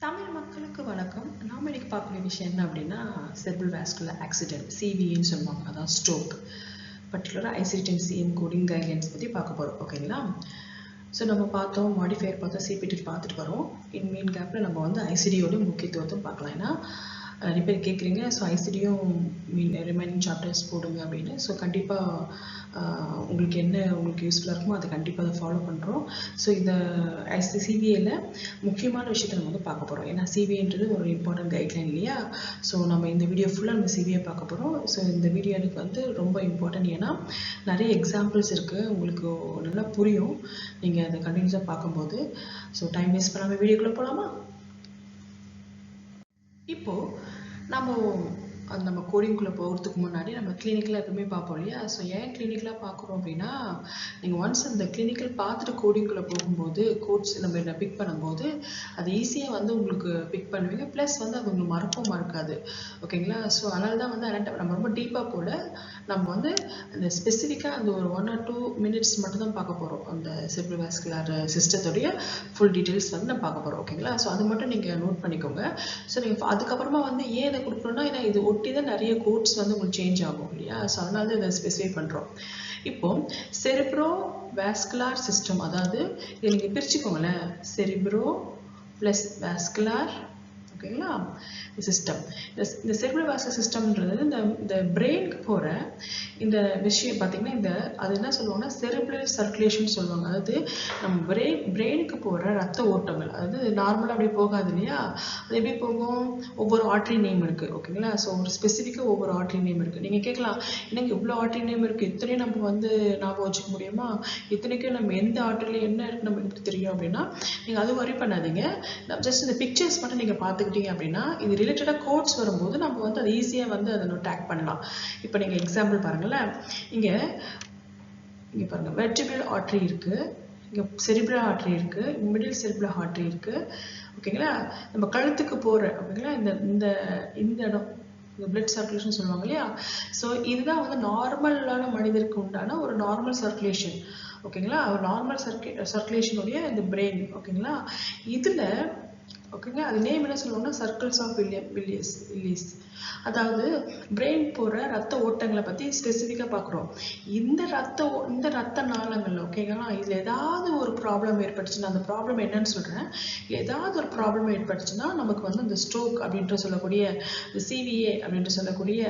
தமிழ் மக்களுக்கு வணக்கம். நாம இன்னைக்கு பார்க்கக்கூடிய விஷயம் என்ன அப்படின்னா செரிப்ரல் வாஸ்குலர் ஆக்சிடென்ட், சிவிஏன்னு சொல்லுவாங்க. அதான் ஸ்ட்ரோக். பர்டிகுலராக ICD-10 கோடிங் கைட்லைன்ஸ் பற்றி பார்க்க போகிறோம். ஓகேங்களா? ஸோ நம்ம பார்த்தோம், மாடிஃபையர் பார்த்தோம், சிபிடி பார்த்துட்டு வரோம். இன் மீன் கேப்பில் நம்ம வந்து ஐசிடியோட முக்கியத்துவத்தை பார்க்கலாம். ஏன்னா நிறைய பேர் கேட்குறீங்க, ஸோ ஐசிடியும் ரிமைனிங் சாப்டர்ஸ் போடுங்க அப்படின்னு. ஸோ கண்டிப்பாக உங்களுக்கு யூஸ்ஃபுல்லாக இருக்குமோ அதை கண்டிப்பாக அதை ஃபாலோ பண்ணுறோம். ஸோ இந்த சிபிஏல முக்கியமான விஷயத்தை நம்ம வந்து பார்க்க போகிறோம். ஏன்னா சிபிஏன்றது ஒரு இம்பார்ட்டன்ட் கைட்லைன் இல்லையா? ஸோ நம்ம இந்த வீடியோ ஃபுல்லாக நம்ம சிபிஏ பார்க்க போகிறோம். ஸோ இந்த வீடியோ எனக்கு வந்து ரொம்ப இம்பார்ட்டன்ட். ஏன்னா நிறைய எக்ஸாம்பிள்ஸ் இருக்குது, உங்களுக்கு நல்லா புரியும் நீங்கள் அதை கண்டினியூஸாக பார்க்கும்போது. ஸோ டைம் வேஸ்ட் பண்ணாமல் வீடியோக்குள்ளே போகலாமா? இப்போது நம்ம கோடிங்குள்ளே போகிறதுக்கு முன்னாடி நம்ம கிளினிக்கில் எப்பவுமே பார்ப்போம் இல்லையா? ஸோ ஏன் கிளினிக்கலாக பார்க்குறோம் அப்படின்னா, நீங்கள் ஒன்ஸ் அந்த கிளினிக்கல் பார்த்துட்டு கோடிங்குள்ளே போகும்போது கோட்ஸ் நம்ம பிக் பண்ணும்போது அது ஈஸியாக வந்து உங்களுக்கு பிக் பண்ணுவீங்க. ப்ளஸ் வந்து அது உங்களுக்கு மறக்காது. ஓகேங்களா? ஸோ அதனால தான் வந்து நம்ம ரொம்ப டீப்பாக போல நம்ம வந்து அந்த ஸ்பெசிஃபிக்காக அந்த ஒரு 1 or 2 minutes மட்டும் தான் பார்க்க போகிறோம். அந்த செரிப்ரல் வாஸ்குலர் சிஸ்டத்துடைய ஃபுல் டீட்டெயில்ஸ் வந்து நம்ம பார்க்க போகிறோம். ஓகேங்களா? ஸோ அது மட்டும் நீங்கள் நோட் பண்ணிக்கோங்க. ஸோ நீங்கள் அதுக்கப்புறமா வந்து ஏன் இதை கொடுக்கணும்னா, ஏன்னா இது ஒட்டி தான் நிறைய கோட்ஸ் வந்து உங்களுக்கு சேஞ்ச் ஆகும் இல்லையா? ஸோ அதனால தான் இதை ஸ்பெசிஃபை பண்ணுறோம். இப்போ செரிப்ரோ வாஸ்குலர் சிஸ்டம், அதாவது இதை நீங்கள் பிரிச்சுக்கோங்களேன். செரிப்ரோ ப்ளஸ் வாஸ்குலர், ஓகேங்களா, சிஸ்டம். இந்த செரிப்ரல் வாஸ்குலர் சிஸ்டம்ன்றது இந்த பிரெயினுக்கு போகிற இந்த விஷயம் பார்த்தீங்கன்னா, அது என்ன சொல்லுவாங்கன்னா செரிப்ரல் சர்க்குலேஷன் சொல்லுவாங்க. அதாவது நம்ம பிரெயினுக்கு போகிற ரத்த ஓட்டங்கள், அதாவது நார்மலாக அப்படி போகாது இல்லையா? அது எப்படி போகும்? ஒவ்வொரு ஆர்ட்ரி நேம் இருக்குது. ஓகேங்களா? ஸோ ஒரு ஸ்பெசிஃபிக்காக ஒவ்வொரு ஆர்ட்ரி நேம் இருக்குது. நீங்கள் கேட்கலாம், எனக்கு இவ்வளோ ஆர்ட்ரி நேம் இருக்குது, இத்தனையும் நம்ம வந்து ஞாபகம் வச்சுக்க முடியுமா? இத்தனைக்கும் நம்ம எந்த ஆர்ட்ரியில் என்ன இருக்குது நமக்கு எப்படி தெரியும் அப்படின்னா, நீங்கள் அது வரி பண்ணாதீங்க. ஜஸ்ட் இந்த பிக்சர்ஸ் மட்டும் நீங்கள் பார்த்துக்கிட்டீங்க அப்படின்னா, இது ரிலேட்டடாக கோட்ஸ் வரும்போது நம்ம வந்து அதை ஈஸியாக வந்து அதை டேக் பண்ணலாம். இப்போ நீங்கள் எக்ஸாம்பிள் பாருங்களேன். இங்கே பாருங்கள், வெர்டிபிரல் ஆர்ட்ரி இருக்குது, இங்கே செரிப்ரல் ஆர்ட்ரி இருக்குது, மிடில் செரிப்ரல் ஆர்ட்ரி இருக்குது. ஓகேங்களா? நம்ம கழுத்துக்கு போகிற, ஓகேங்களா, இந்த இடம் இந்த பிளட் சர்க்குலேஷன் சொல்லுவாங்க இல்லையா? ஸோ இதுதான் வந்து நார்மலான மனிதருக்கு உண்டான ஒரு நார்மல் சர்க்குலேஷன். ஓகேங்களா? ஒரு நார்மல் சர்க்குலேஷனுடைய இந்த பிரெயின். ஓகேங்களா? இதில் ஓகேங்களா, அது நேம் என்ன சொல்லுவாங்கன்னா சர்க்கிள்ஸ் ஆஃப் வில்லிஸ். அதாவது பிரெயின் போகிற ரத்த ஓட்டங்களை பற்றி ஸ்பெசிஃபிக்காக பார்க்குறோம். இந்த ரத்த நாளங்கள், ஓகேங்களா, இதில் ஏதாவது ஒரு ப்ராப்ளம் ஏற்பட்டுச்சுன்னா, அந்த ப்ராப்ளம் என்னன்னு சொல்கிறேன். ஏதாவது ஒரு ப்ராப்ளம் ஏற்பட்டுச்சுன்னா நமக்கு வந்து இந்த ஸ்ட்ரோக் அப்படின்ற சொல்லக்கூடிய இந்த சிவிஏ அப்படின்ற சொல்லக்கூடிய,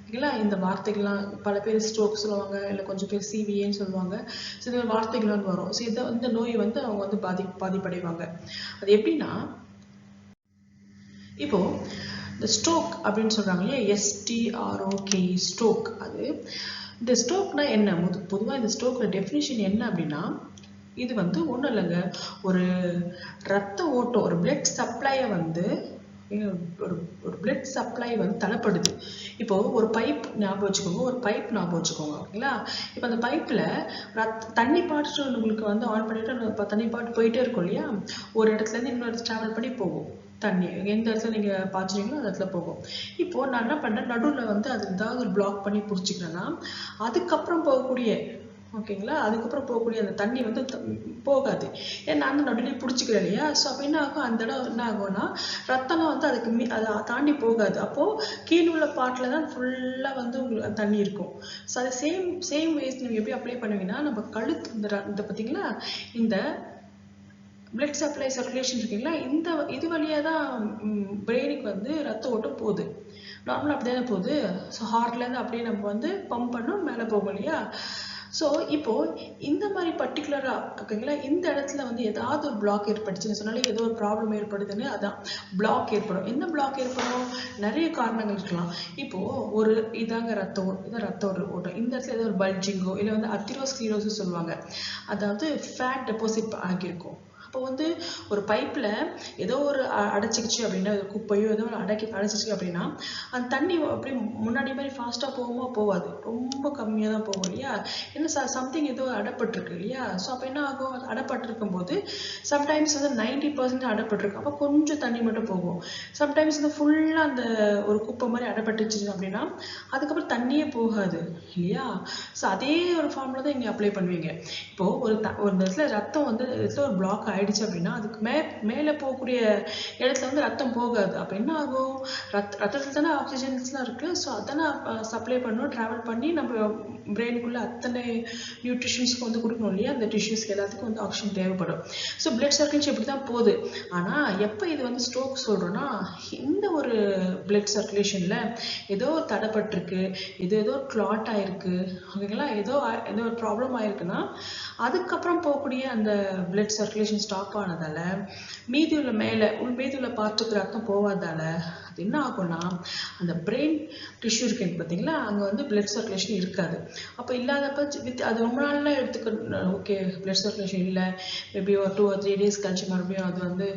ஓகேங்களா, இந்த வார்த்தைகள்லாம் பல பேர் ஸ்ட்ரோக் சொல்லுவாங்க, இல்லை கொஞ்சம் பேர் சிவிஏன்னு சொல்லுவாங்க. ஸோ இந்த வார்த்தைகள் வந்து வரும். ஸோ இந்த நோய் வந்து அவங்க வந்து பாதிப்படைவாங்க. அது எப்படின்னா, இப்போ இந்த ஸ்ட்ரோக் அப்படின்னு சொல்றாங்க இல்லையா? STROK, stroke. அது இந்த ஸ்ட்ரோக்னா என்ன? பொதுவாக இந்த ஸ்ட்ரோக்ல டெஃபினிஷன் என்ன அப்படின்னா, இது வந்து ஒன்றும் இல்லைங்க, ஒரு ரத்த ஓட்டம், ஒரு பிளட் சப்ளையை வந்து ஒரு பிளட் சப்ளை வந்து தடைப்படுது. இப்போ ஒரு பைப் ஞாபகம் வச்சுக்கோங்க, ஓகேங்களா? இப்போ அந்த பைப்பில் தண்ணி பாட்டு உங்களுக்கு வந்து ஆன் பண்ணிட்டு தண்ணி பாட்டு போயிட்டே இருக்கும் இல்லையா? ஒரு இடத்துலேருந்து இன்னொரு இடத்துல ட்ராவல் பண்ணி போகும் தண்ணி. எந்த இடத்துல நீங்கள் பாய்ச்சுறீங்களோ அந்த இடத்துல போகும். இப்போ நான் என்ன பண்ணுறேன், நடுவில் வந்து அது ஏதாவது ஒரு பிளாக் பண்ணி பிடிச்சிக்கிறேன்னா அதுக்கப்புறம் போகக்கூடிய, ஓகேங்களா, அதுக்கப்புறம் போகக்கூடிய அந்த தண்ணி வந்து போகாது. ஏன்னா நான் நடுவிலே பிடிச்சிக்கிறேன் இல்லையா? ஸோ அப்போ என்ன ஆகும், அந்த இடம் என்ன ஆகும்னா ரத்தம்லாம் வந்து அதை தாண்டி போகாது. அப்போது கீழே உள்ள பாட்டில் தான் ஃபுல்லாக வந்து உங்களுக்கு தண்ணி இருக்கும். ஸோ அது சேம் வேஸ் நீங்கள் எப்படி அப்ளை பண்ணுவீங்கன்னா, நம்ம கழுத்து இந்த பார்த்தீங்களா, இந்த பிளட் சப்ளை சர்க்குலேஷன் இருக்குங்களா, இது வழியாக தான் பிரெயினுக்கு வந்து ரத்த ஓட்டம் போகுது. நார்மலாக அப்படி தானே போகுது. ஸோ ஹார்ட்லேருந்து அப்படியே நம்ம வந்து பம்ப் பண்ணோம், மேலே போகும் இல்லையா? ஸோ இப்போ இந்த மாதிரி பர்டிகுலராக, ஓகேங்களா, இந்த இடத்துல வந்து ஏதாவது ஒரு பிளாக் ஏற்பட்டுச்சுன்னு சொன்னாலே ஏதோ ஒரு ப்ராப்ளம் ஏற்படுதுன்னு அதான் பிளாக் ஏற்படும். என்ன பிளாக் ஏற்படும்? நிறைய காரணங்கள் இருக்கலாம். இப்போ ஒரு இதாங்க ரத்த ஓட்டம், இந்த இடத்துல ஏதோ ஒரு பல்ஜிங்கோ இல்லை வந்து அத்திரோஸ்க்ளீரோசிஸ் சொல்லுவாங்க, அதாவது ஃபேட் டெபாசிட் ஆகியிருக்கும். அப்போ வந்து ஒரு பைப்பில் ஏதோ ஒரு அடைச்சிக்கிச்சு அப்படின்னா, ஒரு குப்பையோ ஏதோ ஒரு அடைச்சிச்சு அப்படின்னா அந்த தண்ணி அப்படியே முன்னாடி மாதிரி ஃபாஸ்ட்டாக போகாது, ரொம்ப கம்மியாக தான் போகும் இல்லையா? ஏன்னா சம்திங் ஏதோ அடைப்பட்டிருக்கு இல்லையா? ஸோ அப்போ என்ன ஆகும், அது அடைப்பட்டிருக்கும் போது சம்டைம்ஸ் வந்து 90% அடைப்பட்டிருக்கு, அப்போ கொஞ்சம் தண்ணி மட்டும் போகும். சம்டைம்ஸ் வந்து ஃபுல்லாக அந்த ஒரு குப்பை மாதிரி அடைப்பட்டுச்சு அப்படின்னா அதுக்கப்புறம் தண்ணியே போகாது இல்லையா? ஸோ அதே ஒரு ஃபார்முலா தான் இங்கே அப்ளை பண்ணுவீங்க. இப்போது ஒரு இடத்துல ரத்தம் வந்து ஒரு பிளாக் ஆயிடுச்சு அப்படின்னா அதுக்கு மேலே போகக்கூடிய இடத்துல வந்து ரத்தம் போகாது. அப்போ என்ன ஆகும், ரத்தத்தில் தானே ஆக்சிஜன்ஸ்லாம் இருக்குது. ஸோ அதானே சப்ளை பண்ணணும், ட்ராவல் பண்ணி நம்ம பிரெயினுக்குள்ளே அத்தனை நியூட்ரிஷன்ஸ்க்கு வந்து கொடுக்கணும் இல்லையா, அந்த டிஷ்யூஸ்க்கு எல்லாத்துக்கும் வந்து ஆக்சிஜன் தேவைப்படும். ஸோ பிளட் சர்க்குலேஷன் இப்படி தான் போகுது. ஆனால் எப்போ இது வந்து ஸ்ட்ரோக் சொல்கிறோன்னா, இந்த ஒரு பிளட் சர்க்குலேஷனில் ஏதோ தடைப்பட்டிருக்கு, ஏதோ கிளாட் ஆயிருக்கு, ஓகேங்களா, ஏதோ ஒரு ப்ராப்ளம் ஆயிருக்குன்னா அதுக்கப்புறம் போகக்கூடிய அந்த பிளட் சர்க்குலேஷன் ஸ்டாப் ஆனதால மீதி உள்ள பார்ட்டுக்கு ரத்தம் போகாதால அது என்ன ஆகும்னா, அந்த பிரெயின் டிஷ்யூ இருக்கு பார்த்தீங்களா, அங்கே வந்து பிளட் சர்க்குலேஷன் இருக்காது. அப்போ இல்லாதப்ப அது ரொம்ப நாளில் ஓகே பிளட் சர்க்குலேஷன் இல்லை, மேபி ஒரு 2 or 3 days கழிச்சு மறுபடியும் அது வந்து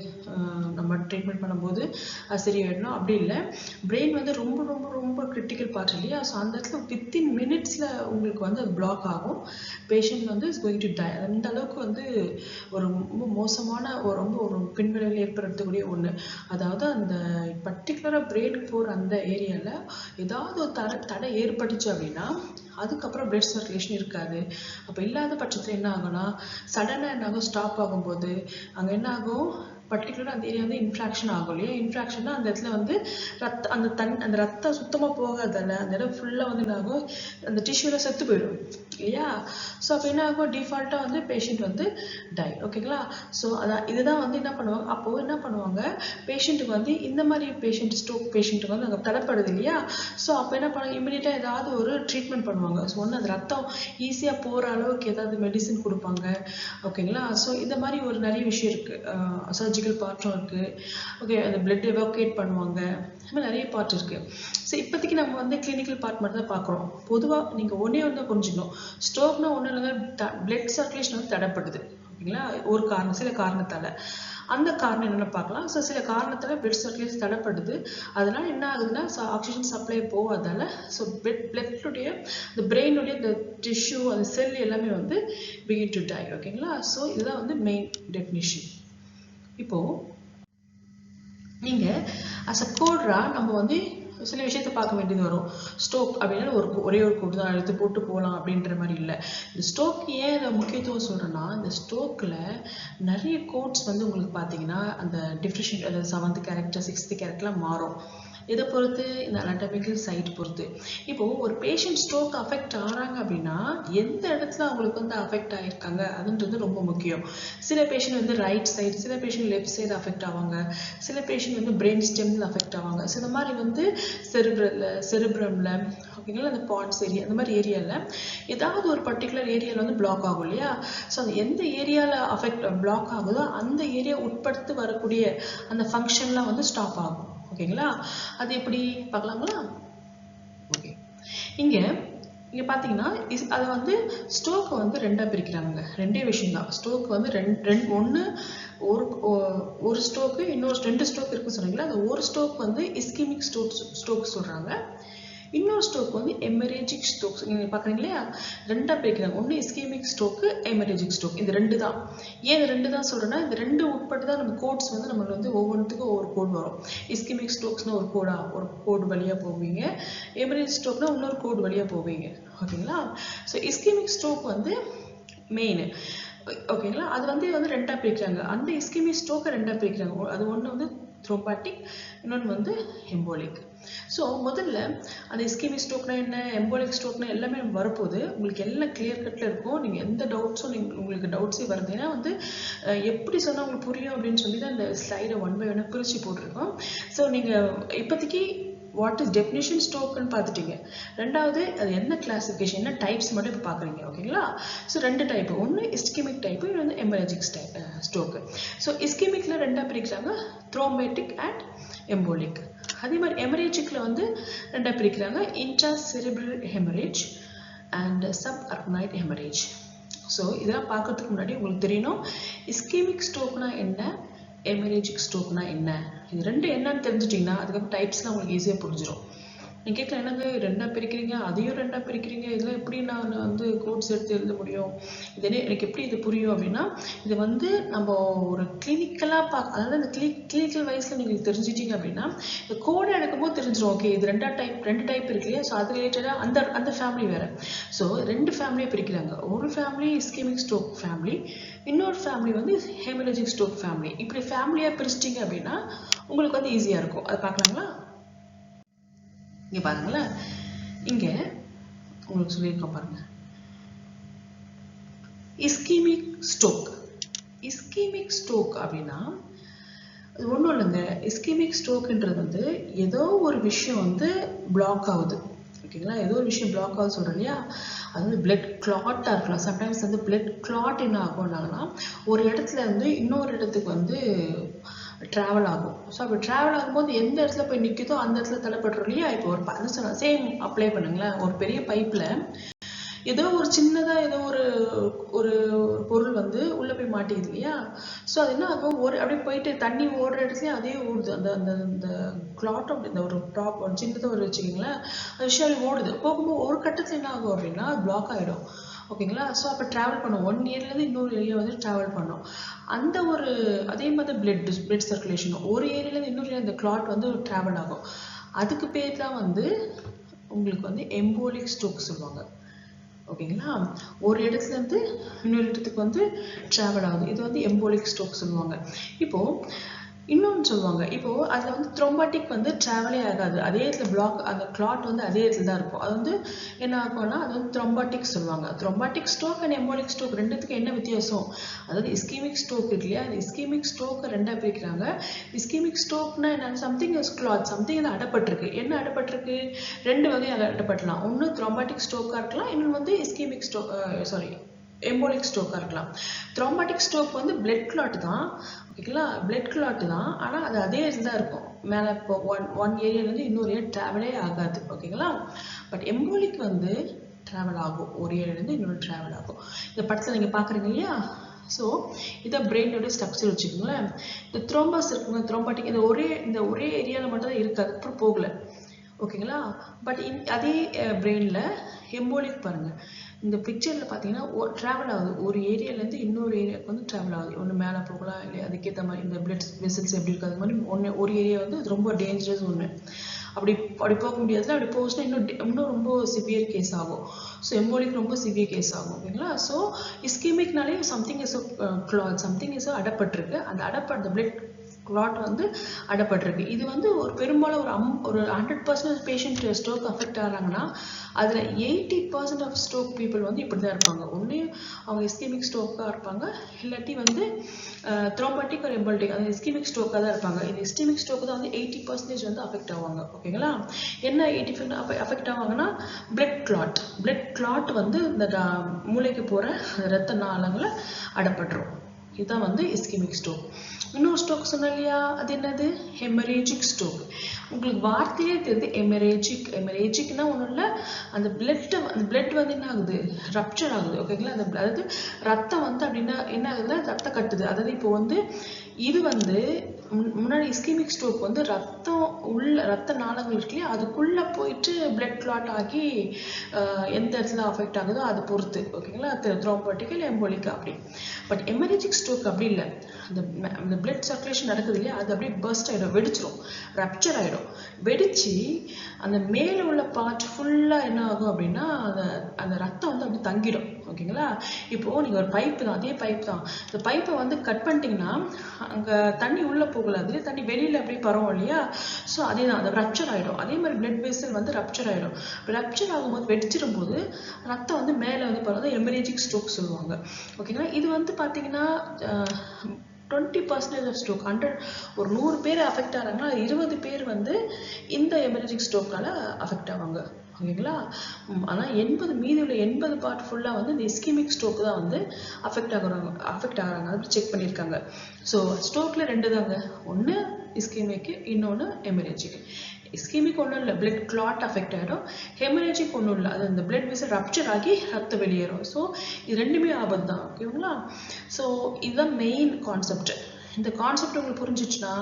நம்ம ட்ரீட்மெண்ட் பண்ணும்போது அது சரியாயிடணும். அப்படி இல்லை, பிரெயின் வந்து ரொம்ப ரொம்ப ரொம்ப கிரிட்டிக்கல் பார்ட் இல்லையா. ஸோ அந்த இடத்துல வித்தின் மினிட்ஸில் உங்களுக்கு வந்து அது பிளாக் ஆகும். பேஷண்ட் வந்து இஸ் கோயிங் டு டை. அந்த அளவுக்கு வந்து ஒரு ரொம்ப மோசமான ஒரு பின்விளைவில் ஏற்படுத்தக்கூடிய ஒன்று. அதாவது அந்த பர்டிகுலராக பிரெயினுக்கு போகிற அந்த ஏரியாவில் ஏதாவது ஒரு தடை ஏற்பட்டுச்சு அப்படின்னா அதுக்கப்புறம் பிளட் சர்க்குலேஷன் இருக்காது. அப்போ இல்லாத பட்சத்தில் என்ன ஆகும்னா, சடனாக என்ன ஆகும், ஸ்டாப் ஆகும்போது அங்கே என்ன ஆகும், பர்டிகுலராக அந்த ஏரியா வந்து இன்ஃப்ராக்ஷன் ஆகும் இல்லையா. இன்ஃப்ராக்ஷன்னா அந்த இடத்துல வந்து அந்த ரத்தம் சுத்தமாக போகாதால அந்த இடம் ஃபுல்லாக வந்து என்ன ஆகும், அந்த டிஷ்யூவில் செத்து போயிடும் இல்லையா. ஸோ அப்போ என்ன ஆகும், டிஃபால்ட்டாக வந்து பேஷண்ட் வந்து டை. ஓகேங்களா. ஸோ இதுதான் வந்து என்ன பண்ணுவாங்க, அப்போது என்ன பண்ணுவாங்க, பேஷண்ட்டுக்கு வந்து இந்த மாதிரி ஸ்ட்ரோக் பேஷண்ட்டுக்கு வந்து அங்கே தடைப்படுது இல்லையா. ஸோ அப்போ என்ன பண்ணுவாங்க, இமீடியட்டாக ஏதாவது ஒரு ட்ரீட்மெண்ட் பண்ணுவாங்க. ஸோ ஒன்று அந்த ரத்தம் ஈஸியாக போகிற அளவுக்கு ஏதாவது மெடிசின் கொடுப்பாங்க. ஓகேங்களா. ஸோ இந்த மாதிரி ஒரு நிறைய விஷயம் இருக்குது. சர்ஜிக்கல் பார்ட்டும் இருக்குது. ஓகே, அந்த பிளட் எவாக்குவேட் பண்ணுவாங்க. இந்த மாதிரி நிறைய பார்ட் இருக்குது. ஸோ இப்போதைக்கு நம்ம வந்து கிளினிக்கல் பார்ட் மட்டும் தான் பார்க்குறோம். பொதுவாக நீங்கள் ஒன்றே வந்து புரிஞ்சுக்கணும், ஸ்ட்ரோக்னா ஒன்றும் இல்லைங்க, பிளட் சர்க்குலேஷன் வந்து தடைப்படுது. ஓகேங்களா. சில காரணத்தால். அந்த காரணம் என்னென்ன பார்க்கலாம். ஸோ சில காரணத்தால் பிளட் சர்க்குலேஷன் தடைப்படுது. அதனால என்ன ஆகுதுன்னா, ஆக்சிஜன் சப்ளை போகாதால ஸோ பிளட்டுடைய இந்த பிரெயினுடைய இந்த டிஷ்யூ அந்த செல் எல்லாமே வந்து பிகின் டு டை. ஓகேங்களா. ஸோ இதுதான் வந்து மெயின் டெஃபினிஷன். இப்போது நீங்கள் அஸ் அ கோடராக நம்ம வந்து சில விஷயத்தை பார்க்க வேண்டியது வரும். ஸ்ட்ரோக் அப்படின்னா ஒரே ஒரு கோடு தான் எடுத்து போட்டு போகலாம் அப்படின்ற மாதிரி இல்லை. இந்த ஸ்ட்ரோக் ஏன் இதை முக்கியத்துவம் சொல்கிறேன்னா, இந்த ஸ்ட்ரோக்கில் நிறைய கோட்ஸ் வந்து உங்களுக்கு பார்த்தீங்கன்னா அந்த டிஃப்ரெஷன், அதாவது 7th கேரக்டர் 6th கேரக்டர்லாம் மாறும். இதை பொறுத்து இந்த அனாட்டமிக்கல் சைட் பொறுத்து. இப்போது ஒரு பேஷண்ட் ஸ்ட்ரோக் அஃபெக்ட் ஆகிறாங்க அப்படின்னா எந்த இடத்துல அவங்களுக்கு வந்து அஃபெக்ட் ஆகிருக்காங்க அதுன்றது ரொம்ப முக்கியம். சில பேஷண்ட் வந்து ரைட் சைடு, சில பேஷண்ட் லெஃப்ட் சைடு அஃபெக்ட் ஆவாங்க, சில பேஷண்ட் வந்து பிரெயின் ஸ்டெம்மில் அஃபெக்ட் ஆவாங்க. ஸோ இந்த மாதிரி வந்து செரிப்ரமில் ஓகேங்களா, அந்த பாட்ஸ் ஏரியா, அந்த மாதிரி ஏரியாவில் ஏதாவது ஒரு பர்டிகுலர் ஏரியாவில் வந்து பிளாக் ஆகும் இல்லையா. ஸோ அந்த எந்த ஏரியாவில் பிளாக் ஆகுதோ அந்த ஏரியா உட்படுத்தி வரக்கூடிய அந்த ஃபங்க்ஷன்லாம் வந்து ஸ்டாப் ஆகும். ஓகேங்களா. அது எப்படி பார்க்கலாங்களா. ஓகே, இங்கே பார்த்தீங்கன்னா அதை வந்து ஸ்ட்ரோக்கை வந்து ரெண்டாக பிரிக்கிறாங்க. ரெண்டே விஷயம் தான். ஸ்ட்ரோக் வந்து ஒன்று ஒரு ஸ்ட்ரோக்கு, இன்னொரு 2 ஸ்ட்ரோக் இருக்குன்னு சொன்னீங்களா. அந்த ஒரு ஸ்ட்ரோக் வந்து இஸ்கெமிக் ஸ்ட்ரோக் சொல்கிறாங்க. இன்னொரு ஸ்ட்ரோக் வந்து எமரேஜிக் ஸ்ட்ரோக். நீங்கள் பார்க்குறீங்க இல்லையா, ரெண்டாக பிரிக்கிறாங்க. ஒன்று இஸ்கெமிக் ஸ்ட்ரோக்கு, எமரேஜிக் ஸ்ட்ரோக். இது 2 தான். ஏன் இது 2 தான் சொல்கிறேன்னா, இந்த 2 உட்பட்டு தான் நம்ம கோட்ஸ் வந்து நம்மளுக்கு வந்து ஒவ்வொன்றுத்துக்கும் ஒவ்வொரு கோட் வரும். இஸ்கெமிக் ஸ்ட்ரோக்ஸ்னால் ஒரு கோடு வழியாக போவீங்க, எமரேஜிக் ஸ்ட்ரோக்னால் இன்னொரு கோடு வழியாக போவீங்க. ஓகேங்களா. ஸோ இஸ்கெமிக் ஸ்ட்ரோக் வந்து மெயின். ஓகேங்களா. அது வந்து ரெண்டாக பிரிக்கிறாங்க. அந்த இஸ்கெமிக் ஸ்ட்ரோக்கை ரெண்டாக பிரிக்கிறாங்க. அது ஒன்று வந்து த்ரோம்பாட்டிக், இன்னொன்று வந்து எம்போலிக். ஸோ முதல்ல அந்த இஸ்கெமிக் ஸ்ட்ரோக்னா என்ன, எம்போலிக் ஸ்ட்ரோக்னா எல்லாமே வரப்போகுது. உங்களுக்கு எல்லாம் கிளியர் கட்டில் இருக்கும். நீங்கள் எந்த டவுட்ஸும் உங்களுக்கு டவுட்ஸே வருது. ஏன்னா வந்து எப்படி சொன்னால் உங்களுக்கு புரியும் அப்படின்னு சொல்லி தான் இந்த ஸ்லைடை 1 by 1 பிரித்து போட்டிருக்கோம். ஸோ நீங்கள் இப்போதைக்கு வாட் இஸ் டெஃபினிஷன் ஸ்ட்ரோக்குன்னு பார்த்துட்டீங்க. ரெண்டாவது அது என்ன கிளாசிஃபிகேஷன், என்ன டைப்ஸ் மட்டும் இப்போ பார்க்குறீங்க. ஓகேங்களா. ஸோ 2 டைப்பு, ஒன்று இஸ்கெமிக் டைப்பு, இன்னொன்று வந்து எமரேஜிக் ஸ்ட்ரோக்கு. ஸோ இஸ்கெமிக்கில் 2ஆக பிரிக்கிறாங்க, த்ரோம்பேட்டிக் அண்ட் எம்போலிக். அதே மாதிரி எமரேஜிக்கில் வந்து 2ஆக பிரிக்கிறாங்க, இன்ட்ராசெரிப்ரல் ஹெமரேஜ் அண்ட் சப்அர்கனைட் ஹெமரேஜ். ஸோ இதெல்லாம் பார்க்கறதுக்கு முன்னாடி உங்களுக்கு தெரியணும் இஸ்கெமிக் ஸ்ட்ரோக்னா என்ன, எமரேஜிக் ஸ்ட்ரோக்னா என்ன. இது 2 என்னன்னு தெரிஞ்சிட்டிங்கன்னா அதுக்கப்புறம் டைப்ஸ்லாம் உங்களுக்கு ஈஸியாக புரிஞ்சிடும். நீங்க கேட்கலாம், என்னங்க ரெண்டா பிரிக்கிறீங்க, அதையும் ரெண்டா பிரிக்கிறீங்க, இதெல்லாம் எப்படி நான் வந்து கோட்ஸ் எடுத்து எழுத முடியும், இது எனக்கு எப்படி இது புரியும் அப்படின்னா, இது வந்து நம்ம ஒரு கிளினிக்கலாக அதாவது இந்த கிளினிக்கல் வைஸில் நீங்கள் தெரிஞ்சிட்டீங்க அப்படின்னா, இந்த கோடை எடுக்கும்போது தெரிஞ்சிடும். ஓகே, இது ரெண்டு டைப் இருக்கு இல்லையா, ஸோ அது ரிலேட்டடாக அந்த ஃபேமிலி வேறு. ஸோ 2 ஃபேமிலியை பிரிக்கிறாங்க. ஒரு ஃபேமிலி இஸ்கெமிக் ஸ்ட்ரோக் ஃபேமிலி, இன்னொரு ஃபேமிலி வந்து ஹெமரேஜிக் ஸ்ட்ரோக் ஃபேமிலி. இப்படி ஃபேமிலியாக பிரிச்சிட்டிங்க அப்படின்னா உங்களுக்கு வந்து ஈஸியாக இருக்கும். அதை பார்க்கலாங்களா? இங்கே பாருங்களேன், இங்கே உங்களுக்கு சொல்லியிருக்கோம் பாருங்க, இஸ்கெமிக் ஸ்ட்ரோக். இஸ்கெமிக் ஸ்ட்ரோக் அப்படின்னா அது ஒன்றும் இல்லைங்க. இஸ்கெமிக் ஸ்ட்ரோக்ன்றது வந்து ஏதோ ஒரு விஷயம் வந்து பிளாக் ஆகுது. ஓகேங்களா, ஏதோ ஒரு விஷயம் பிளாக் ஆகுது சொல்கிறேன் இல்லையா, அது வந்து பிளட் கிளாட்டாக இருக்கலாம். சம்டைம்ஸ் வந்து பிளட் கிளாட் என்ன ஆகும்னாங்கன்னா, ஒரு இடத்துல இருந்து இன்னொரு இடத்துக்கு வந்து ட்ராவல் ஆகும். ஸோ அப்படி ட்ராவல் ஆகும்போது எந்த இடத்துல போய் நிற்குதோ அந்த இடத்துல தடைப்பட்டுரும் இல்லையா. இப்போ ஒரு சேம் அப்ளை பண்ணுங்களேன். ஒரு பெரிய பைப்பில் ஏதோ ஒரு சின்னதாக ஏதோ ஒரு ஒரு பொருள் வந்து உள்ளே போய் மாட்டிக்குது இல்லையா. ஸோ அது என்ன ஆகும், அப்படியே போயிட்டு தண்ணி ஓடுற இடத்துலயே அதே ஓடுது. அந்த அந்த அந்த கிளாட்டம், இந்த ஒரு டாப் ஒரு சின்னதாக ஒரு வச்சுக்கிங்களேன், அந்த விஷயம் ஓடுது. போகும்போது ஒரு கட்டத்தில் என்ன ஆகும் அப்படின்னா பிளாக் ஆகிடும். ஓகேங்களா. ஸோ அப்போ ட்ராவல் பண்ணும், 1 ஏரியாலேருந்து இன்னொரு ஏரியா வந்து ட்ராவல் பண்ணும். அந்த ஒரு அதே மாதிரி பிளட் சர்க்குலேஷன் ஒரு ஏரியாலேருந்து இன்னொரு ஏரியா, அந்த கிளாட் வந்து ட்ராவல் ஆகும். அதுக்கு பேர் தான் வந்து உங்களுக்கு வந்து எம்போலிக் ஸ்ட்ரோக் சொல்லுவாங்க. ஓகேங்களா, ஒரு இடத்துல இருந்து இன்னொரு இடத்துக்கு வந்து ட்ராவல் ஆகுது. இது வந்து எம்போலிக் ஸ்ட்ரோக் சொல்லுவாங்க. இப்போ இன்னொன்று சொல்லுவாங்க, இப்போ அதில் வந்து த்ரோம்பாட்டிக் வந்து ட்ராவலே ஆகாது. அதே இடத்துல பிளாக், அந்த கிளாட் வந்து அதே இடத்துல தான் இருக்கும். அது வந்து என்ன ஆகும்னா அது வந்து த்ரோம்பாட்டிக் சொல்லுவாங்க. த்ரோம்பாட்டிக் ஸ்ட்ரோக் அண்ட் எம்போலிக் ஸ்ட்ரோக் ரெண்டுத்துக்கு என்ன வித்தியாசம், அதாவது இஸ்கெமிக் ஸ்ட்ரோக் இருக்கு இல்லையா, அந்த இஸ்கெமிக் ஸ்ட்ரோக்கை ரெண்டாக பிரிக்கிறாங்க. இஸ்கெமிக் ஸ்ட்ரோக்னா என்ன, சம்திங் இஸ் கிளாட், சம்திங் இது அடப்பட்டிருக்கு. என்ன அடப்பட்டிருக்கு, 2 வகை அடப்படலாம். ஒன்று த்ரோம்பாட்டிக் ஸ்ட்ரோக்காக இருக்கலாம், இன்னொன்று வந்து இஸ்கெமிக் ஸ்ட்ரோக் எம்போலிக் ஸ்ட்ரோக்காக இருக்கலாம். த்ரோம்பாட்டிக் ஸ்ட்ரோக் வந்து பிளட் கிளாட் தான். ஓகேங்களா, பிளட் கிளாட் தான், ஆனால் அது அதே இடத்துல தான் இருக்கும். மேலே இப்போ ஒன் ஏரியாலேருந்து இன்னொரு ஏரியா ட்ராவலே ஆகாது. ஓகேங்களா, பட் எம்போலிக் வந்து ட்ராவல் ஆகும், ஒரு ஏரியாலேருந்து இன்னொரு ட்ராவல் ஆகும். இந்த படத்தில் நீங்கள் பார்க்குறீங்க இல்லையா. ஸோ இதை பிரெயினோட ஸ்ட்ரக்சர் வச்சுக்கோங்களேன். இந்த த்ரோம்பஸ் இருக்குங்க, த்ரோம்பாட்டிக் இந்த ஒரே ஏரியாவில் மட்டும் தான் இருக்காது, அப்புறம் போகலை. ஓகேங்களா, பட் அதே பிரெயினில் எம்போலிக் பாருங்கள், இந்த பிக்சரில் பார்த்தீங்கன்னா ட்ராவல் ஆகுது, ஒரு ஏரியாலேருந்து இன்னொரு ஏரியாவுக்கு வந்து ட்ராவல் ஆகுது. ஒன்று மேலே போகலாம், இல்லை அதுக்கேற்ற மாதிரி இந்த பிளட் வெசல்ஸ் எப்படி இருக்குது அது மாதிரி ஒரு ஏரியா வந்து அது ரொம்ப டேஞ்சரஸ் ஒன்று. அப்படி போக முடியாதுல, அப்படி போச்சுன்னா இன்னும் ரொம்ப சிவியர் கேஸ் ஆகும். ஸோ எம்போலிக் ரொம்ப சிவியர் கேஸ் ஆகும். ஓகேங்களா, ஸோ இஸ்கெமிக்னாலே something is clot, something is அடப்பட்டிருக்கு. அந்த பிளட் கிளாட் வந்து அடப்பட்டிருக்கு. இது வந்து ஒரு பெரும்பாலும் ஒரு 100% பேஷண்ட் ஸ்ட்ரோக் அஃபெக்ட் ஆகிறாங்கன்னா அதில் 80% ஆஃப் ஸ்ட்ரோக் பீப்புள் வந்து இப்படி தான் இருப்பாங்க. ஒன்று அவங்க இஸ்கெமிக் ஸ்ட்ரோக்காக இருப்பாங்க, இல்லாட்டி வந்து த்ரோம்பாட்டிக் ஒரு எம்போலிக், அந்த இஸ்கெமிக் ஸ்ட்ரோக்காக தான் இருப்பாங்க. இந்த இஸ்கெமிக் ஸ்ட்ரோக்கு தான் வந்து 80% வந்து அஃபெக்ட் ஆவாங்க. ஓகேங்களா, என்ன 80% அஃபெக்ட் ஆவாங்கன்னா பிளட் கிளாட் வந்து இந்த மூளைக்கு போகிற ரத்த நாளங்களை அடப்பட்டுரும். இதுதான் வந்து இஸ்கெமிக் ஸ்ட்ரோக். இன்னொரு ஸ்ட்ரோக் சொன்னேன் இல்லையா, அது என்னது, ஹெமரேஜிக் ஸ்ட்ரோக். உங்களுக்கு வார்த்தையே தெரியுது, ஹெமரேஜிக்னா ஒன்றும் இல்லை, அந்த பிளட் வந்து என்ன ஆகுது, ரப்சர் ஆகுது. ஓகேங்களா, அதாவது ரத்தம் வந்து அப்படின்னா என்ன ஆகுதுன்னா ரத்தம் கட்டுது. அதாவது இப்போ வந்து இது வந்து முன்னாடி இஸ்கெமிக் ஸ்ட்ரோக் வந்து ரத்த நாளங்கள் இருக்கு இல்லையா, அதுக்குள்ளே போயிட்டு பிளட் கிளாட் ஆகி எந்த இடத்துல அஃபெக்ட் ஆகுதோ அது பொறுத்து. ஓகேங்களா, த்ரோம்பாட்டிக் இல்லை எம்போலிக்கா அப்படி. பட் ஹெமரேஜிக் ஸ்ட்ரோக் அப்படி இல்லை, அந்த பிளட் சர்க்குலேஷன் நடக்குது இல்லையா, அது அப்படியே பர்ஸ்ட் ஆகிடும், வெடிச்சிடும், ரப்சர் ஆகிடும். வெடிச்சு அந்த மேலே உள்ள பார்ட் ஃபுல்லாக என்ன ஆகும் அப்படின்னா அந்த ரத்தம் வந்து அப்படி தங்கிடும். ஓகேங்களா, இப்போது நீங்கள் ஒரு பைப்பு தான், அதே பைப் தான், இந்த பைப்பை வந்து கட் பண்ணிட்டீங்கன்னா அங்கே தண்ணி உள்ளே போகலாது, தண்ணி வெளியில் அப்படியே பரவும் இல்லையா. ஸோ அதே தான், அது ரப்சர் ஆகிடும். அதே மாதிரி பிளட் வெசல் வந்து ரப்சர் ஆகிடும். ரப்சர் ஆகும்போது வெடிச்சிடும் போது ரத்தம் வந்து மேலே வந்து பரவாது, ஹெமரேஜிக் ஸ்ட்ரோக் சொல்லுவாங்க. ஓகேங்களா, இது வந்து பார்த்தீங்கன்னா 20% ஆஃப் ஸ்ட்ரோக், ஒரு 100 பேர் அஃபெக்ட் ஆகிறாங்கன்னா 20 பேர் வந்து இந்த ஹெமரேஜிக் ஸ்ட்ரோக்கால அஃபெக்ட் ஆவாங்க. ஓகேங்களா, ஆனால் மீதி உள்ள 80 பார்ட் ஃபுல்லாக வந்து இந்த இஸ்கெமிக் ஸ்ட்ரோக் தான் வந்து அஃபெக்ட் ஆகுறாங்க. அது செக் பண்ணியிருக்காங்க. ஸோ ஸ்ட்ரோக்கில் 2 தாங்க, ஒன்று இஸ்கெமிக், இன்னொன்று ஹெமரேஜிக். இஸ்கெமிக் ஒன்றும் இல்லை, பிளட் கிளாட் அஃபெக்ட் ஆகிடும். ஹெமரேஜிக் ஒன்றும் இல்லை, அது அந்த பிளட் வெசல் ரப்சர் ஆகி ரத்தம் வெளியேறும். ஸோ இது ரெண்டுமே ஆபத்து தான். ஓகேங்களா, ஸோ இதுதான் மெயின் கான்செப்ட். இந்த கான்செப்ட் உங்களுக்கு புரிஞ்சிச்சுன்னா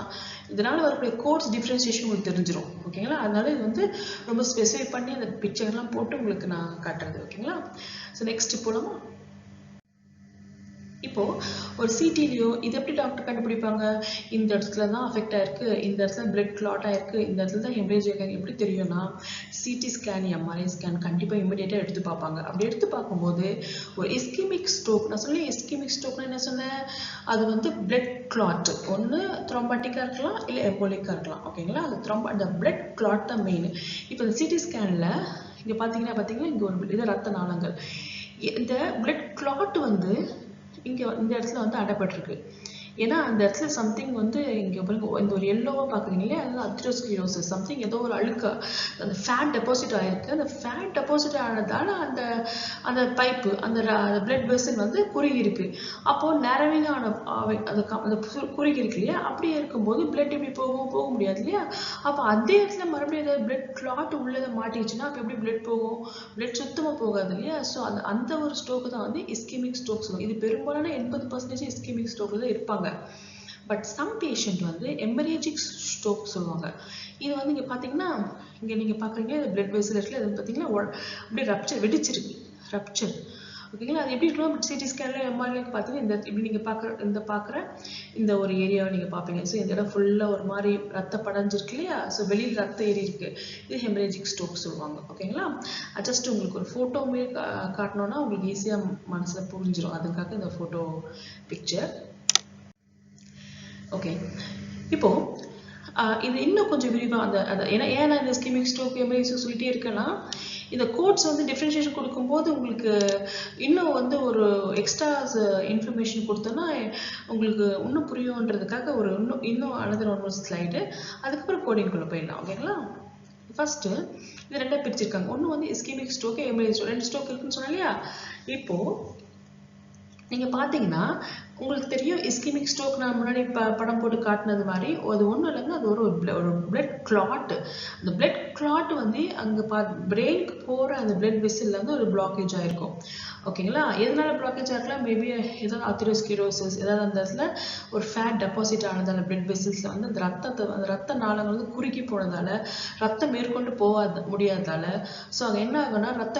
இதனால் வரக்கூடிய கோட்ஸ் டிஃப்ரென்சியேஷன் உங்களுக்கு தெரிஞ்சிடும். ஓகேங்களா? அதனால இது வந்து ரொம்ப ஸ்பெசிஃபை பண்ணி அந்த பிக்சர்லாம் போட்டு உங்களுக்கு நான் காட்டுறது. ஓகேங்களா? ஸோ நெக்ஸ்ட் போலாமா? இப்போ ஒரு சிடிலையோ இது எப்படி டாக்டர் கண்டுபிடிப்பாங்க? இந்த இடத்துல தான் அஃபெக்ட் ஆயிருக்கு, இந்த இடத்துல பிளட் கிளாட் ஆயிருக்கு, இந்த இடத்துல தான் ஹெமரேஜ் ஆயிருக்கு. எப்படி தெரியும்னா சிடி ஸ்கேன், எம்ஆர்ஐ ஸ்கேன் கண்டிப்பாக இமிடியேட்டாக எடுத்து பார்ப்பாங்க. அப்படி எடுத்து பார்க்கும்போது ஒரு இஸ்கிமிக் ஸ்ட்ரோக், நான் சொன்னேன் இஸ்கிமிக் ஸ்ட்ரோக்னா என்ன சொன்னேன், அது வந்து பிளட் கிளாட், ஒன்று த்ரோம்பாட்டிக்காக இருக்கலாம் இல்லை எம்போலிக்காக இருக்கலாம். ஓகேங்களா? அந்த பிளட் கிளாட் தான் மெயின். இப்போ இந்த சிடி ஸ்கேனில் இங்கே பார்த்தீங்கன்னா இங்கே ஒரு இது ரத்த நாளங்கள். இந்த பிளட் கிளாட் வந்து இங்கே இந்த இடத்துல வந்து அடைப்பட்டிருக்கு. ஏன்னா அந்த இடத்துல சம்திங் வந்து இங்கே இந்த ஒரு எல்லோவாக பார்க்குறீங்க இல்லையா, அது அத்ரோஸ்க்ளிரோசிஸ் சம்திங், ஏதோ ஒரு அழுக்க அந்த ஃபேட் டெபாசிட் ஆகிருக்கு. அந்த ஃபேட் டெபாசிட் ஆனதால அந்த அந்த பைப்பு அந்த பிளட் வெசல் வந்து குறுகி இருக்கு. அப்போது நேரவிங் ஆன அந்த குறுகி இருக்கு இல்லையா, அப்படியே இருக்கும்போது பிளட் எப்படி போக முடியாது இல்லையா. அப்போ அதே இடத்துல மறுபடியும் ஏதாவது பிளட் கிளாட் உள்ளதை மாட்டிடுச்சுன்னா அப்போ எப்படி பிளட் போகும்? பிளட் சுத்தமாக போகாது இல்லையா. ஸோ அந்த ஒரு ஸ்ட்ரோக்கு தான் வந்து இஸ்கிமிக் ஸ்ட்ரோக் சொல்லுவாங்க. இது பெரும்பாலான 80% இஸ்கிமிக் ஸ்ட்ரோக்கில் தான் இருப்பாங்க. பட் சம் பேஷண்ட் வந்து எமரேஜிக் ஸ்ட்ரோக் சொல்லுவாங்க. இது வந்து இங்கே பார்த்தீங்கன்னா இங்கே நீங்கள் பார்க்குறீங்க பிளட் வெசல் இருக்குல்ல, அது பார்த்தீங்கன்னா அப்படியே ரப்சர் வெடிச்சிருக்கு, ரப்சர். ஓகேங்களா? அது எப்படி இருக்கலாம் சிடி ஸ்கேனில் எம்ஆர்ஐ பார்த்தீங்கன்னா இந்த இப்படி நீங்கள் பார்க்குற இந்த ஒரு ஏரியாவை நீங்கள் பார்ப்பீங்க. ஸோ இந்த இடம் ஃபுல்லாக ஒரு மாதிரி ரத்தம் படைஞ்சிருக்கு இல்லையா. ஸோ வெளியில் ரத்தம் ஏறி இருக்கு. இது ஹெமரேஜிக் ஸ்ட்ரோக் சொல்லுவாங்க. ஓகேங்களா? ஜஸ்ட் உங்களுக்கு ஒரு ஃபோட்டோமே காட்டணும்னா உங்களுக்கு ஈஸியாக மனசில் புரிஞ்சிடும். அதுக்காக இந்த ஃபோட்டோ பிக்சர். ஓகே, இப்போ இது இன்னும் கொஞ்சம் விரிவாக ஏன்னா இந்த இஸ்கிமிக் ஸ்ட்ரோக் எமரேஜிக் சொல்லிட்டே இருக்கேன்னா இந்த கோட்ஸ் வந்து டிஃப்ரென்ஷியேஷன் கொடுக்கும்போது உங்களுக்கு இன்னும் வந்து ஒரு எக்ஸ்ட்ரா இன்ஃபர்மேஷன் கொடுத்தோன்னா உங்களுக்கு இன்னும் புரியுன்றதுக்காக ஒரு இன்னும் அனதர் ஒன் ஸ்லைடு, அதுக்கப்புறம் கோடிங்குள்ளே போயிடலாம். ஓகேங்களா? ஃபர்ஸ்ட்டு இது ரெண்டாக பிரிச்சிருக்காங்க. ஒன்று வந்து இஸ்கிமிக் ஸ்ட்ரோக்கு எமரேஜிக் ஸ்ட்ரோக், 2 ஸ்ட்ரோக் இருக்குன்னு சொன்னா இல்லையா. இப்போது நீங்கள் பார்த்தீங்கன்னா உங்களுக்கு தெரியும் இஸ்கிமிக் ஸ்ட்ரோக் நான் முன்னாடி படம் போட்டு காட்டினது மாதிரி அது ஒன்றும் இல்லைங்க, அது ஒரு பிளட் கிளாட். அந்த பிளட் கிளாட் வந்து அங்கே பிரெயினுக்கு போகிற அந்த பிளட் வெசல்ல வந்து ஒரு பிளாக்கேஜ் ஆகிருக்கும். ஓகேங்களா? எதனால பிளாக்கேஜ் ஆகிருக்கலாம்? மேபி ஏதாவது அத்திரோஸ்க்ளிரோசிஸ், ஏதாவது அந்த இடத்துல ஒரு ஃபேட் டெபாசிட் ஆனதால பிளட் வெசல்ஸில் வந்து அந்த ரத்த நாளங்கள் வந்து குறுக்கி போனதால ரத்தம் மேற்கொண்டு முடியாததால ஸோ அங்கே என்ன ஆகும்னா ரத்த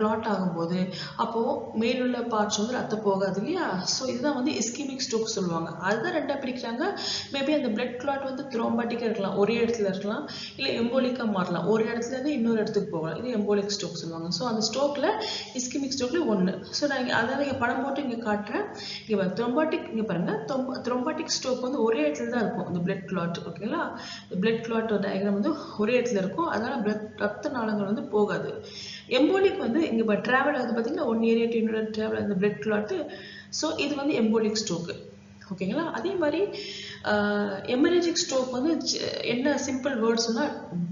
கிளாட் ஆகும்போது அப்போது மேலுள்ள பார்ட்ஸ் வந்து ரத்தம் போகாது இல்லையா. ஸோ இதுதான் வந்து இஸ்கிமிக் ஸ்ட்ரோக் சொல்லுவாங்க. அதுதான் ரெண்டாக பிரிக்கிறாங்க. மேபி அந்த பிளட் கிளாட் வந்து த்ரோம்பாட்டிக்காக இருக்கலாம், ஒரே இடத்துல இருக்கலாம், இல்லை எம்போலிக்காக மாறலாம், ஒரு இடத்துலேருந்து இன்னொரு இடத்துக்கு போகலாம். இது எம்போலிக் ஸ்ட்ரோக் சொல்லுவாங்க. ஸோ அந்த ஸ்ட்ரோக்கில் இஸ்கிமிக் ஸ்ட்ரோக்கில் ஒன்று. ஸோ நான் அதான் இங்கே படம் போட்டு இங்கே காட்டுறேன். இங்கே த்ரோம்பாட்டிக் இங்கே பாருங்கள், த்ரோம்பாட்டிக் ஸ்ட்ரோக் வந்து ஒரே இடத்துல தான் இருக்கும் இந்த பிளட் கிளாட். ஓகேங்களா? இந்த பிளட் கிளாட் டயக்ராம் வந்து ஒரே இடத்துல இருக்கும், அதனால ரத்த நாளங்கள் வந்து போகாது. எம்போலிக் வந்து இங்கே இப்போ ட்ராவல் ஆகுது பார்த்தீங்கன்னா, ஒன் ஏரியா டு இன்னொரு ட்ராவல் அந்த பிளட் கிளாட்டு. ஸோ இது வந்து எம்போலிக் ஸ்ட்ரோக்கு. ஓகேங்களா? அதே மாதிரி எமரேஜிக் ஸ்ட்ரோக் வந்து என்ன சிம்பிள் வேர்ட்ஸ்னா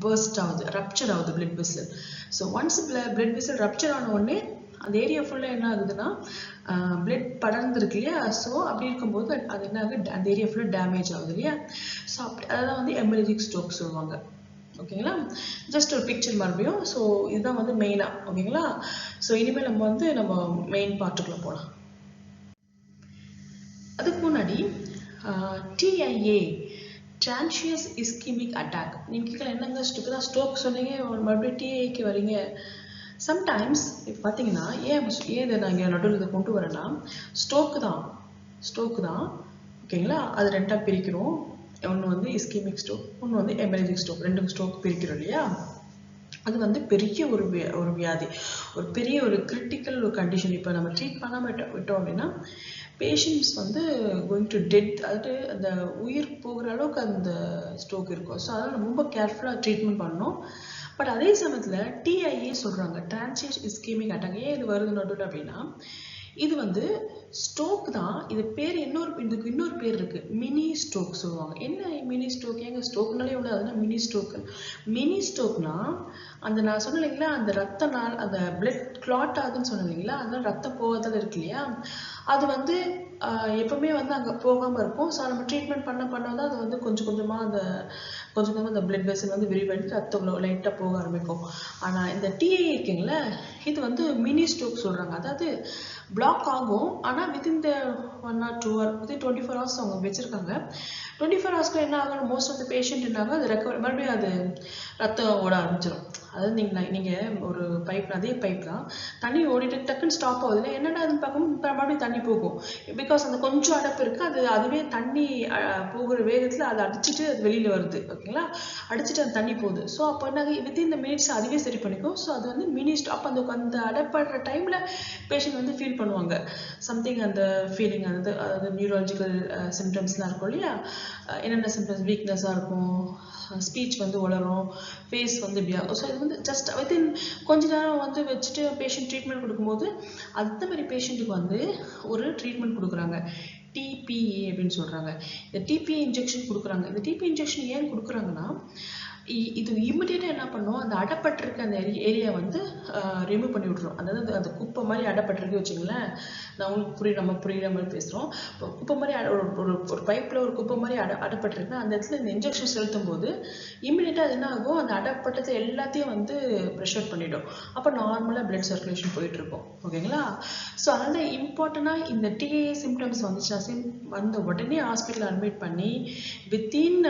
பர்ஸ்ட் ஆகுது, ரப்சர் ஆகுது blood vessel. So once blood vessel rupture ஆன உடனே அந்த ஏரியா ஃபுல்லாக என்ன ஆகுதுன்னா பிளட் படர்ந்துருக்கு இல்லையா. ஸோ அப்படி இருக்கும்போது அது என்ன ஆகுது, அந்த ஏரியா ஃபுல்லாக டேமேஜ் ஆகுது இல்லையா. ஸோ அதான் வந்து எமரேஜிக் ஸ்ட்ரோக் சொல்லுவாங்க. ஓகேங்களா? ஜஸ்ட் ஒரு பிக்சர் மறுபடியும். ஸோ இதுதான் வந்து மெயினாக. ஓகேங்களா? ஸோ இனிமேல் நம்ம மெயின் பார்ட்டுக்குள்ளே போகலாம். அதுக்கு முன்னாடி டிஐஏ டிரான்சியஸ் இஸ்கிமிக் அட்டாக். நீங்கள் கேட்கலாம் என்னங்க தான் ஸ்ட்ரோக் சொன்னீங்க மறுபடியும் டிஐஏக்கு வரீங்க. சம்டைம்ஸ் இப்போ பார்த்தீங்கன்னா ஏன் இதை நான் இங்கே நடுவில் இதை கொண்டு வரேன்னா ஸ்ட்ரோக்கு தான். ஓகேங்களா? அது ரெண்டாக பிரிக்கிறோம். ஒன்று வந்து இஸ்கிமிக் ஸ்ட்ரோக், ஒன்று வந்து எமரேஜிக் ஸ்ட்ரோக். 2 ஸ்ட்ரோக் பிரிக்கிறோம் இல்லையா. அது வந்து பெரிய ஒரு வியாதி, ஒரு பெரிய ஒரு கிரிட்டிக்கல் ஒரு கண்டிஷன். இப்போ நம்ம ட்ரீட் பண்ணாமல் விட்டோம் அப்படின்னா பேஷண்ட்ஸ் வந்து கோயிங் டு டெத், அதாவது அந்த உயிர் போகிற அளவுக்கு அந்த ஸ்ட்ரோக் இருக்கும். ஸோ அதனால் ரொம்ப கேர்ஃபுல்லாக ட்ரீட்மெண்ட் பண்ணணும். பட் அதே சமயத்தில் டிஐஏ சொல்கிறாங்க, டிரான்சியஸ் இஸ்கிமிக் அட்டாக். ஏன் இது வருது நடுவில் அப்படின்னா இது வந்து ஸ்ட்ரோக் தான். இது பேர் இதுக்கு இன்னொரு பேர் இருக்கு, மினி ஸ்ட்ரோக் சொல்லுவாங்க. என்ன மினி ஸ்ட்ரோக்? ஏங்க ஸ்ட்ரோக்னாலே ஒன்று, அதுனா மினி ஸ்ட்ரோக். மினி ஸ்ட்ரோக்னா அந்த நான் சொன்னேன் இல்லைங்களா, அந்த ரத்த நாள் அந்த பிளட் கிளாட் ஆகுதுன்னு சொன்னேன் இல்லைங்களா, அதனால ரத்தம் போகாதது இருக்கு இல்லையா, அது வந்து எப்பவுமே வந்து அங்கே போகாமல் இருக்கும். ஸோ நம்ம ட்ரீட்மெண்ட் பண்ண தான் அது வந்து கொஞ்சம் கொஞ்சமாக அந்த கொஞ்சம் கொஞ்சம் இந்த பிளட் வெசல் வந்து விரிவடைந்து ரத்தம் லைட்டாக போக ஆரம்பிக்கும். ஆனால் இந்த டிஐஏ இருக்குங்களே, இது வந்து மினி ஸ்ட்ரோக் சொல்கிறாங்க. அதாவது பிளாக் ஆகும், ஆனால் within the 1 or 2 hour within 24 hours அவங்க வச்சுருக்காங்க. 24 ஹவர்ஸ்க்கு என்ன ஆகும், மோஸ்ட் ஆஃப் த பேஷண்ட் என்ன ஆகும், அது ரெக்கவர் மறுபடியும் அது ரத்தம் ஓட ஆரம்பிச்சிடும். அதாவது நீங்கள் ஒரு பைப், அதே பைப் தான், தண்ணி ஓடிட்டு டக்குன்னு ஸ்டாப் ஆகுதுல, என்னடா அதுன்னு பார்க்கணும், மறுபடியும் தண்ணி போகும். பிகாஸ் அந்த கொஞ்சம் அடைப்பு இருக்குது, அதுவே தண்ணி போகிற வேகத்தில் அதை அடிச்சுட்டு அது வெளியில் வருது. ஓகேங்களா, அடிச்சுட்டு அந்த தண்ணி போகுது. ஸோ அப்போ என்ன வித்தின் த மினிட்ஸ் அதுவே சரி பண்ணிக்கும். ஸோ அது வந்து மினி ஸ்டாப். அந்த அடைப்படுற டைமில் பேஷண்ட் வந்து ஃபீல் பண்ணுவாங்க சம்திங், அந்த ஃபீலிங், அதாவது நியூரலாஜிக்கல் சிம்டம்ஸ்லாம் இருக்கும் இல்லையா, என்னென்ன சிம்டம்ஸ், வீக்னஸாக இருக்கும், ஸ்பீச் வந்து வளரும், ஃபேஸ் வந்து இப்படியா. ஸோ இது வந்து ஜஸ்ட் வித்தின் கொஞ்ச நேரம் வந்து வச்சுட்டு பேஷண்ட் ட்ரீட்மெண்ட் கொடுக்கும்போது அந்த மாதிரி பேஷண்ட்டுக்கு வந்து ஒரு ட்ரீட்மெண்ட் கொடுக்குறாங்க, டிபிஏ அப்படின்னு சொல்கிறாங்க. இந்த டிபிஏ இன்ஜெக்ஷன் கொடுக்குறாங்க. இந்த டிபிஏ இன்ஜெக்ஷன் ஏன் கொடுக்குறாங்கன்னா, இது இமிடியேட்டாக என்ன பண்ணும், அந்த அடைப்பட்டிருக்க அந்த ஏரியா வந்து ரிமூவ் பண்ணி விட்ரும். அதாவது அந்த குப்பை மாதிரி அடைப்பட்டிருக்கு வச்சுங்களேன், நான் உங்களுக்கு நம்ம புரியுற மாதிரி பேசுகிறோம். இப்போ குப்பை மாதிரி ஒரு பைப்பில் ஒரு குப்பை மாதிரி அடைப்பட்டிருக்கு, அந்த இடத்துல இந்த இன்ஜெக்ஷன் செலுத்தும் போது இமிடியேட்டாக அது என்ன ஆகும், அந்த அடைப்பட்டத்தை எல்லாத்தையும் வந்து ப்ரெஷர் பண்ணிவிடும். அப்போ நார்மலாக பிளட் சர்க்குலேஷன் போயிட்டுருக்கும். ஓகேங்களா. ஸோ அதனால் இம்பார்ட்டண்டாக இந்த டிஏஏ சிம்டம்ஸ் வந்துச்சுன்னா வந்த உடனே ஹாஸ்பிட்டல் அட்மிட் பண்ணி வித்தின்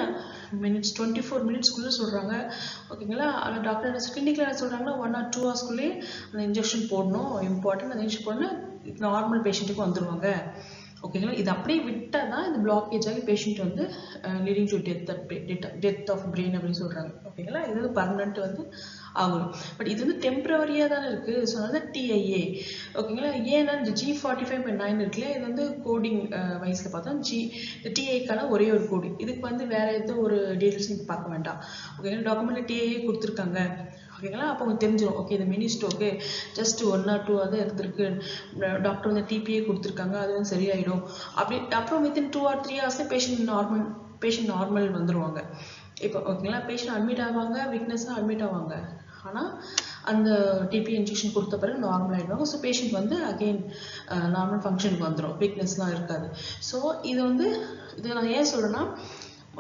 மினிட்ஸ் 24 மினிட்ஸ்க்குள்ளே சொல்கிறாங்க. ஓகேங்களா. ஆனால் டாக்டர் கிளினிக்கில் என்ன சொல்கிறாங்கன்னா 1 or 2 hours அந்த இன்ஜெக்ஷன் போடணும், இம்பார்ட்டன்ட். அந்த இன்ஜெக்ஷன் போடணும், நார்மல் பேஷண்ட்டுக்கு வந்துடுவாங்க. ஓகேங்களா. இது அப்படியே விட்டால் தான் இந்த பிளாக்கேஜ் ஆகி பேஷண்ட் வந்து leading to death of brain அப்படின்னு சொல்கிறாங்க. ஓகேங்களா. இது வந்து பர்மனெண்ட் வந்து ஆகணும். பட் இது வந்து டெம்பரவரியாக தானே இருக்குது. ஸோ அதனால் டிஐஏ. ஓகேங்களா. ஏன்னா இந்த G45.9 இருக்குல்ல, இது வந்து கோடிங் வைஸில் பார்த்தா இந்த டிஐக்கான ஒரே ஒரு கோடிங். இதுக்கு வந்து வேறு எந்த ஒரு டீட்டெயில்ஸ் நீங்கள் பார்க்க வேண்டாம். ஓகேங்களா. டாக்குமெண்ட்டில் டிஐஏ கொடுத்துருக்காங்க. ஓகேங்களா. அப்போ உங்களுக்கு தெரிஞ்சிடும், ஓகே இது மினி ஸ்ட்ரோக்கு, ஜஸ்ட் 1 or 2 அது இருந்திருக்கு, டாக்டர் வந்து டிபிஏ கொடுத்துருக்காங்க, அது வந்து சரியாயிடும். அப்படி அப்புறம் within 2 or 3 hours patient normal வந்துடுவாங்க. இப்போ ஓகேங்களா. பேஷண்ட் அட்மிட் ஆவாங்க, வீக்னஸாக அட்மிட் ஆவாங்க, ஆனால் அந்த டிபிஏ இன்ஜெக்ஷன் கொடுத்த பிறகு நார்மல் ஆகிடுவாங்க. ஸோ பேஷண்ட் வந்து அகெயின் நார்மல் ஃபங்க்ஷனுக்கு வந்துடும், வீக்னஸ்லாம் இருக்காது. ஸோ இது நான் ஏன் சொல்கிறேன்னா,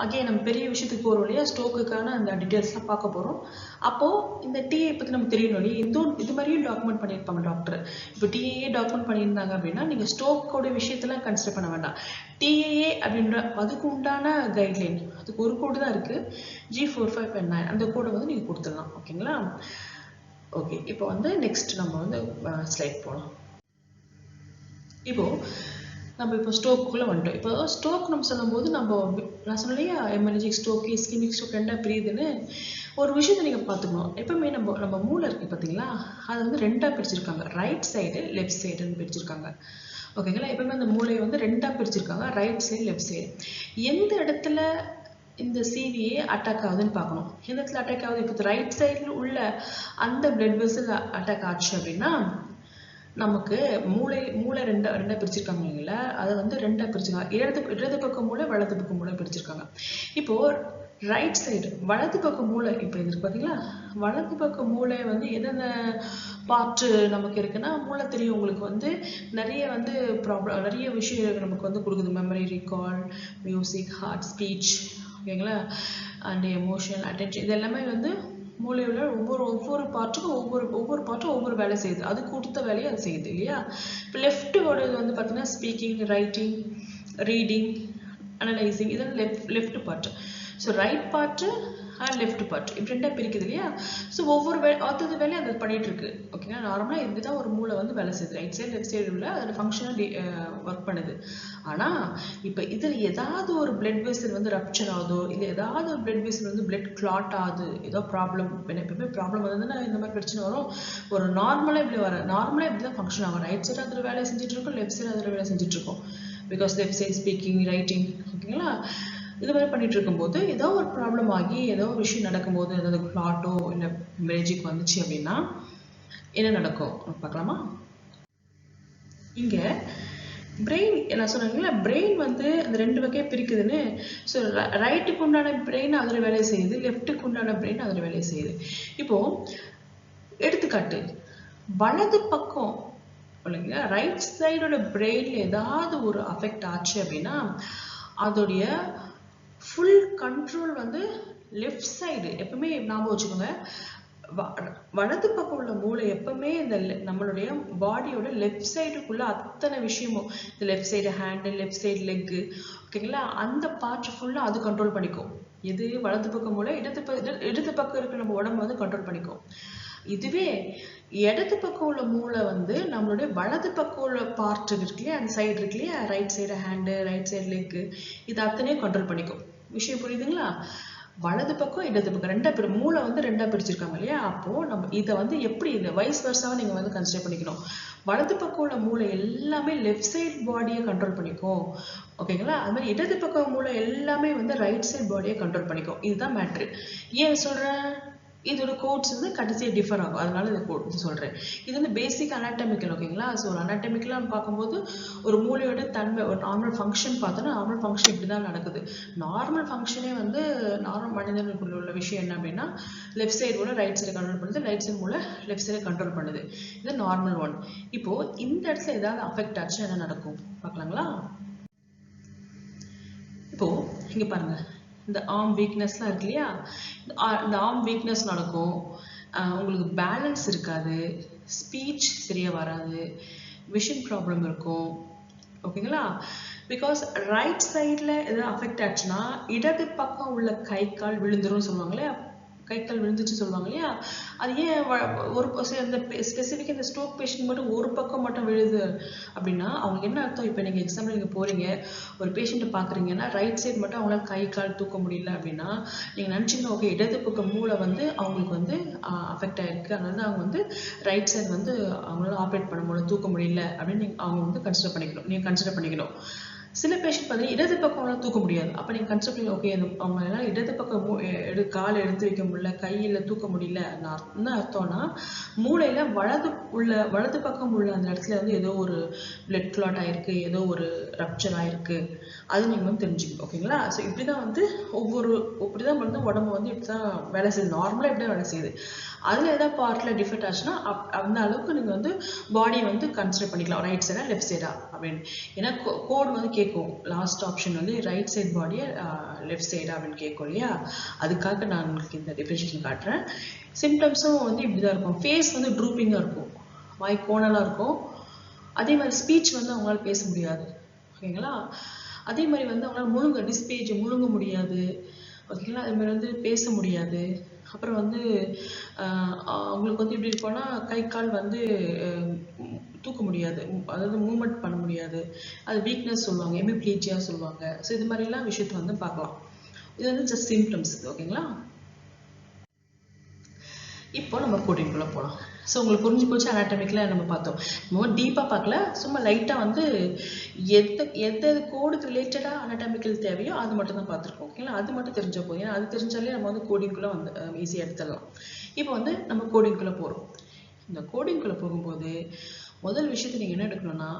அகெயின் நம்ம பெரிய விஷயத்துக்கு போகிறோம் இல்லையா, ஸ்ட்ரோக்குக்கான அந்த டீட்டெயில்ஸ்லாம் பார்க்க போகிறோம். அப்போது இந்த டிஏ பற்றி நம்ம தெரியணும் இல்லையா, இது மாதிரியும் டாக்குமெண்ட் பண்ணியிருப்பாங்க டாக்டர். இப்போ டிஏஏ டாக்குமெண்ட் பண்ணியிருந்தாங்க அப்படின்னா நீங்கள் ஸ்ட்ரோக்கோட விஷயத்தெல்லாம் கன்சிடர் பண்ண வேண்டாம். டிஏஏ அப்படின்ற அதுக்கு உண்டான கைட்லைன், அதுக்கு ஒரு கோடு தான் இருக்குது, G45.9, அந்த கோடை வந்து நீங்கள் கொடுத்துடலாம். ஓகேங்களா. ஓகே, இப்போ வந்து நெக்ஸ்ட் நம்ம வந்து ஸ்லைட் போகலாம். நம்ம இப்போ ஸ்ட்ரோக்குள்ளே வந்துட்டோம். இப்போ ஸ்ட்ரோக் நம்ம சொல்லும்போது நான் சொன்னேன் இல்லையா, எமர்ஜிக் ஸ்ட்ரோக், இஸ்கெமிக் ஸ்ட்ரோக் ரெண்டாக பிரியுதுன்னு. ஒரு விஷயத்தை நீங்கள் பார்த்துக்கணும். எப்பவுமே நம்ம மூளை இருக்குது பார்த்தீங்களா, அதை வந்து ரெண்டாக பிரிச்சிருக்காங்க, ரைட் சைடு லெஃப்ட் சைடுன்னு பிரிச்சிருக்காங்க. ஓகேங்களா. எப்பவுமே அந்த மூளையை வந்து ரெண்டாக பிரிச்சிருக்காங்க, ரைட் சைடு லெஃப்ட் சைடு. எந்த இடத்துல இந்த சிவிஏ அட்டாக் ஆகுதுன்னு பார்க்கணும். எந்த இடத்துல அட்டாக் ஆகுது, இப்போ ரைட் சைடில் உள்ள அந்த பிளட் வெசல் அட்டாக் ஆச்சு அப்படின்னா நமக்கு மூளை ரெண்டா பிரிச்சிருக்காங்க இல்லைங்களா, அதை வந்து ரெண்டா பிரிச்சிருக்காங்க. இடது பக்கம் மூளை, வலது பக்கம் மூளை பிரிச்சிருக்காங்க. இப்போ ரைட் சைடு வலது பக்கம் மூளை, இப்போ இது பார்த்தீங்களா, வலது பக்கம் மூளை வந்து என்னென்ன பார்ட்டு நமக்கு இருக்குன்னா, மூளை தெரியும் உங்களுக்கு வந்து நிறைய வந்து நிறைய விஷயம் நமக்கு வந்து கொடுக்குது. Memory, recall, music, heart, speech, ஓகேங்களா, அண்ட் எமோஷன், அட்டென்ஷன், இது எல்லாமே வந்து மூளையில் ஒவ்வொரு பார்ட்டுக்கும் ஒவ்வொரு பார்ட்டும் ஒவ்வொரு வேலை செய்யுது. அது கொடுத்த வேலையை அது செய்யுது இல்லையா. இப்போ லெஃப்ட்டோட வந்து பார்த்தீங்கன்னா ஸ்பீக்கிங், ரைட்டிங், ரீடிங், அனலைசிங், இதெல்லாம் left part. So right part and left part இப்படி ரெண்டாக பிரிக்குது இல்லையா. ஸோ ஒவ்வொரு அடுத்தது வேலையை அது பண்ணிட்டு இருக்கு. ஓகேங்களா. நார்மலாக இப்படிதான் ஒரு மூளை வந்து வேலை செய்யுது. ரைட் சைடு லெஃப்ட் சைடு உள்ள அதோட ஃபங்க்ஷனாக ஒர்க் பண்ணுது. ஆனால் இப்போ இதில் ஏதாவது ஒரு பிளட் வெசல் வந்து ரப்சர் ஆகுதோ, இல்லை ஏதாவது ஒரு பிளட் வெசல் வந்து பிளட் கிளாட் ஆகுது, ஏதோ ப்ராப்ளம், எப்பவுமே ப்ராப்ளம் வந்ததுன்னா இந்த மாதிரி பிரச்சனை வரும். ஒரு நார்மலாக இப்படி தான் ஃபங்க்ஷன் ஆகும். ரைட் சைடு அதில் வேலை செஞ்சுட்டு இருக்கோம், லெஃப்ட் சைடு அதில் வேலை செஞ்சுட்டு இருக்கோம். Because left side speaking, writing, ஓகேங்களா. இது மாதிரி பண்ணிட்டு இருக்கும்போது ஏதோ ஒரு ப்ராப்ளம் ஆகி ஏதோ ஒரு விஷயம் நடக்கும்போது, ஏதாவது கிளாட்டோ இல்லை மேஜிக் வந்துச்சு அப்படின்னா என்ன நடக்கும் பார்க்கலாமா. இங்கே பிரெயின் நான் சொன்னீங்களா, பிரெயின் வந்து அந்த ரெண்டு வகையை பிரிக்குதுன்னு. ஸோ ரைட்டுக்கு உண்டான பிரெயின் அதில் வேலை செய்யுது, லெஃப்ட்டுக்கு உண்டான பிரெயின் அதில் வேலை செய்யுது. இப்போ எடுத்துக்காட்டு, வலது பக்கம் இல்லைங்களா, ரைட் சைடோட பிரெயின்ல ஏதாவது ஒரு அஃபெக்ட் ஆச்சு அப்படின்னா அதோடைய ஃபுல் கண்ட்ரோல் வந்து லெஃப்ட் சைடு எப்பவுமே ஞாபகம் வச்சுக்கோங்க. வலது பக்கம் உள்ள மூளை எப்பவுமே இந்த நம்மளுடைய பாடியோட லெஃப்ட் சைடுக்குள்ள அத்தனை விஷயமும், இந்த left side hand, left side leg, ஓகேங்களா, அந்த பார்ட் ஃபுல்லா அது கண்ட்ரோல் பண்ணிக்கும். இது வலது பக்கம் மூளை, இடது பக்கம் இருக்க நம்ம உடம்பு வந்து கண்ட்ரோல் பண்ணிக்கும். இதுவே இடது பக்கம் உள்ள மூளை வந்து நம்மளுடைய வலது பக்கம் உள்ள பார்ட் இருக்கு இல்லையா, அந்த சைடு இருக்கு இல்லையா, right side hand, right side leg, இது அத்தனையும் கண்ட்ரோல் பண்ணிக்கும். விஷயம் புரியுதுங்களா? வலது பக்கம் இடது பக்கம் ரெண்டா மூளை வந்து ரெண்டா பிரிச்சிருக்காங்க இல்லையா. அப்போ நம்ம இதை வந்து எப்படி இந்த வைஸ் வர்சாவை நீங்க வந்து கன்சிடர் பண்ணிக்கணும். வலது பக்கம் உள்ள மூளை எல்லாமே லெஃப்ட் சைட் பாடியை கண்ட்ரோல் பண்ணிக்கும், ஓகேங்களா. அது மாதிரி இடது பக்கம் மூளை எல்லாமே வந்து ரைட் சைட் பாடியை கண்ட்ரோல் பண்ணிக்கும். இதுதான் மேட்ரு. ஏன் சொல்றேன்? இதோட கோட்ஸ் வந்து கடைசியாக டிஃபர் ஆகும், அதனால இந்த கோட் இது சொல்கிறேன். இது வந்து பேசிக் அனாட்டமிக்கல், ஓகேங்களா. ஸோ ஒரு அனாட்டமிக்கலாக பார்க்கும்போது ஒரு மூளையோட தன்மை, ஒரு நார்மல் ஃபங்க்ஷன் பார்த்தோன்னா நார்மல் ஃபங்க்ஷன் இப்படி தான் நடக்குது. நார்மல் ஃபங்க்ஷனே வந்து நார்மல் மனிதனுக்குள்ள உள்ள விஷயம் என்ன அப்படின்னா, லெஃப்ட் சைடு மூலம் ரைட் சைடு கண்ட்ரோல் பண்ணுது, ரைட் சைடு மூலம் லெஃப்ட் சைடு கண்ட்ரோல் பண்ணுது. இது நார்மல் ஒன். இப்போது இந்த இடத்துல ஏதாவது அஃபெக்ட் ஆச்சுன்னா என்ன நடக்கும் பார்க்கலாங்களா? இப்போது இங்கே பாருங்கள், இந்த ஆர்ம் வீக்னஸ்லாம் இருக்கு இல்லையா, இந்த ஆர்ம் வீக்னஸ் நடக்கும், உங்களுக்கு பேலன்ஸ் இருக்காது, ஸ்பீச் சரியாக வராது, விஷன் ப்ராப்ளம் இருக்கும், ஓகேங்களா. பிகாஸ் ரைட் சைடில் எதாவது அஃபெக்ட் ஆச்சுன்னா இடது பக்கம் உள்ள கை கால் விழுந்துரும் சொல்லுவாங்களே, கை கால் விழுந்துச்சு சொல்லுவாங்க இல்லையா. அது ஏன் ஒரு இந்த ஸ்பெசிஃபிக்காக இந்த ஸ்ட்ரோக் பேஷண்ட் மட்டும் ஒரு பக்கம் மட்டும் விழுது அப்படின்னா அவங்களுக்கு என்ன அர்த்தம்? இப்போ நீங்கள் எக்ஸாம்பிள் நீங்கள் போகிறீங்க, ஒரு பேஷண்ட்டை பார்க்குறீங்கன்னா ரைட் சைடு மட்டும் அவங்களால கை கால் தூக்க முடியல அப்படின்னா நீங்கள் நினச்சிக்கணும், ஓகே இடது பக்கம் மூளை வந்து அவங்களுக்கு வந்து அஃபெக்ட் ஆகிருக்கு, அதனால அவங்க வந்து ரைட் சைடு வந்து அவங்களால ஆப்ரேட் பண்ண முடியல, தூக்க முடியல அப்படின்னு அவங்க வந்து கன்சிடர் பண்ணிக்கணும். சில பேஷண்ட் பார்த்தீங்கன்னா இடது பக்கம்லாம் தூக்க முடியாது. அப்போ நீங்கள் கன்சிடர் பண்ணி ஓகே அவங்க இடது பக்கம் கால் எடுத்து வைக்க முடியல, கையில் தூக்க முடியல, என்ன அர்த்தம்னா மூளையில் வலது பக்கம் உள்ள அந்த இடத்துல வந்து ஏதோ ஒரு பிளட் கிளாட் ஆயிருக்கு, ஏதோ ஒரு ரப்சர் ஆயிருக்கு, அது நீங்கள் வந்து தெரிஞ்சுக்கணும், ஓகேங்களா. ஸோ இப்படி தான் வந்து இப்படி தான் வந்து உடம்பு வந்து இப்படி தான் வேலை செய்யுது, நார்மலாக இப்படி தான் வேலை செய்யுது. அதில் ஏதாவது பார்ட்டில் டிஃபெக்ட் ஆச்சுன்னா அந்த அளவுக்கு நீங்கள் வந்து பாடியை வந்து கன்சிடர் பண்ணிக்கலாம், ரைட் சைடா லெஃப்ட் சைடா அப்படின்னு. ஏன்னா கோடு வந்து கேட்கும், லாஸ்ட் ஆப்ஷன் வந்து ரைட் சைட் பாடியை லெஃப்ட் சைடா அப்படின்னு கேட்கும் இல்லையா. அதுக்காக நான் உங்களுக்கு இந்த டிஃபரன்ஷியேஷன் காட்டுறேன். சிம்டம்ஸும் வந்து இப்படி தான் இருக்கும். ஃபேஸ் வந்து ட்ரூப்பிங்காக இருக்கும், வாய் கோணலாக இருக்கும். அதே மாதிரி ஸ்பீச் வந்து அவங்களால பேச முடியாது, ஓகேங்களா. அதே மாதிரி வந்து அவங்களால டிஸ்பேஜ் முழுங்க முடியாது, ஓகேங்களா. அதே மாதிரி வந்து பேச முடியாது. அப்புறம் வந்து அவங்களுக்கு வந்து எப்படி இருக்கும்னா கை கால் வந்து தூக்க முடியாது, அதாவது மூவ்மெண்ட் பண்ண முடியாது, அது வீக்னஸ் சொல்லுவாங்க, எமிப்ளீஜியா சொல்லுவாங்க. ஸோ இது மாதிரிலாம் விஷயத்தை வந்து பார்க்கலாம். இது வந்து ஜஸ்ட் சிம்டம்ஸ், ஓகேங்களா. இப்போ நம்ம கோடிங்குள்ளே போகலாம். ஸோ உங்களுக்கு புரிஞ்சு போச்சு, அனாட்டமிக்கலாக நம்ம பார்த்தோம். நம்ம டீப்பாக பார்க்கல, சும்மா லைட்டாக வந்து எது கோடுக்கு ரிலேட்டடாக அனாட்டமிக்கல் தேவையோ அது மட்டும் தான் பார்த்துருக்கோம், ஓகேங்களா. அது மட்டும் தெரிஞ்ச போதும், ஏன்னா அது தெரிஞ்சாலே நம்ம வந்து கோடிங்குள்ளே வந்து ஈஸியாக எடுத்துடலாம். இப்போ வந்து நம்ம கோடிங்குள்ளே போகிறோம். இந்த கோடிங்குள்ளே போகும்போது முதல் விஷயத்தை நீங்கள் என்ன எடுக்கணும்னா,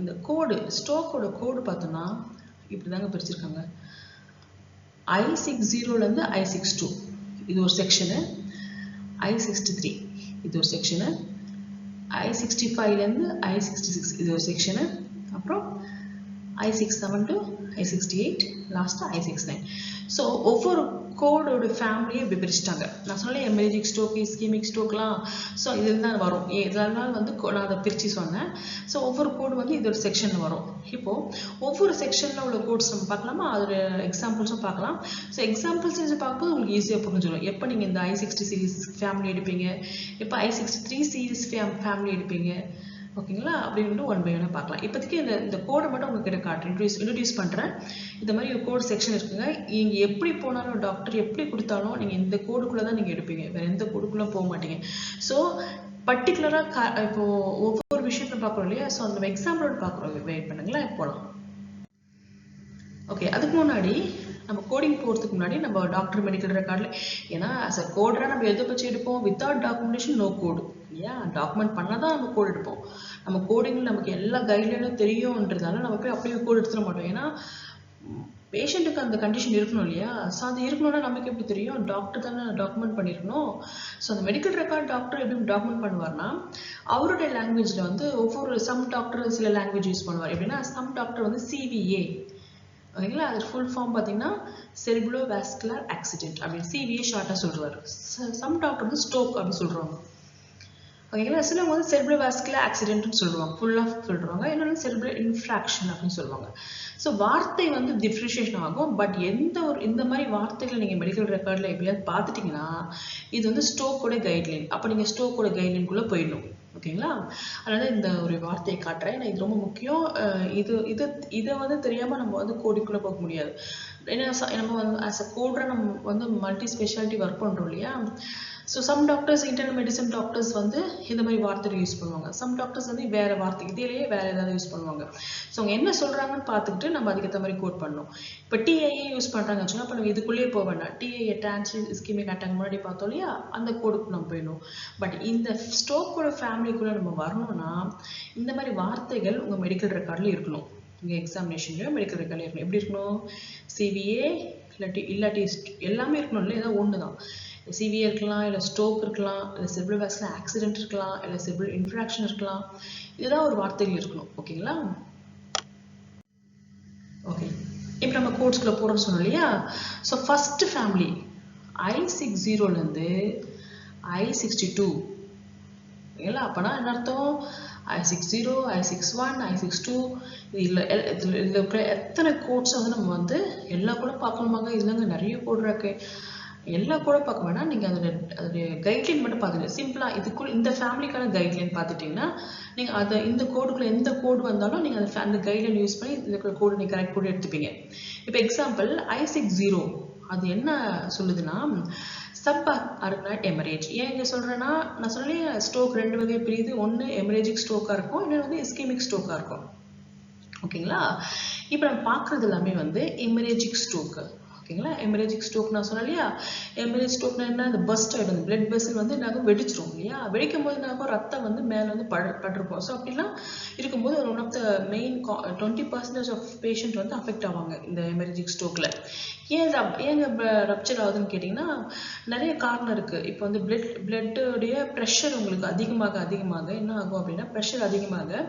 இந்த கோடு, ஸ்ட்ரோக்கோட கோடு பார்த்தோன்னா இப்படி தாங்க பிரிச்சிருக்காங்க. I60லேருந்து I62 இது ஒரு செக்ஷனு, I63 இது ஒரு செக்ஷனு, I65லேருந்து I66 இது ஒரு செக்ஷனு, அப்புறம் I67 to I68, லாஸ்ட்டாக I69. ஸோ ஒவ்வொரு கோடோட ஃபேமிலியை இப்படி பிரிச்சுட்டாங்க. நான் சொன்னேன் எமரேஜிக் ஸ்ட்ரோக், இஸ்கீமிக் ஸ்ட்ரோக்லாம், ஸோ இதில் தான் வரும். இதனால் வந்து நான் அதை பிரித்து சொன்னேன். ஸோ ஒவ்வொரு கோடு வந்து இது ஒரு செக்ஷனில் வரும். இப்போது ஒவ்வொரு செக்ஷனில் உள்ள கோட்ஸ் நம்ம பார்க்கலாமா, அதோட எக்ஸாம்பிள்ஸும் பார்க்கலாம். ஸோ எக்ஸாம்பிள்ஸ் பார்க்கும்போது உங்களுக்கு ஈஸியாக புரிஞ்சிடும். எப்போ நீங்கள் இந்த I60 சீரீஸ் ஃபேமிலி எடுப்பீங்க, எப்போ I63 சீரீஸ் ஃபேமிலி எடுப்பீங்க, ஓகேங்களா. அப்படின்னு ஒன் பை ஒன்னாக பார்க்கலாம். இப்போதைக்கு இந்த கோடை மட்டும் உங்ககிட்ட காட்டுறேன், இன்ட்ரடியூஸ் பண்ணுறேன். இந்த மாதிரி ஒரு கோட் செக்ஷன் இருக்குங்க. நீங்கள் எப்படி போனாலும், டாக்டர் எப்படி கொடுத்தாலும் நீங்கள் இந்த கோடுக்குள்ளே தான் நீங்கள் எடுப்பீங்க, வேறு எந்த கோடுக்குள்ளே போக மாட்டீங்க. ஸோ பர்டிகுலராக இப்போது ஒவ்வொரு விஷயத்தை பார்க்குறோம் இல்லையா, ஸோ அந்த எக்ஸாம்பிளோட பார்க்குறோம். வெயிட் பண்ணுங்களேன், போகலாம். ஓகே, அதுக்கு முன்னாடி நம்ம கோடிங் போகிறதுக்கு முன்னாடி நம்ம டாக்டர் மெடிக்கல் ரெக்கார்டில், ஏன்னா அஸ் அ கோடராக நம்ம எதை வச்சு எடுப்போம், வித்தவுட் டாக்குமெண்டேஷன் நோ கோடு இல்லையா. டாக்குமெண்ட் பண்ணால் தான் நம்ம கோடு எடுப்போம். நம்ம கோடிங்கில் நமக்கு எல்லா கைட்லைனும் தெரியும்ன்றதால நம்ம போய் அப்படியே கோடு எடுத்துட மாட்டோம். ஏன்னா பேஷண்ட்டுக்கு அந்த கண்டிஷன் இருக்கணும் இல்லையா. ஸோ அது இருக்கணும்னா நமக்கு எப்படி தெரியும், டாக்டர் தானே டாக்குமெண்ட் பண்ணியிருக்கணும். ஸோ அந்த மெடிக்கல் ரெக்கார்ட் டாக்டர் எப்படி டாக்குமெண்ட் பண்ணுவார்னா, அவருடைய லாங்குவேஜில் வந்து சம் டாக்டர் சில லாங்குவேஜ் யூஸ் பண்ணுவார். எப்படின்னா சம் டாக்டர் வந்து CVA, ஓகேங்களா. அது ஃபுல் ஃபார்ம் பார்த்தீங்கன்னா செரிப்ரோவாஸ்குலர் ஆக்சிடென்ட் அப்படின்னு சிவிஏ ஷார்ட்டாக சொல்றாரு. சம் டாக்டர் வந்து ஸ்ட்ரோக் அப்படின்னு சொல்றாங்க. ஓகேங்களா. சிலவங்க வந்து செரிப்ரோவாஸ்குலர் ஆக்சிடென்ட்னு சொல்லுவாங்க, ஃபுல்லாக சொல்றாங்க. இன்னொன்று செரிப்ரல் இன்ஃப்ராக்ஷன் அப்படின்னு சொல்லுவாங்க. ஸோ வார்த்தை வந்து டிஃப்ரென்ஷியேஷன் ஆகும். பட் இந்த மாதிரி வார்த்தைகளை நீங்கள் மெடிக்கல் ரெக்கார்டில் எப்படியாவது பார்த்துட்டிங்கன்னா இது வந்து ஸ்ட்ரோக்கோட கைட்லைன். அப்போ நீங்கள் ஸ்ட்ரோக்கோட கைட்லைனுக்குள்ளே போயிடணும். ஓகேங்களா. அதனால இந்த ஒரு வார்த்தையை காட்டுறேன். இது ரொம்ப முக்கியம். இதை வந்து தெரியாமல் நம்ம வந்து கோடிக்குள்ளே போக முடியாது. ஏன்னா நம்ம வந்து ஆஸ் அ கோடரை நம்ம வந்து மல்டி ஸ்பெஷாலிட்டி ஒர்க் பண்ணுறோம் இல்லையா. So some doctors internal medicine doctors வந்து இந்த மாதிரி வார்த்தை யூஸ் பண்ணுவாங்க. சம் டாக்டர்ஸ் வந்து வேறு வார்த்தை இதிலேயே வேறு ஏதாவது யூஸ் பண்ணுவாங்க. ஸோ அவங்க என்ன சொல்கிறாங்கன்னு பார்த்துக்கிட்டு நம்ம அதுக்கேற்ற மாதிரி கோட் பண்ணணும். இப்போ டிஐஏ யூஸ் பண்ணுறாங்க வச்சுன்னா அப்போ நம்ம இதுக்குள்ளேயே போக வேண்டாம். டிஐஏ டிரான்சிட் இஸ்கெமிக் அட்டாக் முன்னாடி பார்த்தோம் இல்லையா, அந்த கோடுக்கு நம்ம போயிடணும். பட் இந்த ஸ்ட்ரோக்கோட ஃபேமிலிக்குள்ளே நம்ம வரணும்னா இந்த மாதிரி வார்த்தைகள் உங்கள் மெடிக்கல் ரெக்கார்டில் இருக்கணும். உங்கள் எக்ஸாமினேஷன்லையும் மெடிக்கல் ரெக்கார்டில் இருக்கணும். எப்படி இருக்கணும்? சிவிஏ இல்லாட்டி எல்லாமே இருக்கணும் இல்லை, ஏதாவது ஒன்று தான். சிவிஏ இருக்கலாம், இல்லை ஸ்ட்ரோக் இருக்கலாம், இல்லை செரிப்ரோவாஸ்குலர் ஆக்சிடென்ட் இருக்கலாம், இல்லை செரிப்ரல் இன்ஃப்ராக்ஷன் இருக்கலாம். இதுதான் ஒரு வார்த்தைகள் இருக்கணும். ஓகேங்களா. ஓகே, இப்போ நம்ம கோட்ஸ்குள்ளே போகிறோம்னு சொன்னோம் இல்லையா. ஸோ ஃபஸ்ட்டு ஃபேமிலி I60லேருந்து I62. ஓகேங்களா. அப்போனா என்ன அர்த்தம்? I60, I61, I62 இதில் இருக்கிற எத்தனை கோட்ஸை வந்து நம்ம வந்து எல்லா கூட பார்க்கணுமாங்க? இதுலங்க நிறைய கோட் இருக்கு. எல்லா கூட பார்க்க வேணாம். நீங்கள் அதோடைய கைட்லைன் மட்டும் பார்த்துட்டு சிம்பிளாக இதுக்குள்ள இந்த ஃபேமிலிக்கான கைட்லைன் பார்த்துட்டிங்கன்னா நீங்கள் இந்த கோடுக்குள்ளே எந்த கோடு வந்தாலும் நீங்கள் அந்த கைட்லைன் யூஸ் பண்ணி இந்த கோடு நீங்கள் கரெக்ட் கோடு எடுத்துப்பீங்க. இப்போ எக்ஸாம்பிள் I60 அது என்ன சொல்லுதுன்னா சப் அர்கனாய்ட் ஹெமரேஜ். ஏன் இங்கே சொல்கிறேன்னா நான் சொன்னேன் ஸ்ட்ரோக் ரெண்டு வகை பிரியுது. ஒன்று ஹெமரேஜிக் ஸ்ட்ரோக்காக இருக்கும், இன்னொன்று வந்து இஸ்கெமிக் ஸ்ட்ரோக்காக இருக்கும். ஓகேங்களா. இப்போ நம்ம பார்க்குறது எல்லாமே வந்து ஹெமரேஜிக் ஸ்ட்ரோக்கு. ஓகேங்களா. ஹெமரேஜிக் ஸ்ட்ரோக் நான் சொன்னேன் இல்லையா. ஹெமரேஜ் ஸ்ட்ரோக்னா என்ன? அந்த பஸ்ட் ஆகிடும், அந்த பிளட் வெசல் வந்து நாங்கள் வெடிச்சிரும் இல்லையா. வெடிக்கும் போது நாங்கள் ரத்தம் வந்து மேலே வந்து பட்டிருப்போம். ஸோ அப்படிலாம் இருக்கும்போது ஒரு one of the main 20% of patient வந்து அஃபெக்ட் ஆவாங்க இந்த ஹெமரேஜிக் ஸ்ட்ரோக்கில். ஏங்க ரப்சர் ஆகுதுன்னு கேட்டிங்கன்னா நிறைய காரணம் இருக்குது. இப்போ வந்து பிளட்டுடைய ப்ரெஷர் உங்களுக்கு அதிகமாக என்ன ஆகும் அப்படின்னா, ப்ரெஷர் அதிகமாக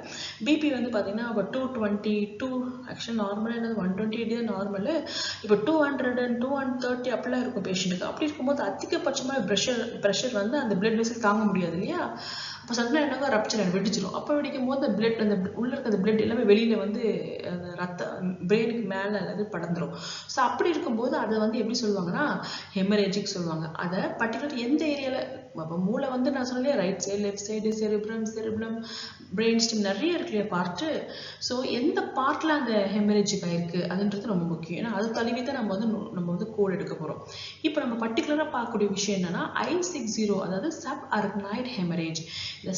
பிபி வந்து பார்த்தீங்கன்னா இப்போ 222 ஆக்சுவலாக நார்மலாக என்னது 128 தான் நார்மலு. இப்போ 200 230 அப்படிலாம் இருக்கும் பேஷண்ட்டுக்கு. அப்படி இருக்கும்போது அதிகபட்சமாக ப்ரெஷர் வந்து அந்த பிளட் வெசல் தாங்க முடியாது இல்லையா. அப்போ சடனாக என்னங்க ரப்சர் வெடிச்சிடும். அப்போ வெடிக்கும் போது அந்த உள்ள இருக்க அந்த பிளட் எல்லாமே வெளியில் வந்து அந்த பிரெயினுக்கு மேலே அல்லது படந்துடும். ஸோ அப்படி இருக்கும்போது அதை வந்து எப்படி சொல்லுவாங்கன்னா ஹெமரேஜிக் சொல்லுவாங்க. அதை பர்டிகுலர் எந்த ஏரியாவில் அப்போ மூளை வந்து நான் சொன்னேன் right side left side cerebrum brain stem நிறைய இருக்குல்லையா பார்ட்டு. ஸோ எந்த பார்ட்டில் அந்த ஹெமரேஜிக் ஆயிருக்கு அதுன்றது ரொம்ப முக்கியம். ஏன்னா அது தழுவி தான் நம்ம வந்து கோட் எடுக்க போகிறோம். இப்போ நம்ம பர்டிகுலராக பார்க்கக்கூடிய விஷயம் என்னன்னா I60 அதாவது சப் அர்கனாய்ட் ஹெமரேஜ். இந்த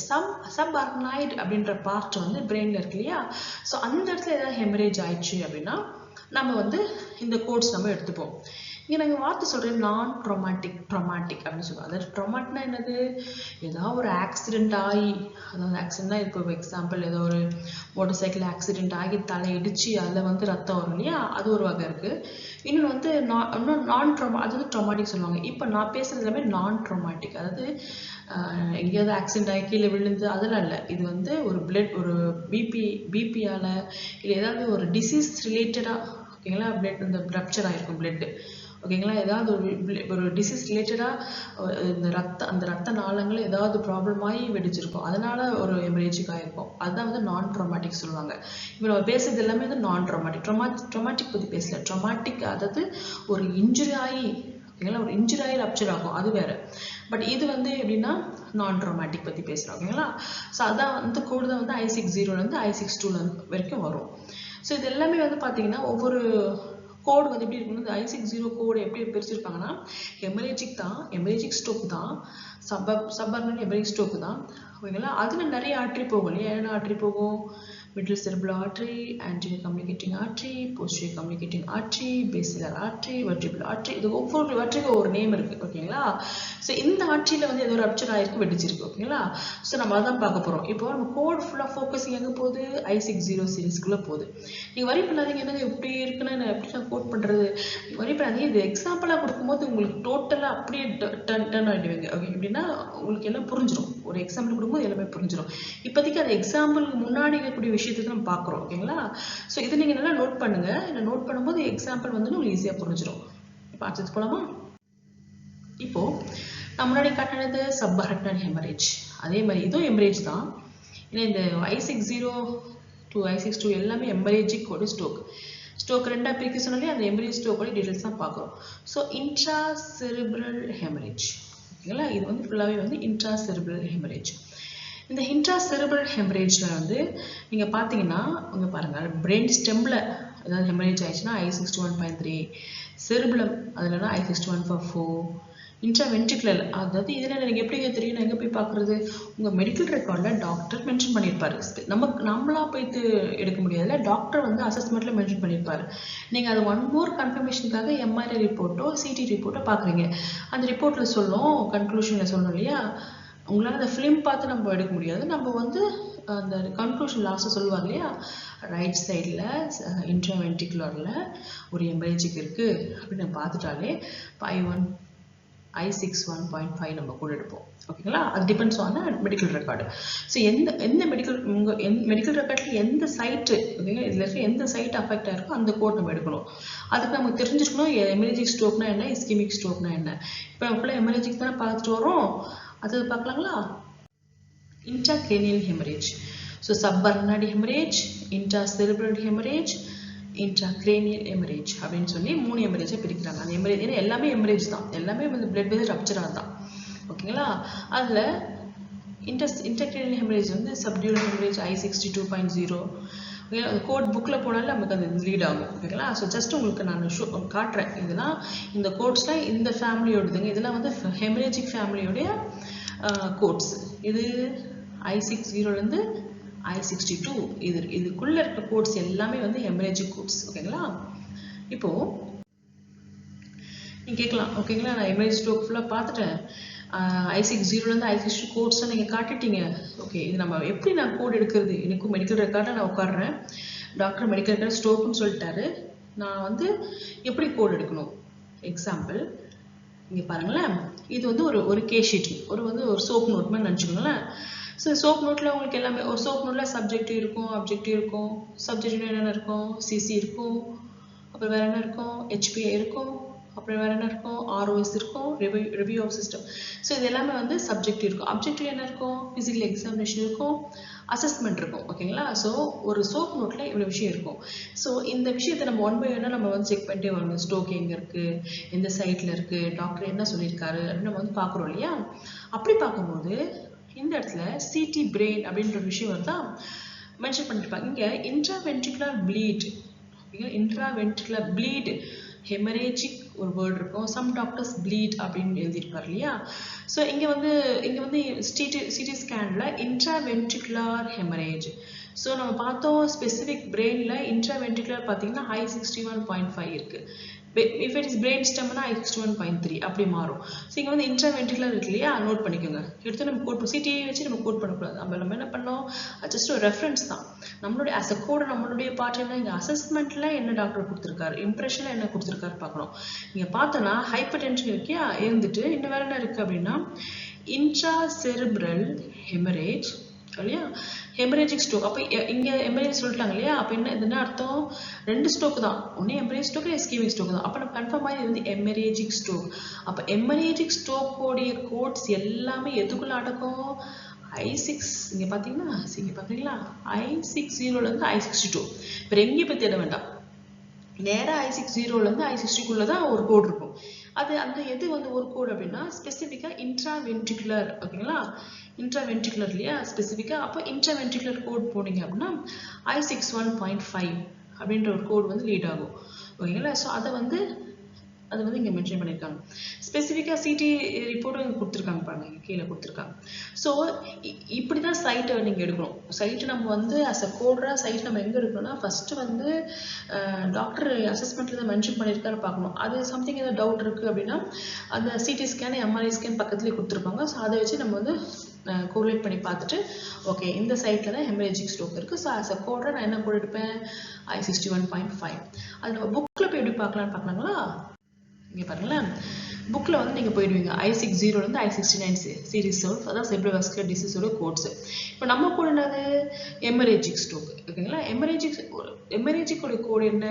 சப் அர்கனாய்ட் அப்படின்ற பார்ட் வந்து பிரெயினில் இருக்கு இல்லையா. ஸோ அந்த இடத்துல ஏதாவது ஹெமரேஜ் ஆயிடுச்சு அப்படின்னா நம்ம வந்து இந்த கோட்ஸ் நம்ம எடுத்துப்போம். இங்கே நாங்கள் வார்த்தை சொல்கிறேன் நான் ட்ராமாட்டிக் அப்படின்னு சொல்லுவோம். அதாவது ட்ராமாட்னா என்னது? ஏதாவது ஒரு ஆக்சிடென்ட் ஆகி, அதாவது ஆக்சிடென்ட்னா இப்போ எக்ஸாம்பிள் ஏதோ ஒரு மோட்டர் சைக்கிள் ஆக்சிடென்ட் ஆகி தலை இடிச்சு அதில் வந்து ரத்தம் வரும் இல்லையா, அது ஒரு வகை இருக்குது. இன்னொன்று வந்து நான் ட்ராமா, அது வந்து ட்ராமாட்டிக் சொல்லுவாங்க. இப்போ நான் பேசுகிறது எல்லாமே நான் ட்ராமாட்டிக், அதாவது எங்கேயாவது ஆக்சிடென்ட் ஆகி கீழே விழுந்து அதெல்லாம் இல்லை. இது வந்து ஒரு பிபியால் இல்லை ஏதாவது ஒரு டிசீஸ் ரிலேட்டடாக, ஓகேங்களா, பிளட் இந்த ரப்சர் ஆகிருக்கும் பிளட்டு, ஓகேங்களா, ஏதாவது ஒரு டிசீஸ் ரிலேட்டடாக அந்த ரத்த நாளங்கள் ஏதாவது ப்ராப்ளம் ஆகி வெடிச்சிருக்கும், அதனால ஒரு ஹெமரேஜிக் ஆகிருக்கும். அதுதான் வந்து நான் ட்ராமாட்டிக் சொல்லுவாங்க. இப்போ நம்ம பேசுறது எல்லாமே வந்து நான் ட்ராமாட்டிக் பற்றி பேசல. ட்ராமாட்டிக் அதாவது ஒரு இன்ஜுரி ஆகி, ஓகேங்களா, ஒரு இன்ஜுரி ஆகி ரப்சர் ஆகும், அது வேறு. பட் இது வந்து எப்படின்னா நான் ட்ராமாட்டிக் பற்றி பேசுகிறோம். ஓகேங்களா. ஸோ அதான் வந்து கோடு தான் வந்து I60 I62 வரைக்கும் வரும். ஸோ இது எல்லாமே வந்து பார்த்தீங்கன்னா ஒவ்வொரு கோடு வந்து எப்படி இருக்கணும், I60 கோடு எப்படி பிரிச்சிருப்பாங்கன்னா ஹெமரேஜிக் ஸ்ட்ரோக் தான், சப்பர்னல் ஹெமரேஜிக் ஸ்ட்ரோக் தான், ஓகேங்களா. அதில் நிறைய ஆர்ட்ரி போகும் இல்லையா. என்ன ஆர்ட்ரி போகும்? middle cerebral artery, anterior communicating artery, posterior communicating artery, basilar artery, vertebral artery. இது ஒவ்வொரு ஆர்ட்ரிக்கு ஒரு நேம் இருக்கு, ஓகேங்களா. ஸோ இந்த ஆர்ட்ரியில் வந்து ஏதோ ஒரு ரப்சர் ஆயிருக்கு, வெடிச்சிருக்கு, ஓகேங்களா. ஸோ நம்ம அதான் பார்க்க போகிறோம். இப்போ நம்ம கோட் ஃபுல்லாக ஃபோக்கஸிங் எங்கே போகுது? I60 சீரீஸ்க்குள்ளே போகுது. நீங்கள் வரி பண்ணாதீங்க, என்னங்க இப்படி இருக்குன்னு நான் எப்படி நான் கோட் பண்ணுறது, வரி பண்ணாதீங்க. இது எக்ஸாம்பிளாக கொடுக்கும்போது உங்களுக்கு டோட்டலாக அப்படியே டர்ன் ஆகிடுவீங்க. ஓகே, எப்படின்னா உங்களுக்கு எல்லாம் புரிஞ்சிடும். ஒரு எக்ஸாம்பிள் கொடுக்கும்போது எல்லாமே புரிஞ்சிடும். இப்போதைக்கு அந்த எக்ஸாம்பிளுக்கு முன்னாடி இருக்கக்கூடிய விஷயத்தை நம்ம பார்க்குறோம். ஓகேங்களா? ஸோ இதை நீங்கள் நல்லா நோட் பண்ணுங்க. இதை நோட் பண்ணும்போது எக்ஸாம்பிள் வந்து உங்களுக்கு ஈஸியாக புரிஞ்சிடும். இப்போ அடுத்தது போலாமா? இப்போ நான் முன்னாடி காட்டினது சப்அரக்னாய்டு ஹெமரேஜ். அதே மாதிரி இதுவும் ஹெமரேஜ் தான். ஏன்னா இந்த I60 to I62 எல்லாமே ஹெமரேஜிக் ஒரு ஸ்ட்ரோக் ரெண்டா பிரிக்க சொன்னாலே அந்த ஹெமரேஜ் ஸ்ட்ரோக்கோட டீடைல்ஸ் தான் பார்க்குறோம். So intracerebral haemorrhage. ஓகேங்களா? இது வந்து ஃபுல்லாகவே வந்து இன்ட்ராசெரிப்ரல் ஹெமரேஜ். இந்த இன்ட்ராசெரிப்ரல் ஹெமரேஜ்ல வந்து நீங்க பாத்தீங்கன்னா இங்க பாருங்க, பிரெயின் ஸ்டெம்ல அதாவது ஹெமரேஜ் ஆயிடுச்சுன்னா I61.3, செரிப்ளம் அதுலனா I61/4, இன்ட்ராவென்ட்ரிகுலர் அதாவது இதுல எனக்கு எப்படிங்க தெரியும்? நான் எங்க போய் பாக்குறது? உங்க மெடிக்கல் ரெக்கார்ட்ல டாக்டர் மென்ஷன் பண்ணியிருப்பாரு. நம்மளா போயிட்டு எடுக்க முடியாதுல்ல, டாக்டர் வந்து அசஸ்மெண்ட்ல மென்ஷன் பண்ணியிருப்பாரு. நீங்க அது ஒன் மோர் கன்ஃபர்மேஷனுக்காக MRI ரிப்போர்ட்டோ CT ரிப்போர்ட்டோ பாக்குறீங்க. அந்த ரிப்போர்ட்ல சொல்லும், கன்க்ளூஷன்ல சொல்லணும் இல்லையா? உங்களால அந்த ஃபிலிம் பார்த்து நம்ம எடுக்க முடியாது. நம்ம வந்து அந்த கன்க்ளூஷன் லாஸ்ட் சொல்லுவாங்க இல்லையா? ரைட் சைடில் இன்ட்ராவென்ட்ரிகுலர்ல ஒரு ஹெமரேஜிக் இருக்கு அப்படின்னு நம்ம பார்த்துட்டாலே I61.5 நம்ம கூட எடுப்போம். ஓகேங்களா? அது depends on medical record. So எந்த மெடிக்கல் ரெக்கார்ட்ல எந்த சைட்டு, ஓகேங்களா, இதுல இருக்க எந்த சைட் அஃபெக்ட் ஆயிருக்கோ அந்த கோட் நம்ம எடுக்கணும். அதுக்கு நமக்கு தெரிஞ்சுக்கணும் ஹெமரேஜிக் ஸ்ட்ரோக்னா என்ன, இஸ்கெமிக் ஸ்ட்ரோக்னா என்ன. இப்போ நம்ம ஃபுல்லாக ஹெமரேஜிக் தானே பார்த்துட்டு வரோம். அது பார்க்கலாங்களா? Intracranial haemorrhage. So subarachnoid haemorrhage, intracerebral haemorrhage, intracranial haemorrhage அப்படின்னு சொல்லி 3 ஹெமரேஜை பிரிக்கிறாங்க. அந்த ஹெமரேஜ் ஏன்னா எல்லாமே ஹெமரேஜ் தான், எல்லாமே வந்து பிளட் வெசல் ரப்சராக தான். ஓகேங்களா? அதில் இன்ட்ராக்ரேனியல் ஹெமரேஜ் வந்து சப்டியூரல் ஹெமரேஜ் I62.0. கோட் புக்கில் போனாலும் நமக்கு அது லீட் ஆகும். ஓகேங்களா? ஸோ ஜஸ்ட் உங்களுக்கு நான் காட்டுறேன். இதெல்லாம் இந்த கோட்ஸ்லாம் இந்த ஃபேமிலியோடதுங்க. இதெல்லாம் வந்து ஹெமரேஜிக் ஃபேமிலியோடைய கோட்ஸ். இது I60லேருந்து I62 இதுக்குள்ள இருக்க கோட்ஸ் எல்லாமே வந்து ஹெமரேஜிக் கோட்ஸ். ஓகேங்களா? இப்போ நீங்க கேட்கலாம், ஓகேங்களா, நான் ஹெமரேஜ் ஸ்ட்ரோக் ஃபுல்லாக பார்த்துட்டேன், I60லேருந்து I62 கோட்ஸ் நீங்கள் காட்டிட்டீங்க. ஓகே, இது நம்ம எப்படி நான் கோட் எடுக்கிறது? எனக்கும் மெடிக்கல் ரெக்கார்டில் நான் உட்காடுறேன், டாக்டர் மெடிக்கல் ரெக்கார்டு ஸ்ட்ரோக்குன்னு சொல்லிட்டாரு, நான் வந்து எப்படி கோட் எடுக்கணும்? எக்ஸாம்பிள் இங்கே பாருங்களேன், இது வந்து ஒரு கேஷீட், ஒரு சோப் நோட் மாதிரி நினச்சிக்கோங்களேன். ஸோ சோப் நோட்டில் உங்களுக்கு எல்லாமே, ஒரு சோப் நோட்டில் சப்ஜெக்டிவ் இருக்கும், அப்ஜெக்டிவ் இருக்கும். சப்ஜெக்டிவ் என்னென்ன இருக்கும்? சிசி இருக்கும், அப்புறம் வேறு என்ன இருக்கும்? HPI இருக்கும், அப்புறம் வேறு என்ன இருக்கும்? ROS இருக்கும், ரிவ்யூ ஆஃப் சிஸ்டம். ஸோ இது எல்லாமே வந்து சப்ஜெக்டிவ் இருக்கும். அப்ஜெக்டிவ் என்ன இருக்கும்? ஃபிசிக்கல் எக்ஸாமினேஷன் இருக்கும், அசஸ்மெண்ட் இருக்கும். ஓகேங்களா? ஸோ ஒரு சோப் நோட்டில் இவ்வளோ விஷயம் இருக்கும். ஸோ இந்த விஷயத்தை நம்ம ஒன் பை ஒன்னாக நம்ம வந்து செக் பண்ணிட்டே வரணும். ஸ்ட்ரோக் எங்கே இருக்குது, எந்த சைட்டில் இருக்குது, டாக்டர் என்ன சொல்லியிருக்காரு அப்படின்னு நம்ம வந்து பார்க்குறோம் இல்லையா? அப்படி பார்க்கும்போது இந்த இடத்துல CT பிரெயின் அப்படின்ற விஷயம் வந்து மென்ஷன் பண்ணிருப்பாங்க. இங்கே intraventricular bleed, intraventricular bleed haemorrhagic ஒரு வேர்டு இருக்கும். சம் டாக்டர்ஸ் ப்ளீட் அப்படின்னு எழுதியிருப்பார் இல்லையா? ஸோ இங்கே வந்து சிடி ஸ்கேனில் இன்ட்ராவென்ட்ரிகுலர் ஹெமரேஜ். ஸோ நம்ம பார்த்தோம் ஸ்பெசிஃபிக் பிரெயினில் இன்ட்ராவென்ட்ரிகுலர் பார்த்தீங்கன்னா I61.5 இருக்குது. if it is brain stemனா I61.3 அப்படி மாறும். ஸோ இங்கே வந்து இன்ட்ராவென்ட்ரிகுலர் இருக்கு இல்லையா? நோட் பண்ணிக்கோங்க. எடுத்து நம்ம கோட் சிடிஐ வச்சு நம்ம கோட் பண்ணக்கூடாது. நம்ம என்ன பண்ணோம்? ஜஸ்ட் ஒரு ரெஃபரன்ஸ் தான். நம்மளுடைய அஸ் அ கோட் நம்மளுடைய பார்ட் என்ன? இங்கே அசஸ்மெண்ட்டில் என்ன டாக்டர் கொடுத்துருக்காரு, இம்ப்ரெஷனில் என்ன கொடுத்துருக்காரு பார்க்கணும். நீங்கள் பார்த்தோன்னா ஹைப்பர் டென்ஷன் இருக்கியா இருந்துட்டு இன்னும் வேறு என்ன இருக்குது அப்படின்னா இன்ட்ராசெரிப்ரல் ஹெமரேஜ் இல்லையா? Haemorrhagic stroke. அப்போ இங்கே ஹெமரேஜ் சொல்லிட்டாங்க இல்லையா? அப்போ என்ன அர்த்தம்? 2 ஸ்ட்ரோக் தான், ஒன்று ஹெமரேஜ் ஸ்ட்ரோக், இஸ்கெமிக் ஸ்ட்ரோக் தான். அப்போ நம்ம கன்ஃபார்ம் ஆகி இது வந்து ஹெமரேஜிக் ஸ்ட்ரோக். அப்போ ஹெமரேஜிக் ஸ்ட்ரோக்கோடைய கோட்ஸ் எல்லாமே எதுக்குள்ள அடக்கும்? I6 இங்கே பார்த்தீங்கன்னா இங்கே பார்க்குறீங்களா? I60லேருந்து I62. இப்போ எங்கேயும் போய் தேட வேண்டாம், நேராக I60லேருந்து I62க்குள்ளே தான் ஒரு கோட் இருக்கும். அது அந்த எது வந்து ஒரு கோட் அப்படின்னா ஸ்பெசிஃபிக்காக இன்ட்ராவென்ட்ரிகுலர். ஓகேங்களா? இன்ட்ராவென்ட்ரிகுலர் இல்லையா ஸ்பெசிஃபிக்காக. அப்போ இன்ட்ராவென்ட்ரிகுலர் கோட் போனீங்க அப்படின்னா I61.5 அப்படின்ற ஒரு கோட் வந்து லீட் ஆகும். ஓகேங்களா? ஸோ அது வந்து இங்கே மென்ஷன் பண்ணியிருக்காங்க. ஸ்பெசிஃபிக்காக சிடி ரிப்போர்ட்டும் இங்கே கொடுத்துருக்காங்க பாருங்க, இங்கே கீழே கொடுத்துருக்காங்க. ஸோ இப்படி தான் சைட்டை நீங்கள் எடுக்கணும். சைட்டு நம்ம வந்து அஸ் அ கோடராக சைட் நம்ம எங்கே எடுக்கணும்னா ஃபஸ்ட்டு வந்து டாக்டர் அசஸ்மெண்ட்டில் தான் மென்ஷன் பண்ணியிருக்காரு பார்க்கணும். அது சம்திங் ஏதாவது டவுட் இருக்குது அப்படின்னா அந்த சிடி ஸ்கேன் MRI ஸ்கேன் பக்கத்துலேயே கொடுத்துருப்பாங்க. ஸோ அதை வச்சு நம்ம வந்து கோரிலேட் பண்ணி பார்த்துட்டு ஓகே இந்த சைட்டில் தான் ஹெமரேஜிக் ஸ்ட்ரோக் இருக்குது. ஸோ அஸ் அ கோடராக நான் என்ன கோட் எடுப்பேன்? I61.5. அது நம்ம புக்கில் போய் எப்படி பார்க்கலான்னு பார்க்கலாங்களா? இங்கே பாருங்களேன், புக்கில் வந்து நீங்கள் போயிடுவீங்க I60 I69 சீரீஸ் அதான் செரிப்ரோவாஸ்குலர் டிசீஸோட கோட்ஸ். இப்போ நம்ம கோட் என்னது, ஹெமரேஜிக் ஸ்ட்ரோக். ஓகேங்களா, ஹெமரேஜிக்கோட கோட் என்ன,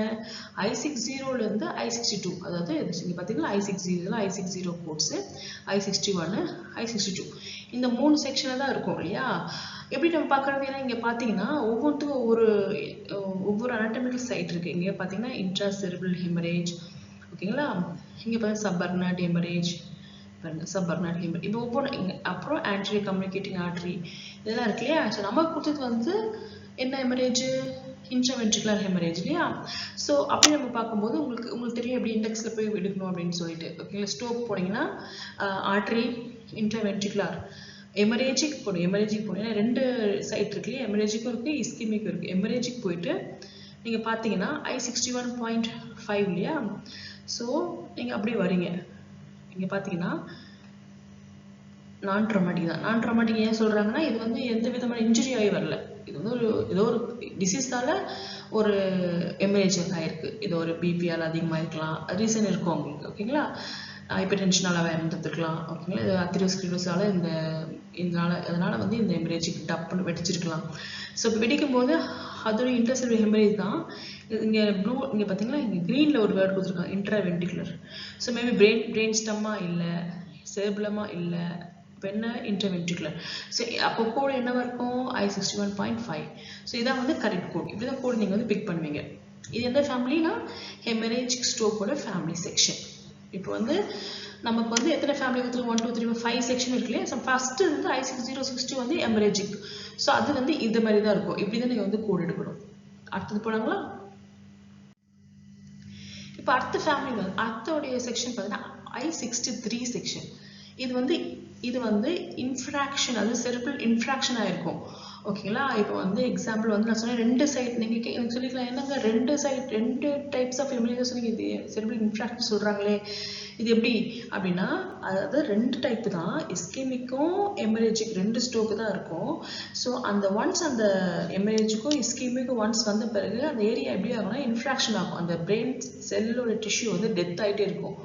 I60 I62. அதாவது இங்கே பார்த்தீங்கன்னா I60 கோட்ஸு, I61 I62 இந்த 3 செக்ஷனில் தான் இருக்கும் இல்லையா. எப்படி நம்ம பார்க்குறது, ஏன்னா இங்கே பார்த்தீங்கன்னா ஒவ்வொன்றுக்கும் ஒவ்வொரு அனாட்டமிக்கல் சைட் இருக்குது. இங்கே பார்த்தீங்கன்னா இன்ட்ராசெரிப்ரல் ஹெமரேஜ், ஓகேங்களா. இங்கே பாருங்க சப்பர்னட் ஹெமரேஜ், பாருங்க சப்பர்னட் ஹெமரேஜ், இப்போ ஒவ்வொன்று இங்கே அப்புறம் ஆன்டீரியர் கம்யூனிகேட்டிங் ஆர்டரி இதெல்லாம் இருக்கு இல்லையா. ஸோ நமக்கு கொடுத்தது வந்து என்ன ஹெமரேஜ், இன்ட்ராவென்ட்ரிகுலர் ஹெமரேஜ் இல்லையா. ஸோ அப்படி நம்ம பார்க்கும்போது உங்களுக்கு தெரியும் எப்படி இண்டெக்ஸில் போய் எடுக்கணும் அப்படின்னு சொல்லிட்டு. ஓகேங்களா, ஸ்ட்ரோக் போனீங்கன்னா ஆர்டரி, இன்ட்ராவென்ட்ரிகுலர், ஹெமரேஜிக் போகணும். ஏன்னா 2 சைட் இருக்கு இல்லையா, ஹெமரேஜிக்கும் இருக்குது இஸ்கெமிக்கும் இருக்குது. ஹெமரேஜிக் போயிட்டு நீங்கள் பார்த்தீங்கன்னா I61.5 இல்லையா. ஸோ நீங்கள் அப்படியே வரீங்க, இங்கே பார்த்தீங்கன்னா நான் ட்ராமாட்டிக் தான். நான் ட்ராமாட்டிக் ஏன் சொல்கிறாங்கன்னா, இது வந்து எந்த விதமான இன்ஜுரி ஆகி வரல, இது வந்து ஏதோ ஒரு டிசீஸ்னால ஒரு ஹெமரேஜ் ஆகிருக்கு. இது ஒரு பிபியால் அதிகமாக இருக்கலாம், ரீசன் இருக்கும் உங்களுக்கு. ஓகேங்களா, ஹைப்பர் டென்ஷனால இருந்துருக்கலாம். ஓகேங்களா, இது அத்திரோஸ்க்ளீரோஸால அதனால் வந்து இந்த ஹெமரேஜிக் டப்புன்னு வெடிச்சிருக்கலாம். ஸோ இப்போ வெடிக்கும் போது அதோட இன்ட்ராசெல்லுலர் ஹெமரேஜ் தான். இங்கே இங்கே பார்த்தீங்கன்னா இங்கே க்ரீனில் ஒரு வேர்ட் கொடுத்துருக்காங்க, இன்ட்ராவென்ட்ரிகுலர். ஸோ மேபி பிரெயின் ஸ்டம்மா இல்லை, செரிப்ளமா இல்லை, இப்போ என்ன இன்ட்ராவென்ட்ரிகுலர். ஸோ அப்போ கோடு என்னவா இருக்கும், I61.5. ஸோ இதான் வந்து கரெக்ட் கோட். இப்படி தான் கோடு நீங்கள் வந்து பிக் பண்ணுவீங்க. இது எந்த ஃபேமிலினா, ஹெமரேஜிக் ஸ்ட்ரோக்கோட ஃபேமிலி செக்ஷன். இப்போ வந்து நமக்கு வந்து எத்தனை ஃபேமிலி வந்து 1 2 3 5 செக்ஷன் இருக்கு இல்லையா. ஸோ ஃபர்ஸ்ட் வந்து I60 வந்து ஹெமரேஜிக். ஸோ அது வந்து இந்த மாதிரி தான் இருக்கும். இப்படி தான் நீங்கள் வந்து கோட் எடுக்கணும். அடுத்தது போனாங்களா. இப்போ அடுத்த ஃபேமிலி வந்து அடுத்தோடைய செக்ஷன் பார்த்தீங்கன்னா I63 செக்ஷன். இது வந்து இன்ஃப்ராக்ஷன், அது செரிப்ரல் இன்ஃப்ராக்ஷன் ஆயிருக்கும். ஓகேங்களா, இப்போ வந்து எக்ஸாம்பிள் வந்து நான் சொன்னேன் 2 சைட் நீங்கள் எனக்கு சொல்லிக்கலாம், என்னங்க 2 டைப்ஸ் ஆஃப் ஹெமரேஜஸ் நீங்கள் இது செரிப்ரல் இன்ஃப்ராக்ஷன் சொல்கிறாங்களே, இது எப்படி அப்படின்னா, அதாவது 2 டைப் தான், இஸ்கெமிக்கும் ஹெமரேஜிக் 2 ஸ்ட்ரோக்கு தான் இருக்கும். ஸோ ஒன்ஸ் அந்த ஹெமரேஜுக்கும் இஸ்கெமிக்கும் ஒன்ஸ் வந்த பிறகு அந்த ஏரியா எப்படி ஆகும்னா இன்ஃப்ராக்ஷன் ஆகும். அந்த பிரெயின் செல்லோட டிஷ்யூ வந்து டெத் ஆகிட்டே இருக்கும்.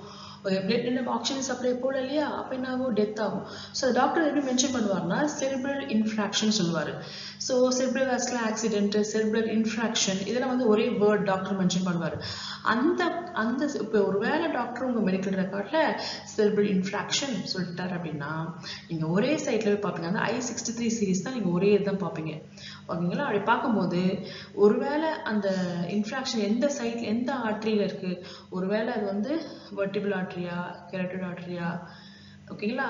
பிளட் நம்ம ஆக்சிஜன் சப்ளை போல இல்லையா, அப்போ என்ன ஆகும், டெத் ஆகும். ஸோ டாக்டர் எப்படி மென்ஷன் பண்ணுவார்னா செரிப்ரல் இன்ஃப்ராக்ஷன் சொல்லுவார். So cerebral vascular accident, cerebral infarction இதெல்லாம் வந்து ஒரே வேர்ட் டாக்டர் மென்ஷன் பண்ணுவார். அந்த இப்போ ஒரு வேளை டாக்டர் உங்கள் மெடிக்கல் ரெக்கார்டில் செரிப்ரல் இன்ஃப்ராக்ஷன் சொல்லிட்டார் அப்படின்னா நீங்கள் ஒரே சைட்டில் போய் பார்ப்பீங்க. அந்த I63 சீரீஸ் தான் நீங்கள் ஒரே இதுதான் பார்ப்பீங்க. ஓகேங்களா, அப்படி பார்க்கும்போது ஒருவேளை அந்த இன்ஃப்ராக்ஷன் எந்த சைட்ல எந்த ஆர்டரியில் இருக்குது, ஒருவேளை அது வந்து வெர்டிபிள் ஆர்டரியா, கெரட்டட் ஆர்டரியா, ஓகேங்களா,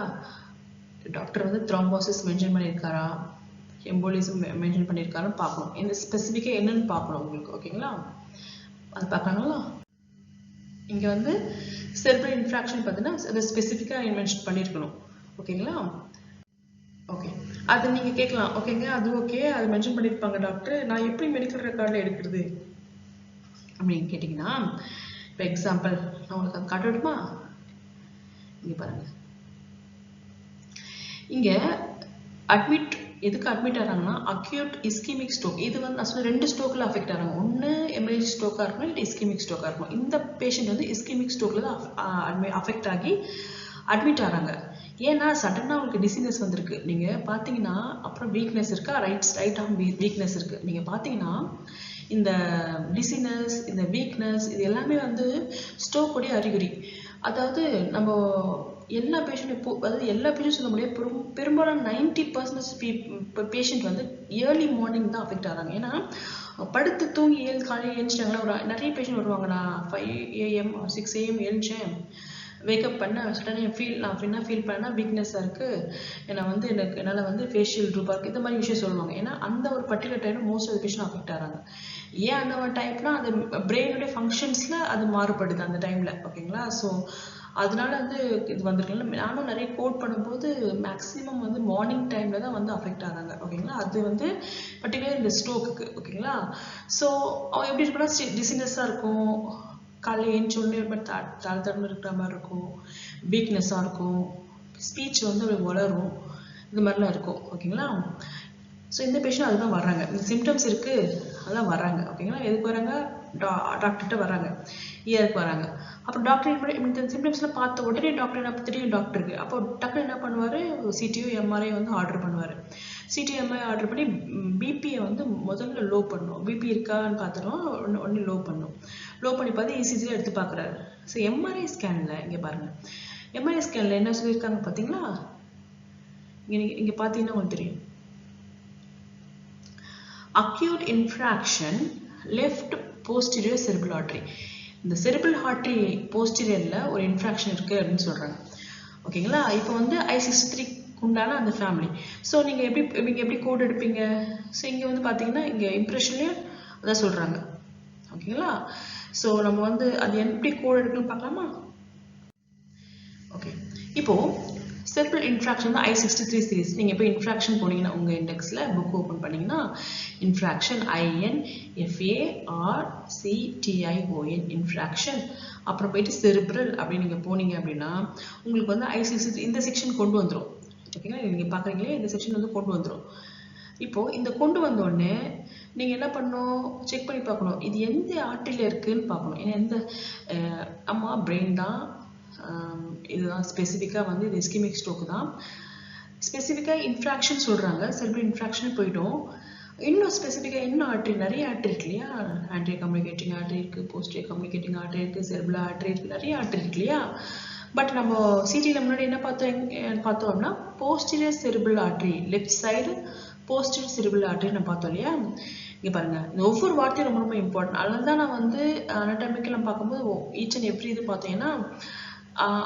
டாக்டர் வந்து த்ரோம்போசிஸ் மென்ஷன் பண்ணியிருக்காரா, எம்போலிசம் மென்ஷன் பண்ணியிருக்காருன்னு பார்க்கணும். இந்த ஸ்பெசிஃபிக்காக என்னன்னு பார்க்கணும் உங்களுக்கு. ஓகேங்களா, அது பார்க்கறாங்களா. இங்கே வந்து செரிப்ரல் இன்ஃப்ராக்ஷன் பார்த்தீங்கன்னா அதை ஸ்பெசிஃபிக்காக மென்ஷன் பண்ணியிருக்கணும். ஓகேங்களா, ஓகே, அது நீங்கள் கேட்கலாம். ஓகேங்க, அது ஓகே, அது மென்ஷன் பண்ணியிருப்பாங்க டாக்டர், நான் எப்படி மெடிக்கல் ரெக்கார்டில் எடுக்கிறது அப்படின்னு கேட்டிங்கன்னா, இப்போ எக்ஸாம்பிள் நான் உங்களுக்கு அது காட்டட்டுமா. இங்கே பாருங்கள், இங்கே எதுக்கு அட்மிட் ஆகிறாங்கன்னா அக்யூட் இஸ்கெமிக் ஸ்ட்ரோக். இது வந்து நான் சொன்ன 2 ஸ்ட்ரோக்கில் அஃபெக்ட் ஆகிறாங்க. ஒன்று ஹெமரேஜ் ஸ்ட்ரோக்காக இருக்கும், இல்லை இஸ்கெமிக் ஸ்ட்ரோக்காக இருக்கும். இந்த பேஷண்ட் வந்து இஸ்கெமிக் ஸ்ட்ரோக்கில் தான் அஃபெக்ட் ஆகி அட்மிட் ஆகிறாங்க. ஏன்னா சடனாக உங்களுக்கு டிசீனஸ் வந்திருக்கு. நீங்கள் பார்த்தீங்கன்னா அப்புறம் வீக்னஸ் இருக்கா, ரைட் ஆர்ம் வீக்னஸ் இருக்குது. நீங்கள் பார்த்தீங்கன்னா இந்த டிசீனஸ், இந்த வீக்னஸ் இது எல்லாமே வந்து ஸ்ட்ரோக்குடைய அறிகுறி. அதாவது நம்ம எல்லா பேஷண்ட்டும் அதாவது எல்லா பேஷண்ட் சொல்ல முடியாது, பெரும்பாலான 90% பேஷண்ட் வந்து ஏர்லி மார்னிங் தான் அஃபெக்ட் ஆகிறாங்க. ஏன்னா படுத்து தூங்கி காலையில் எழுந்துட்டாங்களா, நிறைய பேஷண்ட் வருவாங்க, நான் 5 AM or 6 AM எழுந்தேன், வேக்கப் பண்ண சடனாக நான் என்ன ஃபீல் பண்ணேன்னா வீக்னஸாக இருக்குது, என்னை வந்து என்னால் வந்து ஃபேஷியல் ட்ரூப்பாக இருக்குது, இந்த மாதிரி விஷயம் சொல்லுவாங்க. ஏன்னா அந்த ஒரு பர்டிகுலர் டைமில் மோஸ்ட் ஆஃப் பேஷண்ட் அஃபெக்ட் ஆகிறாங்க. ஏன் அந்த ஒரு டைப்னா அது பிரெயினுடைய ஃபங்க்ஷன்ஸில் அது மாறுபடுது அந்த டைமில். ஓகேங்களா, ஸோ அதனால வந்து இது வந்திருக்கலாம். நானும் நிறைய கோட் பண்ணும்போது மேக்ஸிமம் வந்து மார்னிங் டைமில் தான் வந்து அஃபெக்ட் ஆகிறாங்க. ஓகேங்களா, அது வந்து பர்டிகுலர் இந்த ஸ்ட்ரோக்குக்கு. ஓகேங்களா, ஸோ அவங்க எப்படி இருக்குன்னா டிசீனஸாக இருக்கும், காலையில் ஏஞ்சோடனே தளர்ந்து இருக்கிற மாதிரி இருக்கும், வீக்னஸாக இருக்கும், ஸ்பீச் வந்து அப்படி வளரும், இந்த மாதிரிலாம் இருக்கும். ஓகேங்களா, ஸோ இந்த பேஷண்ட் அதுதான் வர்றாங்க, இந்த சிம்டம்ஸ் இருக்குது அதான் வர்றாங்க. ஓகேங்களா, எதுக்கு வராங்க, டாக்டர்கிட்ட வராங்க, இயருக்கு வராங்க. அப்புறம் டாக்டர் இந்த சிம்டம்ஸ்லாம் பார்த்த உடனே டாக்டர் என்ன தெரியும் டாக்டருக்கு. அப்போ டக்குனு என்ன பண்ணுவார், சிடியோ எம்ஆர்ஐ வந்து ஆர்டர் பண்ணுவார். சிடியோ எம்ஆர்ஐ ஆர்டர் பண்ணி பிபியை வந்து முதல்ல லோ பண்ணும். பிபி இருக்கான்னு பார்த்துருவோம், ஒன்று லோ பண்ணும். லோ பண்ணி பார்த்து இசிஜியில் எடுத்து பார்க்குறாரு. ஸோ எம்ஆர்ஐ ஸ்கேனில் இங்கே பாருங்கள், எம்ஆர்ஐ ஸ்கேனில் என்ன சொல்லியிருக்காங்க பார்த்தீங்களா, இங்கே பார்த்தீங்கன்னா உங்களுக்கு தெரியும், acute infraction left posterior cerebral artery. இந்த cerebral artery posteriorல ஒரு இன்ஃப்ராக்ஷன் இருக்கு அப்படின்னு சொல்றாங்க. ஓகேங்களா? இப்போ வந்து I63 உண்டான அந்த ஃபேமிலி. ஸோ நீங்கள் எப்படி கோட் எடுப்பீங்க? ஸோ இங்கே வந்து பார்த்தீங்கன்னா இங்கே இம்ப்ரெஷன்லேயே அதான் சொல்கிறாங்க. ஓகேங்களா? ஸோ நம்ம வந்து அது எப்படி கோட் எடுக்கணும்னு பார்க்கலாமா? ஓகே, இப்போது செரிப்ரல் இன்ஃப்ராக்ஷன் தான் I63 சீரிஸ். நீங்கள் இப்போ இன்ஃப்ராக்ஷன் போனீங்கன்னா உங்கள் இண்டெக்ஸில் புக் ஓப்பன் பண்ணிங்கன்னா இன்ஃப்ராக்ஷன் INFARCTION இன்ஃப்ராக்ஷன், அப்புறம் போயிட்டு செரிப்ரல் அப்படின்னு நீங்கள் போனீங்க அப்படின்னா உங்களுக்கு வந்து I63 இந்த செக்ஷன் கொண்டு வந்துடும். ஓகேங்களா? நீங்கள் பார்க்குறீங்களே இந்த செக்ஷன் வந்து கொண்டு வந்துடும். இப்போது இந்த கொண்டு வந்தோடனே நீங்கள் என்ன பண்ணணும், செக் பண்ணி பார்க்கணும் இது எந்த ஆர்டரியில் இருக்குதுன்னு பார்க்கணும். ஏன்னா எந்த பிரெயின் தான், இதுதான் ஸ்பெசிஃபிக்காக வந்து இது இஸ்கெமிக் ஸ்ட்ரோக்கு தான். ஸ்பெசிஃபிக்காக இன்ஃப்ராக்ஷன் சொல்கிறாங்க, செரிப்ரல் இன்ஃப்ராக்ஷன் போய்டும். இன்னும் ஸ்பெசிஃபிக்காக இன்னும் ஆர்டரி, நிறைய ஆர்டரி இருக்கு இல்லையா, ஆன்டீரியர் கம்யூனிகேட்டிங் ஆர்டரி இருக்குது, போஸ்டீரியர் கம்யூனிகேட்டிங் ஆர்டரி இருக்குது, செரிப்ரல் ஆர்டரி இருக்குது, நிறைய ஆர்டரி இருக்கு இல்லையா. பட் நம்ம சிடியில் முன்னாடி என்ன பார்த்தோம்னா posterior cerebral artery, left side posterior cerebral artery நம்ம பார்த்தோம் இல்லையா. இங்கே பாருங்கள், இந்த ஒவ்வொரு வார்த்தையும் ரொம்ப ரொம்ப இம்பார்ட்டன்ட். அதனால தான் நான் வந்து அனாட்டமிக்கல் நம்ம பார்க்கும்போது ஈச் அண்ட் எவ்ரி இது பார்த்தீங்கன்னா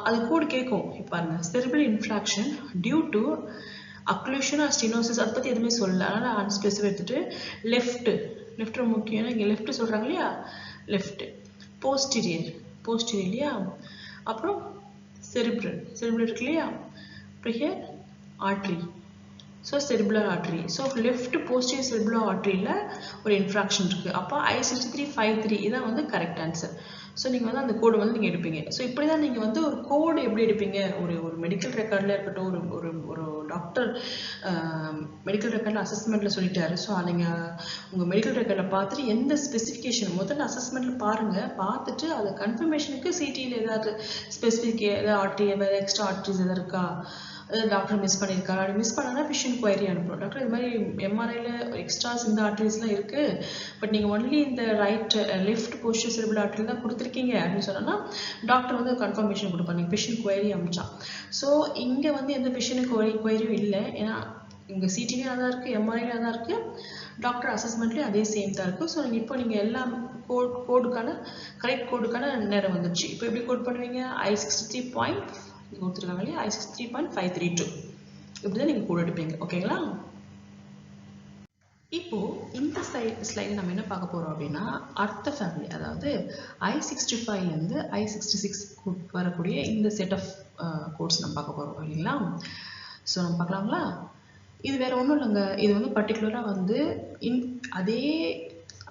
அது கூட கேட்கும். இப்போ பாருங்கள், cerebral infarction due to occlusion or stenosis, அதை பற்றி எதுவுமே சொல்லலை. அதனால் அன்ஸ்பெசிஃபை எடுத்துட்டு லெஃப்ட் ரொம்ப முக்கியம். ஏன்னா இங்கே லெஃப்ட் சொல்கிறாங்க இல்லையா, லெஃப்ட் போஸ்டீரியர் இல்லையா, அப்புறம் செரிப்ரல் இருக்கு இல்லையா, அப்புறம் here artery, so cerebral artery. So left posterior cerebral ஆர்டரியில் ஒரு இன்ஃப்ராக்ஷன் இருக்குது. அப்போ I6353 இதான் வந்து கரெக்ட் ஆன்சர். ஸோ நீங்கள் வந்து அந்த கோடு வந்து நீங்கள் எடுப்பீங்க. ஸோ இப்படி தான் நீங்கள் வந்து ஒரு கோடு எப்படி எடுப்பீங்க, ஒரு மெடிக்கல் ரெக்கார்டில் இருக்கட்டும், ஒரு டாக்டர் மெடிக்கல் ரெக்கார்டில் அசஸ்மெண்ட்டில் சொல்லிட்டாரு. ஸோ நீங்கள் உங்கள் மெடிக்கல் ரெக்கார்டில் பார்த்துட்டு எந்த ஸ்பெசிஃபிகேஷன் முதல்ல அசஸ்மெண்ட்டில் பாருங்கள், பார்த்துட்டு அதை கன்ஃபர்மேஷனுக்கு சிடியில் ஏதாவது ஸ்பெசிஃபிக் ஏதாவது ஆர்டரி, வேறு எக்ஸ்ட்ரா ஆர்டரிஸ் எதாவது இருக்கா, டாக்டர் மிஸ் பண்ணியிருக்காரு, அப்படி மிஸ் பண்ணால் ஃபிஷன் குவைரி அனுப்புகிறோம். டாக்டர் இது மாதிரி எம்ஆர்ஐயில் எக்ஸ்ட்ராஸ் இந்த ஆர்டரிஸ்லாம் இருக்குது, பட் நீங்கள் ஒன்லி இந்த லெஃப்ட் போஸ்டீரியர் செரிபுலர் ஆர்டரி தான் கொடுத்துருக்கீங்க அப்படின்னு சொன்னால் டாக்டர் வந்து கன்ஃபர்மேஷன் கொடுப்பாங்க, நீங்கள் ஃபிஷன் குவைரி அனுப்பிச்சா. ஸோ இங்கே வந்து எந்த ஃபிஷன் குவைரியும் இல்லை, ஏன்னா இங்கே சிடிலையும் அதான் இருக்குது, எம்ஆர்ஐலையும் அதான் இருக்குது, டாக்டர் அசஸ்மெண்ட்லேயும் அதே சேம் தான் இருக்குது. ஸோ இப்போ நீங்கள் எல்லா கோடுக்கான கரெக்ட் கோடுக்கான நேரம் வந்துடுச்சு. இப்போ எப்படி கோட் பண்ணுவீங்க, I63 கொடுத்துருக்காங்க இல்லையா, I63.532 இப்படி தான் நீங்கள் கோட் எடுப்பீங்க. ஓகேங்களா? இப்போது இந்த ஸ்லைடில் நம்ம என்ன பார்க்க போகிறோம் அப்படின்னா அடுத்த ஃபேமிலி, அதாவது I65லேருந்து I66 வரக்கூடிய இந்த செட் ஆஃப் கோட்ஸ் நம்ம பார்க்க போகிறோம் இல்லைங்களா. ஸோ நம்ம பார்க்கலாங்களா. இது வேறு ஒன்றும் இல்லைங்க, இது வந்து பர்டிகுலராக வந்து அதே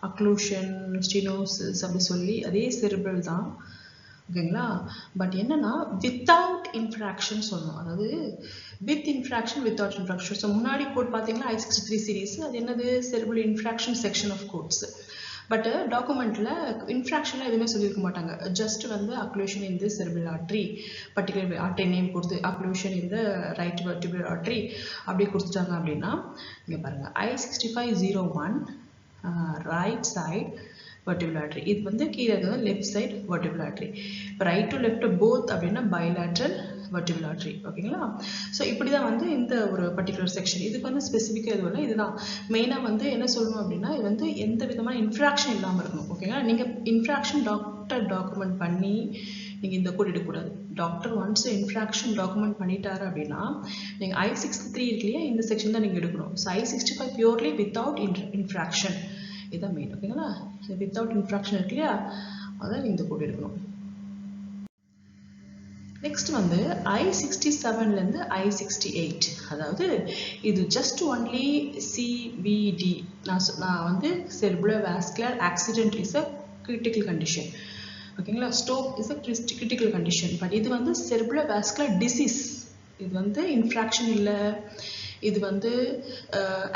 அக்ளூஷன் ஸ்டெனோசிஸ் அப்படி சொல்லி அதே செரிப்ரல் தான். ஓகேங்களா. பட் என்னன்னா வித்தவுட் இன்ஃப்ராக்ஷன் சொல்லணும், அதாவது with infarction without infarction. So முன்னாடி கோட் பார்த்தீங்கன்னா I63 சீரீஸ், அது என்னது cerebral infarction section of codes. But டாக்குமெண்ட்டில் இன்ஃப்ராக்ஷன்லாம் எதுவுமே சொல்லியிருக்க மாட்டாங்க, ஜஸ்ட் வந்து அக்ளூஷன் இந்த cerebral artery, particular artery name கொடுத்து அக்ளூஷன் இந்த ரைட் வெர்டிபுலர் ஆர்டரி அப்படி கொடுத்துட்டாங்க அப்படின்னா இங்கே பாருங்கள் I6501 right side vertebral artery, இது வந்து கீழே இருக்கிறது லெஃப்ட் சைட் vertebral artery. இப்போ ரைட் டு லெஃப்ட் போத் அப்படின்னா bilateral vertebral artery. ஓகேங்களா. ஸோ இப்படி தான் வந்து இந்த ஒரு பர்டிகுலர் செக்ஷன், இதுக்கு வந்து ஸ்பெசிஃபிக்காக இது இல்லை, இதுதான் மெயினாக வந்து என்ன சொல்லணும் அப்படின்னா இது வந்து எந்த விதமான இன்ஃப்ராக்ஷன் இல்லாமல் இருக்கணும். ஓகேங்களா. நீங்கள் இன்ஃப்ராக்ஷன் டாக்டர் டாக்குமெண்ட் பண்ணி நீங்கள் இந்த கோட் எடுக்கக்கூடாது. டாக்டர் ஒன்ஸ் இன்ஃப்ராக்ஷன் டாக்குமெண்ட் பண்ணிட்டாரு அப்படின்னா நீங்கள் I63 இருக்கு இல்லையா, இந்த செக்ஷன் தான் நீங்கள் எடுக்கணும். So I65 purely without infarction, இதுதான் மெயின். ஓகேங்களா. வித்தவுட் இன்ஃப்ராக்ஷன் இருக்கு இல்லையா, அதான் இந்த கோட் எடுக்கணும். நெக்ஸ்ட் வந்து I67லேருந்து I68, அதாவது இது ஜஸ்ட் ஒன்லி CVD. நான் வந்து cerebral vascular accident is a critical condition. ஓகேங்களா. Stroke is a critical condition. But இது வந்து செரிபுலர் வாஸ்குலர் டிசீஸ், இது வந்து இன்ஃப்ராக்ஷன் இல்லை, இது வந்து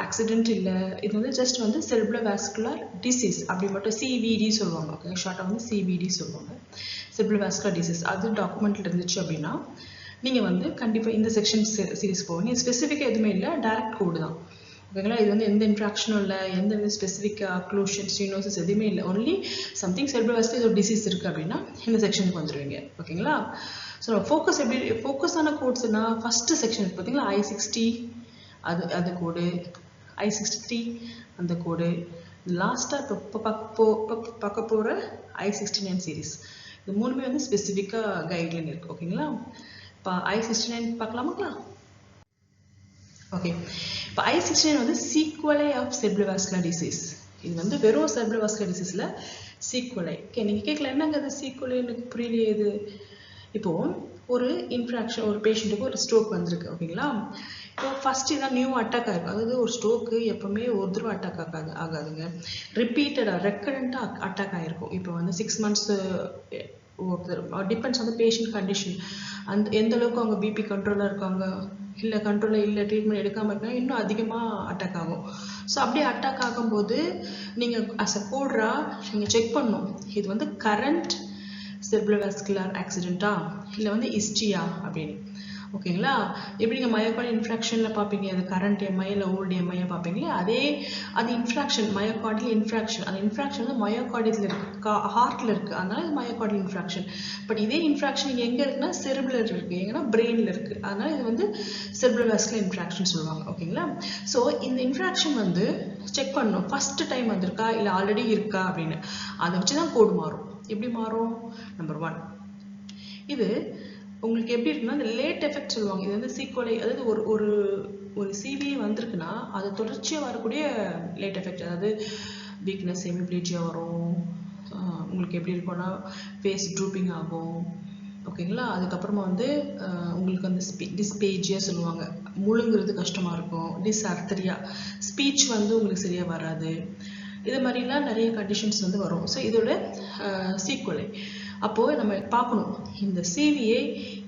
ஆக்சிடென்ட் இல்லை, இது வந்து ஜஸ்ட் வந்து செரிப்ரல் வாஸ்குலர் டிசீஸ் அப்படி மட்டும் சிவிடி சொல்லுவாங்க. ஓகே, ஷார்ட்டாக வந்து சிவிடி சொல்லுவாங்க, செரிப்ரல் வாஸ்குலர் டிசீஸ். அது டாக்குமெண்ட்டில் இருந்துச்சு அப்படின்னா நீங்கள் வந்து கண்டிப்பாக இந்த செக்ஷன் சீரிஸ் போவீங்க. ஸ்பெசிஃபிக்காக எதுவுமே இல்லை, டைரக்ட் கோடு தான். ஓகேங்களா, இது வந்து எந்த இன்ட்ராக்ஷனும் இல்லை, எந்த ஸ்பெசிஃபிக் அக்ளூஷன் ஸ்டீனோசிஸ் எதுவுமே இல்லை. ஒன்லி சம்திங் செரிப்ரல் வாஸ்குலர் ஒரு டிசீஸ் இருக்குது அப்படின்னா இந்த செக்ஷனுக்கு வந்துடுவீங்க. ஓகேங்களா, ஸோ ஃபோக்கஸ் எப்படி ஃபோக்கஸான கோட்ஸ்னா ஃபஸ்ட்டு செக்ஷன் பார்த்தீங்களா, I60 அது கோடு, I63 அந்த கோடு, லாஸ்ட்டாக இப்போ பார்க்க போகிற I69 சீரீஸ். இது மூணுமே வந்து ஸ்பெசிஃபிக்காக கைட்லைன் இருக்குது. ஓகேங்களா, இப்போ I69 பார்க்கலாமாங்களா? ஓகே, இப்போ I69 வந்து சீக்வலை ஆஃப் செரிப்ரல் வாஸ்குலர் டிசீஸ். இது வந்து வெறும் செரிப்ரல் வாஸ்குலர் டிசீஸில் சீக்வலை. ஓகே, நீங்கள் கேட்கல என்னங்க அது சீக்வலை, எனக்கு புரியலையே இது. இப்போது ஒரு இன்ஃப்ராக்ஷன், ஒரு பேஷண்ட்டுக்கு ஒரு ஸ்ட்ரோக் வந்திருக்கு. ஓகேங்களா, இப்போ ஃபஸ்ட்டு தான் நியூ அட்டாக் ஆகிருக்கும். அதாவது ஒரு ஸ்ட்ரோக்கு எப்போவுமே ஒரு தடவை அட்டாக் ஆகாதுங்க, ரிப்பீட்டடாக ரெக்கரண்ட்டாக அட்டாக் ஆகிருக்கும். இப்போ வந்து 6 months depends on the patient condition. எந்த அளவுக்கு அவங்க பிபி கண்ட்ரோலாக இருக்காங்க, இல்லை கண்ட்ரோலாக இல்லை, ட்ரீட்மெண்ட் எடுக்காமல் இருக்காங்க, இன்னும் அதிகமாக அட்டாக் ஆகும். ஸோ அப்படியே அட்டாக் ஆகும்போது நீங்கள் அஸ் அ கோட்ரா நீங்கள் செக் பண்ணணும், இது வந்து கரண்ட் செரிப்ரல் வாஸ்குலர் ஆக்சிடென்ட்டா இல்லை வந்து ஹிஸ்ட்ரியா அப்படின்னு. ஓகேங்களா, எப்படி நீங்கள் மயோகார்டியல் இன்ஃப்ராக்ஷனில் பார்ப்பீங்க, அது கரண்ட் எம்ஐ இல்லை ஓல்டு எம்ஐயை பார்ப்பீங்களே, அது இன்ஃப்ராக்ஷன், மயோகார்டியல் இன்ஃப்ராக்ஷன். அந்த இன்ஃப்ராக்ஷன் வந்து மயோகார்டியத்தில் இருக்குது, ஹார்ட்டில் இருக்குது, அதனால இது மயோகார்டியல் இன்ஃப்ராக்ஷன். பட் இதே இன்ஃப்ராக்ஷன் எங்கே இருக்குன்னா செரிப்ரல் இருக்குது, எங்கன்னா பிரெயினில் இருக்குது, அதனால இது வந்து செரிப்ரல் வாஸ்குலர் இன்ஃப்ராக்ஷன் சொல்லுவாங்க. ஓகேங்களா, ஸோ இந்த இன்ஃப்ராக்ஷன் வந்து செக் பண்ணணும், ஃபஸ்ட்டு டைம் வந்திருக்கா இல்லை ஆல்ரெடி இருக்கா அப்படின்னு. அதை வச்சு தான் கோடு மாறும். எப்படி மாறும்? நம்பர் 1, இது உங்களுக்கு எப்படி இருக்குன்னா இந்த லேட் எஃபெக்ட் சொல்லுவாங்க. இது வந்து சீக்வலை, அதாவது ஒரு சிவிஏ வந்திருக்குன்னா அது தொடர்ச்சியாக வரக்கூடிய லேட் எஃபெக்ட். அதாவது வீக்னஸ், ஹெமிப்ளீஜியா வரும், உங்களுக்கு எப்படி இருக்கும்னா ஃபேஸ் ட்ரூப்பிங் ஆகும். ஓகேங்களா, அதுக்கப்புறமா வந்து உங்களுக்கு வந்து டிஸ்பேஜியா சொல்லுவாங்க, முழுங்குறது கஷ்டமாக இருக்கும், டிஸ்ஆர்த்தரியா, ஸ்பீச் வந்து உங்களுக்கு சரியாக வராது, இது மாதிரிலாம் நிறைய கண்டிஷன்ஸ் வந்து வரும். ஸோ இதோட சீக்வலை அப்போது நம்ம பார்க்கணும், இந்த சிவிஏ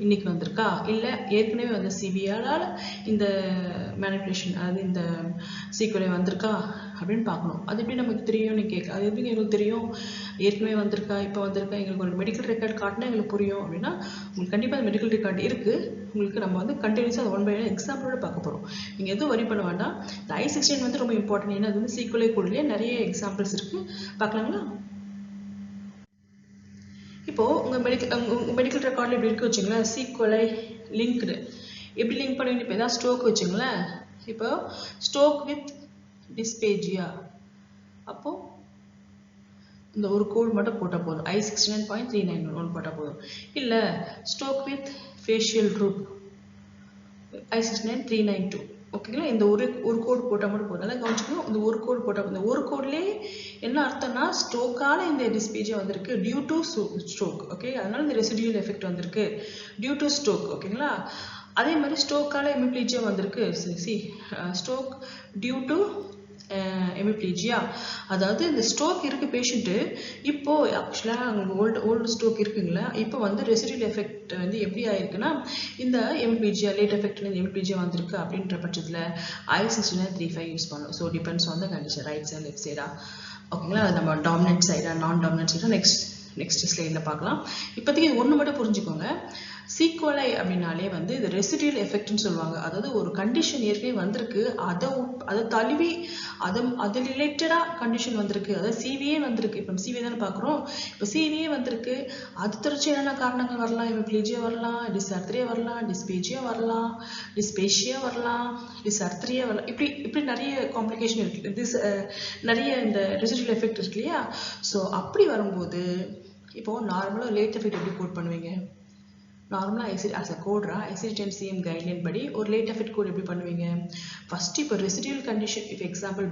இன்னைக்கு வந்திருக்கா இல்லை ஏற்கனவே வந்த சிவியால் இந்த மேனிப்புலேஷன், அதாவது இந்த சீக்வலை வந்திருக்கா அப்படின்னு பார்க்கணும். அது எப்படி நமக்கு தெரியும் நீ கேட்க, அது எப்படி எங்களுக்கு தெரியும் ஏற்கனவே வந்திருக்கா இப்போ வந்திருக்கா? எங்களுக்கு ஒரு மெடிக்கல் ரெக்கார்ட் காட்டினா எங்களுக்கு புரியும் அப்படின்னா உங்களுக்கு கண்டிப்பாக அந்த மெடிக்கல் ரெக்கார்ட் இருக்குது. உங்களுக்கு நம்ம வந்து கண்டினியூஸாக அது 1 by 1 எக்ஸாம்பிளோட பார்க்க போகிறோம். நீங்கள் எதுவும் வரி பண்ண வேண்டாம். இந்த I69 வந்து ரொம்ப இம்பார்ட்டன்ட், ஏன்னா அது வந்து சீக்வலை கூடயே நிறைய எக்ஸாம்பிள்ஸ் இருக்குது. பார்க்கலாங்களா? இப்போது உங்கள் மெடிக்கல் ரெக்கார்டில் எப்படி இருக்குது வச்சுங்களேன், சீக்வலை லிங்க்டு. எப்படி லிங்க் பண்ணுவீங்க? இப்போ எதாவது ஸ்ட்ரோக் வச்சுங்களேன், இப்போ ஸ்ட்ரோக் வித் டிஸ்பேஜியா, அப்போது இந்த ஒரு கோட் மட்டும் போட்டால் போதும், I69.391 போட்டால் போதும். இல்லை stroke with facial troupe, I69.392. ஓகேங்களா, இந்த ஒரு கோட் போட்டால் மட்டும் போதும். அதான் கவனிச்சுக்கணும், இந்த ஒரு கோட் போட்டால், இந்த ஒரு கோட்லேயே என்ன அர்த்தம்னா ஸ்ட்ரோக்கால இந்த டிஸ்பேஜியா வந்திருக்கு டியூ டு ஸ்ட்ரோக். ஓகே, அதனால இந்த ரெசிடியூல் எஃபெக்ட் வந்திருக்கு டியூ டு ஸ்ட்ரோக். ஓகேங்களா, அதே மாதிரி ஸ்ட்ரோக்கால ஹெமிப்ளீஜியா வந்திருக்கு, ஸ்ட்ரோக் டியூ டு ஹெமிப்ளீஜியா. அதாவது இந்த ஸ்ட்ரோக் இருக்கு பேஷண்ட்டு, இப்போ ஆக்சுவலாக அவங்களுக்கு ஓல்டு ஸ்ட்ரோக் இருக்குங்களா, இப்போ வந்து ரெசிடியூல் எஃபெக்ட் வந்து எப்படி ஆயிருக்குன்னா இந்த ஹெமிப்ளீஜியா, லேட் எஃபெக்ட் ஹெமிப்ளீஜியா வந்திருக்கு அப்படின்ற பட்சத்தில் I69.35 யூஸ் பண்ணணும். So depends on the condition, right side left சைடா. ஓகேங்களா, அது நம்ம டாமினன்ட் சைடா நான் டாமினன்ட் சைடா நெக்ஸ்ட் ஸ்லைடில் பார்க்கலாம். இப்போதைக்கு ஒன்று மட்டும் புரிஞ்சுக்கோங்க, சீக்வலை அப்படின்னாலே வந்து இது ரெசிடியூல் எஃபெக்ட்னு சொல்லுவாங்க. அதாவது ஒரு கண்டிஷன் ஏற்கனவே வந்திருக்கு, அதை தழுவி அது ரிலேட்டடாக கண்டிஷன் வந்திருக்கு, அதாவது சிவிஏ வந்திருக்கு. இப்போ சிவிஏ தானே பார்க்குறோம், இப்போ சிவிஏ வந்திருக்கு, அது தொடர்ச்சி என்னென்ன காரணங்கள் வரலாம், ஹெமிப்ளீஜியா வரலாம், டிஸ்ஆர்த்தரியா வரலாம், டிஸ்பேஜியா வரலாம், டிஸ்பேஷியா வரலாம், டிஸ்ஆர்த்தரியா வரலாம், இப்படி நிறைய காம்ப்ளிகேஷன் இருக்குது, நிறைய இந்த ரெசிடியூல் எஃபெக்ட் இருக்கு இல்லையா. ஸோ அப்படி வரும்போது இப்போது நார்மலாக லேட் எஃபெக்ட் எப்படி கோட் பண்ணுவீங்க? நார்மலாக as a கோட்ரா ICD-10 கைட்லைன் படி ஒரு லேட் எஃபெக்ட் கோட் எப்படி பண்ணுவீங்க? ஃபஸ்ட்டு இப்போ ரெசிடியூல் கண்டிஷன், இப்போ எக்ஸாம்பிள்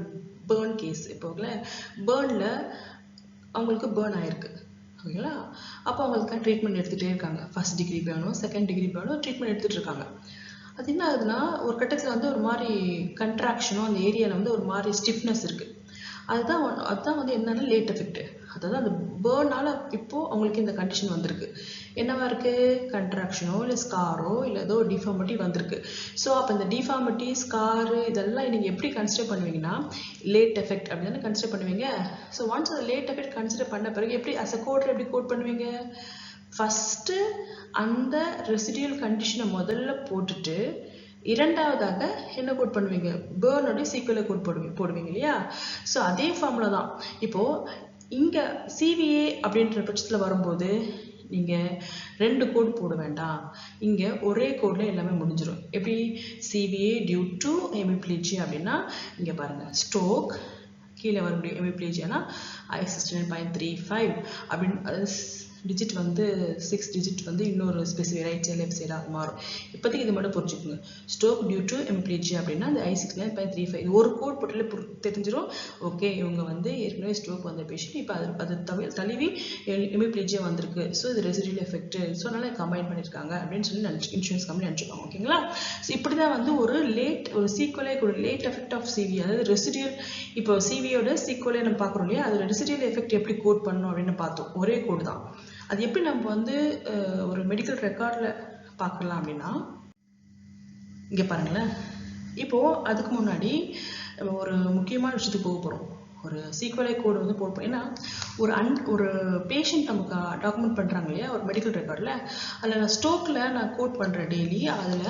பேர்ன் கேஸ், இப்போல பேர்னில் அவங்களுக்கு பேர்ன் ஆயிருக்கு. ஓகேங்களா, அப்போ அவங்களுக்கு ட்ரீட்மெண்ட் எடுத்துகிட்டே இருக்காங்க, ஃபர்ஸ்ட் டிகிரி பேர்னும் செகண்ட் டிகிரி பேர்னும் ட்ரீட்மெண்ட் எடுத்துகிட்டு இருக்காங்க. அது என்ன ஆகுதுன்னா ஒரு கட்டத்தில் வந்து ஒரு மாதிரி கண்ட்ராக்ஷனும் அந்த ஏரியாவில் வந்து ஒரு மாதிரி ஸ்டிஃப்னஸ் இருக்குது. அதுதான் வந்து என்னன்னா லேட் எஃபெக்ட். அதாவது அந்த பேர்னால இப்போது அவங்களுக்கு இந்த கண்டிஷன் வந்திருக்கு. என்னவா இருக்கு, கண்ட்ராக்ஷனோ இல்லை ஸ்காரோ இல்லை ஏதோ டிஃபார்மிட்டி வந்திருக்கு. ஸோ அப்போ இந்த டிஃபார்மிட்டி ஸ்காரு இதெல்லாம் நீங்கள் எப்படி கன்சிடர் பண்ணுவீங்கன்னா லேட் எஃபெக்ட் அப்படி தானே கன்சிடர் பண்ணுவீங்க. ஸோ ஒன்ஸ் அந்த லேட் எஃபெக்ட் கன்சிடர் பண்ண பிறகு எப்படி அஸ் அ கோட் எப்படி கோட் பண்ணுவீங்க, ஃபஸ்ட்டு அந்த ரெசிடியல் கண்டிஷனை முதல்ல போட்டுட்டு இரண்டாவதாக என்ன கோட் பண்ணுவீங்க, பேர்னோட சீக்குவலை கோட் போடுவீங்க இல்லையா. ஸோ அதே ஃபார்முலா தான் இப்போது இங்கே சிவிஏ அப்படின்ற பட்சத்தில் வரும்போது நீங்கள் 2 கோட் போட வேண்டாம், இங்கே ஒரே கோடில் எல்லாமே முடிஞ்சிடும். எப்படி சிவிஏ டியூ டு ஹெமிப்ளீஜியா அப்படின்னா இங்கே பாருங்கள் ஸ்ட்ரோக் கீழே வரக்கூடிய ஹெமிப்ளீஜியானா I69.35 அப்படின்னு டிஜிட் வந்து 6 டிஜிட் வந்து இன்னொரு ஸ்பெசிஃபிக் ரைட் சைடு லெஃப்ட் சைடாக மாறும். இப்போதைக்கு இது மட்டும் புரிஞ்சுக்கோங்க. ஸ்ட்ரோக் டியூ டு ஹெமிப்ளீஜியா அப்படின்னா அந்த I69.35 இது ஒரு கோட் போட்டாலே தெரிஞ்சிடும். ஓகே இவங்க வந்து ஏற்கனவே ஸ்ட்ரோக் வந்த பேஷண்ட், இப்போ அது தழுவி ஹெமிப்ளீஜியா வந்திருக்கு, ஸோ இது ரெசிடியல் எஃபெக்ட், ஸோ அதனால கம்பைன் பண்ணியிருக்காங்க அப்படின்னு சொல்லி இன்சூரன்ஸ் கம்பெனி நினச்சிப்பாங்க. ஓகேங்களா. ஸோ இப்படி தான் வந்து ஒரு சீக்குவலே ஒரு லேட் எஃபெக்ட் ஆஃப் சிவி, அதாவது ரெசிடியல், இப்போ சிவியோட சீக்குவலே நம்ம பார்க்குறோம் இல்லையா, அது ரெசிடியல் எஃபெக்ட் எப்படி கோட் பண்ணணும் அப்படின்னு பார்த்தோம். ஒரே கோடு தான். அது எப்படி நம்ம வந்து ஒரு மெடிக்கல் ரெக்கார்டில் பார்க்கலாம் அப்படின்னா இங்கே பாருங்களேன். இப்போது அதுக்கு முன்னாடி நம்ம ஒரு முக்கியமான விஷயத்துக்கு போக போகிறோம். ஒரு சீக்வலை கோடு வந்து போடுவோம். ஏன்னா ஒரு பேஷண்ட் நமக்கு டாக்குமெண்ட் பண்ணுறாங்க இல்லையா ஒரு மெடிக்கல் ரெக்கார்டில், அதில் நான் ஸ்ட்ரோக்கில் நான் கோட் பண்ணுறேன் டெய்லி. அதில்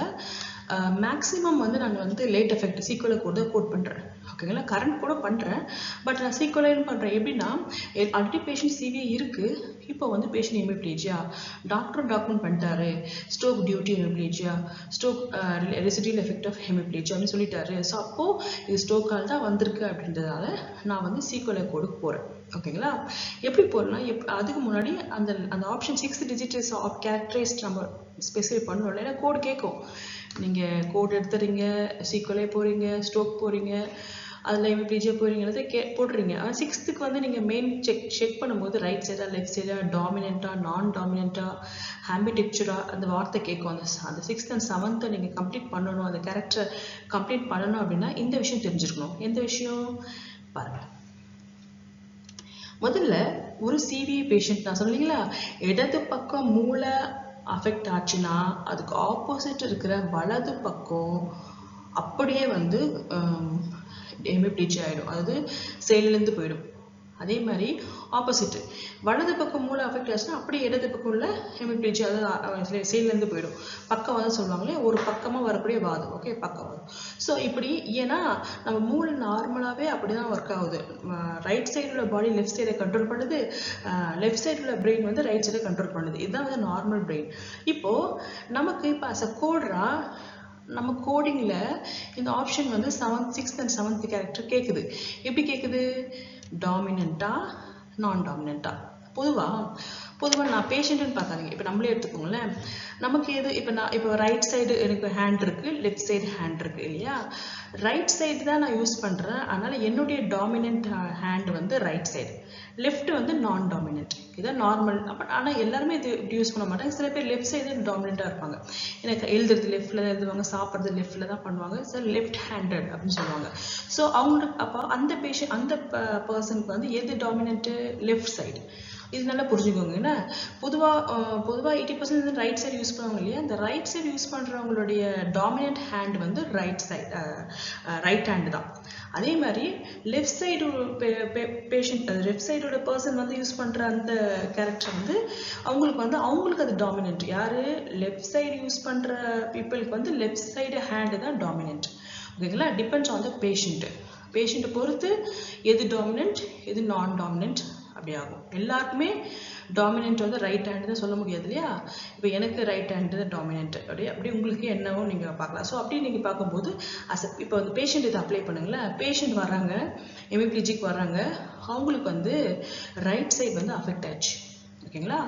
மேக்ஸிமம் வந்து நான் வந்து லேட் எஃபெக்ட் சீக்வலை கோட் தான் கோட் பண்ணுறேன். ஓகேங்களா. கரண்ட் கூட பண்ணுறேன், பட் நான் சீக்வலைன்னு பண்ணுறேன். எப்படின்னா ஆல்ரெடி பேஷண்ட் சிவியே இருக்குது, இப்போ வந்து பேஷண்ட் ஹெமிப்ளீஜியா, டாக்டர் டாக்குமெண்ட் பண்ணிட்டாரு stroke due to hemiplegia, stroke residual effect of hemiplegia அப்படின்னு சொல்லிட்டாரு. ஸோ அப்போது இது ஸ்ட்ரோக்கால் தான் வந்திருக்கு அப்படின்றதால நான் வந்து சீக்வலை கோடுக்கு போகிறேன். ஓகேங்களா. எப்படி போடலாம், அதுக்கு முன்னாடி அந்த ஆப்ஷன் 6 டிஜிட்ஸ் கேரக்டரைஸ்ட் நம்ம ஸ்பெசிஃபை பண்ணணும். ஏன்னா கோடு கேட்கும். நீங்கள் கோட் எடுத்துறீங்க, சீக்வலே போகிறீங்க, ஸ்ட்ரோக் போகிறீங்க, அதில் ஹெமிப்ளீஜியா போகிறீங்கிறத போடுறீங்க. ஆனால் 6th வந்து நீங்கள் மெயின் செக் பண்ணும்போது ரைட் சைடா லெஃப்ட் சைடா, டாமினண்ட்டா நான் டாமினண்ட்டா, ஹாம்பிடெக்சரா அந்த வார்த்தை கேட்கும். அந்த 6th and 7th நீங்கள் கம்ப்ளீட் பண்ணணும், அந்த கேரக்டரை கம்ப்ளீட் பண்ணணும் அப்படின்னா இந்த விஷயம் தெரிஞ்சிருக்கணும். எந்த விஷயம் பாருங்கள். முதல்ல ஒரு சிவிஏ பேஷண்ட் நான் சொன்னீங்களா, இடது பக்கம் மூளை அஃபெக்ட் ஆச்சுன்னா அதுக்கு ஆப்போசிட் இருக்கிற வலது பக்கம் அப்படியே வந்து ஹெமிப்ளீஜியா ஆகிடும், அதாவது செயலிலேருந்து போயிடும். அதே மாதிரி ஆப்போசிட் வலது பக்கம் மூளை அஃபெக்ட் ஆச்சுன்னா அப்படியே இடது பக்கம் உள்ள ஹெமிப்ளீஜியா அதாவது செயலிலேருந்து போயிடும். பக்கம் வந்து சொல்லுவாங்களே ஒரு பக்கமாக வரக்கூடிய வாதம். ஓகே பக்கவாதம். ஸோ இப்படி ஏன்னா நம்ம மூளை நார்மலாகவே அப்படி தான் ஒர்க் ஆகுது. ரைட் சைடுள்ள பாடி லெஃப்ட் சைடை கண்ட்ரோல் பண்ணுது, லெஃப்ட் சைடுள்ள பிரெயின் வந்து ரைட் சைடை கண்ட்ரோல் பண்ணுது. இதுதான் வந்து நார்மல் பிரெயின். இப்போது நமக்கு இப்போ அஸ் அ கோட்ரா நம்ம கோடிங்கில் இந்த ஆப்ஷன் வந்து 6th and 7th கேரக்டர் கேட்குது. எப்படி கேட்குது, டாமினண்ட்டா நான் டாமினண்ட்டா. பொதுவாக நான் பேஷண்ட்டுன்னு பார்க்காதீங்க. இப்போ நம்மளே எடுத்துக்கோங்களேன். நமக்கு எது இப்போ ரைட் சைடு எனக்கு ஹேண்ட் இருக்குது, லெஃப்ட் சைடு ஹேண்ட் இருக்குது இல்லையா. ரைட் சைடு தான் நான் யூஸ் பண்ணுறேன், அதனால் என்னுடைய டாமினண்ட் ஹேண்ட் வந்து ரைட் சைடு, லெஃப்ட் வந்து நான் டாமினண்ட். இதுதான் நார்மல். ஆனால் எல்லாருமே இது இப்படி யூஸ் பண்ண மாட்டாங்க. சில பேர் லெஃப்ட் சைடு டாமினண்ட்டாக இருப்பாங்க. எனக்கு எழுதுறது லெஃப்டில் தான் எழுதுவாங்க, சாப்பிட்றது லெஃப்டில் தான் பண்ணுவாங்க. சார் லெஃப்ட் ஹேண்டட் அப்படின்னு சொல்லுவாங்க. ஸோ அவங்களுக்கு அப்போ அந்த பர்சனுக்கு வந்து எது டாமினண்ட்டு, லெஃப்ட் சைடு. இது நல்லா புரிஞ்சுக்கோங்க. ஏன்னா பொதுவாக 80% ரைட் சைடு யூஸ் பண்ணுவாங்க இல்லையா. இந்த ரைட் சைடு யூஸ் பண்ணுறவங்களுடைய டாமினண்ட் ஹேண்ட் வந்து ரைட் ஹேண்டு தான். அதே மாதிரி லெஃப்ட் சைடு பேஷண்ட் லெஃப்ட் சைடோட பர்சன் வந்து யூஸ் பண்ணுற அந்த கேரக்டர் வந்து அவங்களுக்கு அது டாமினண்ட். யார் லெஃப்ட் சைடு யூஸ் பண்ணுற பீப்புளுக்கு வந்து லெஃப்ட் சைடு ஹேண்டு தான் டாமினண்ட். ஓகேங்களா. டிபெண்ட்ஸ் ஆன் த பேஷண்ட்டை பொறுத்து எது டாமினண்ட் எது நான் டாமினண்ட் அப்படி ஆகும். எல்லாருக்குமே டாமினண்ட் வந்து ரைட் ஹேண்டு தான் சொல்ல முடியாது இல்லையா. இப்போ எனக்கு ரைட் ஹேண்டு தான் டாமினண்ட், அப்படி உங்களுக்கு என்னவோ நீங்கள் பார்க்கலாம். ஸோ அப்படி நீங்கள் பார்க்கும்போது இப்போ வந்து பேஷண்ட் இதை அப்ளை பண்ணுங்களேன். பேஷண்ட் வர்றாங்க, ஹெமிப்ளீஜிக்கு வர்றாங்க, அவங்களுக்கு வந்து ரைட் சைடு வந்து அஃபெக்ட் ஆச்சு. ஓகேங்களா.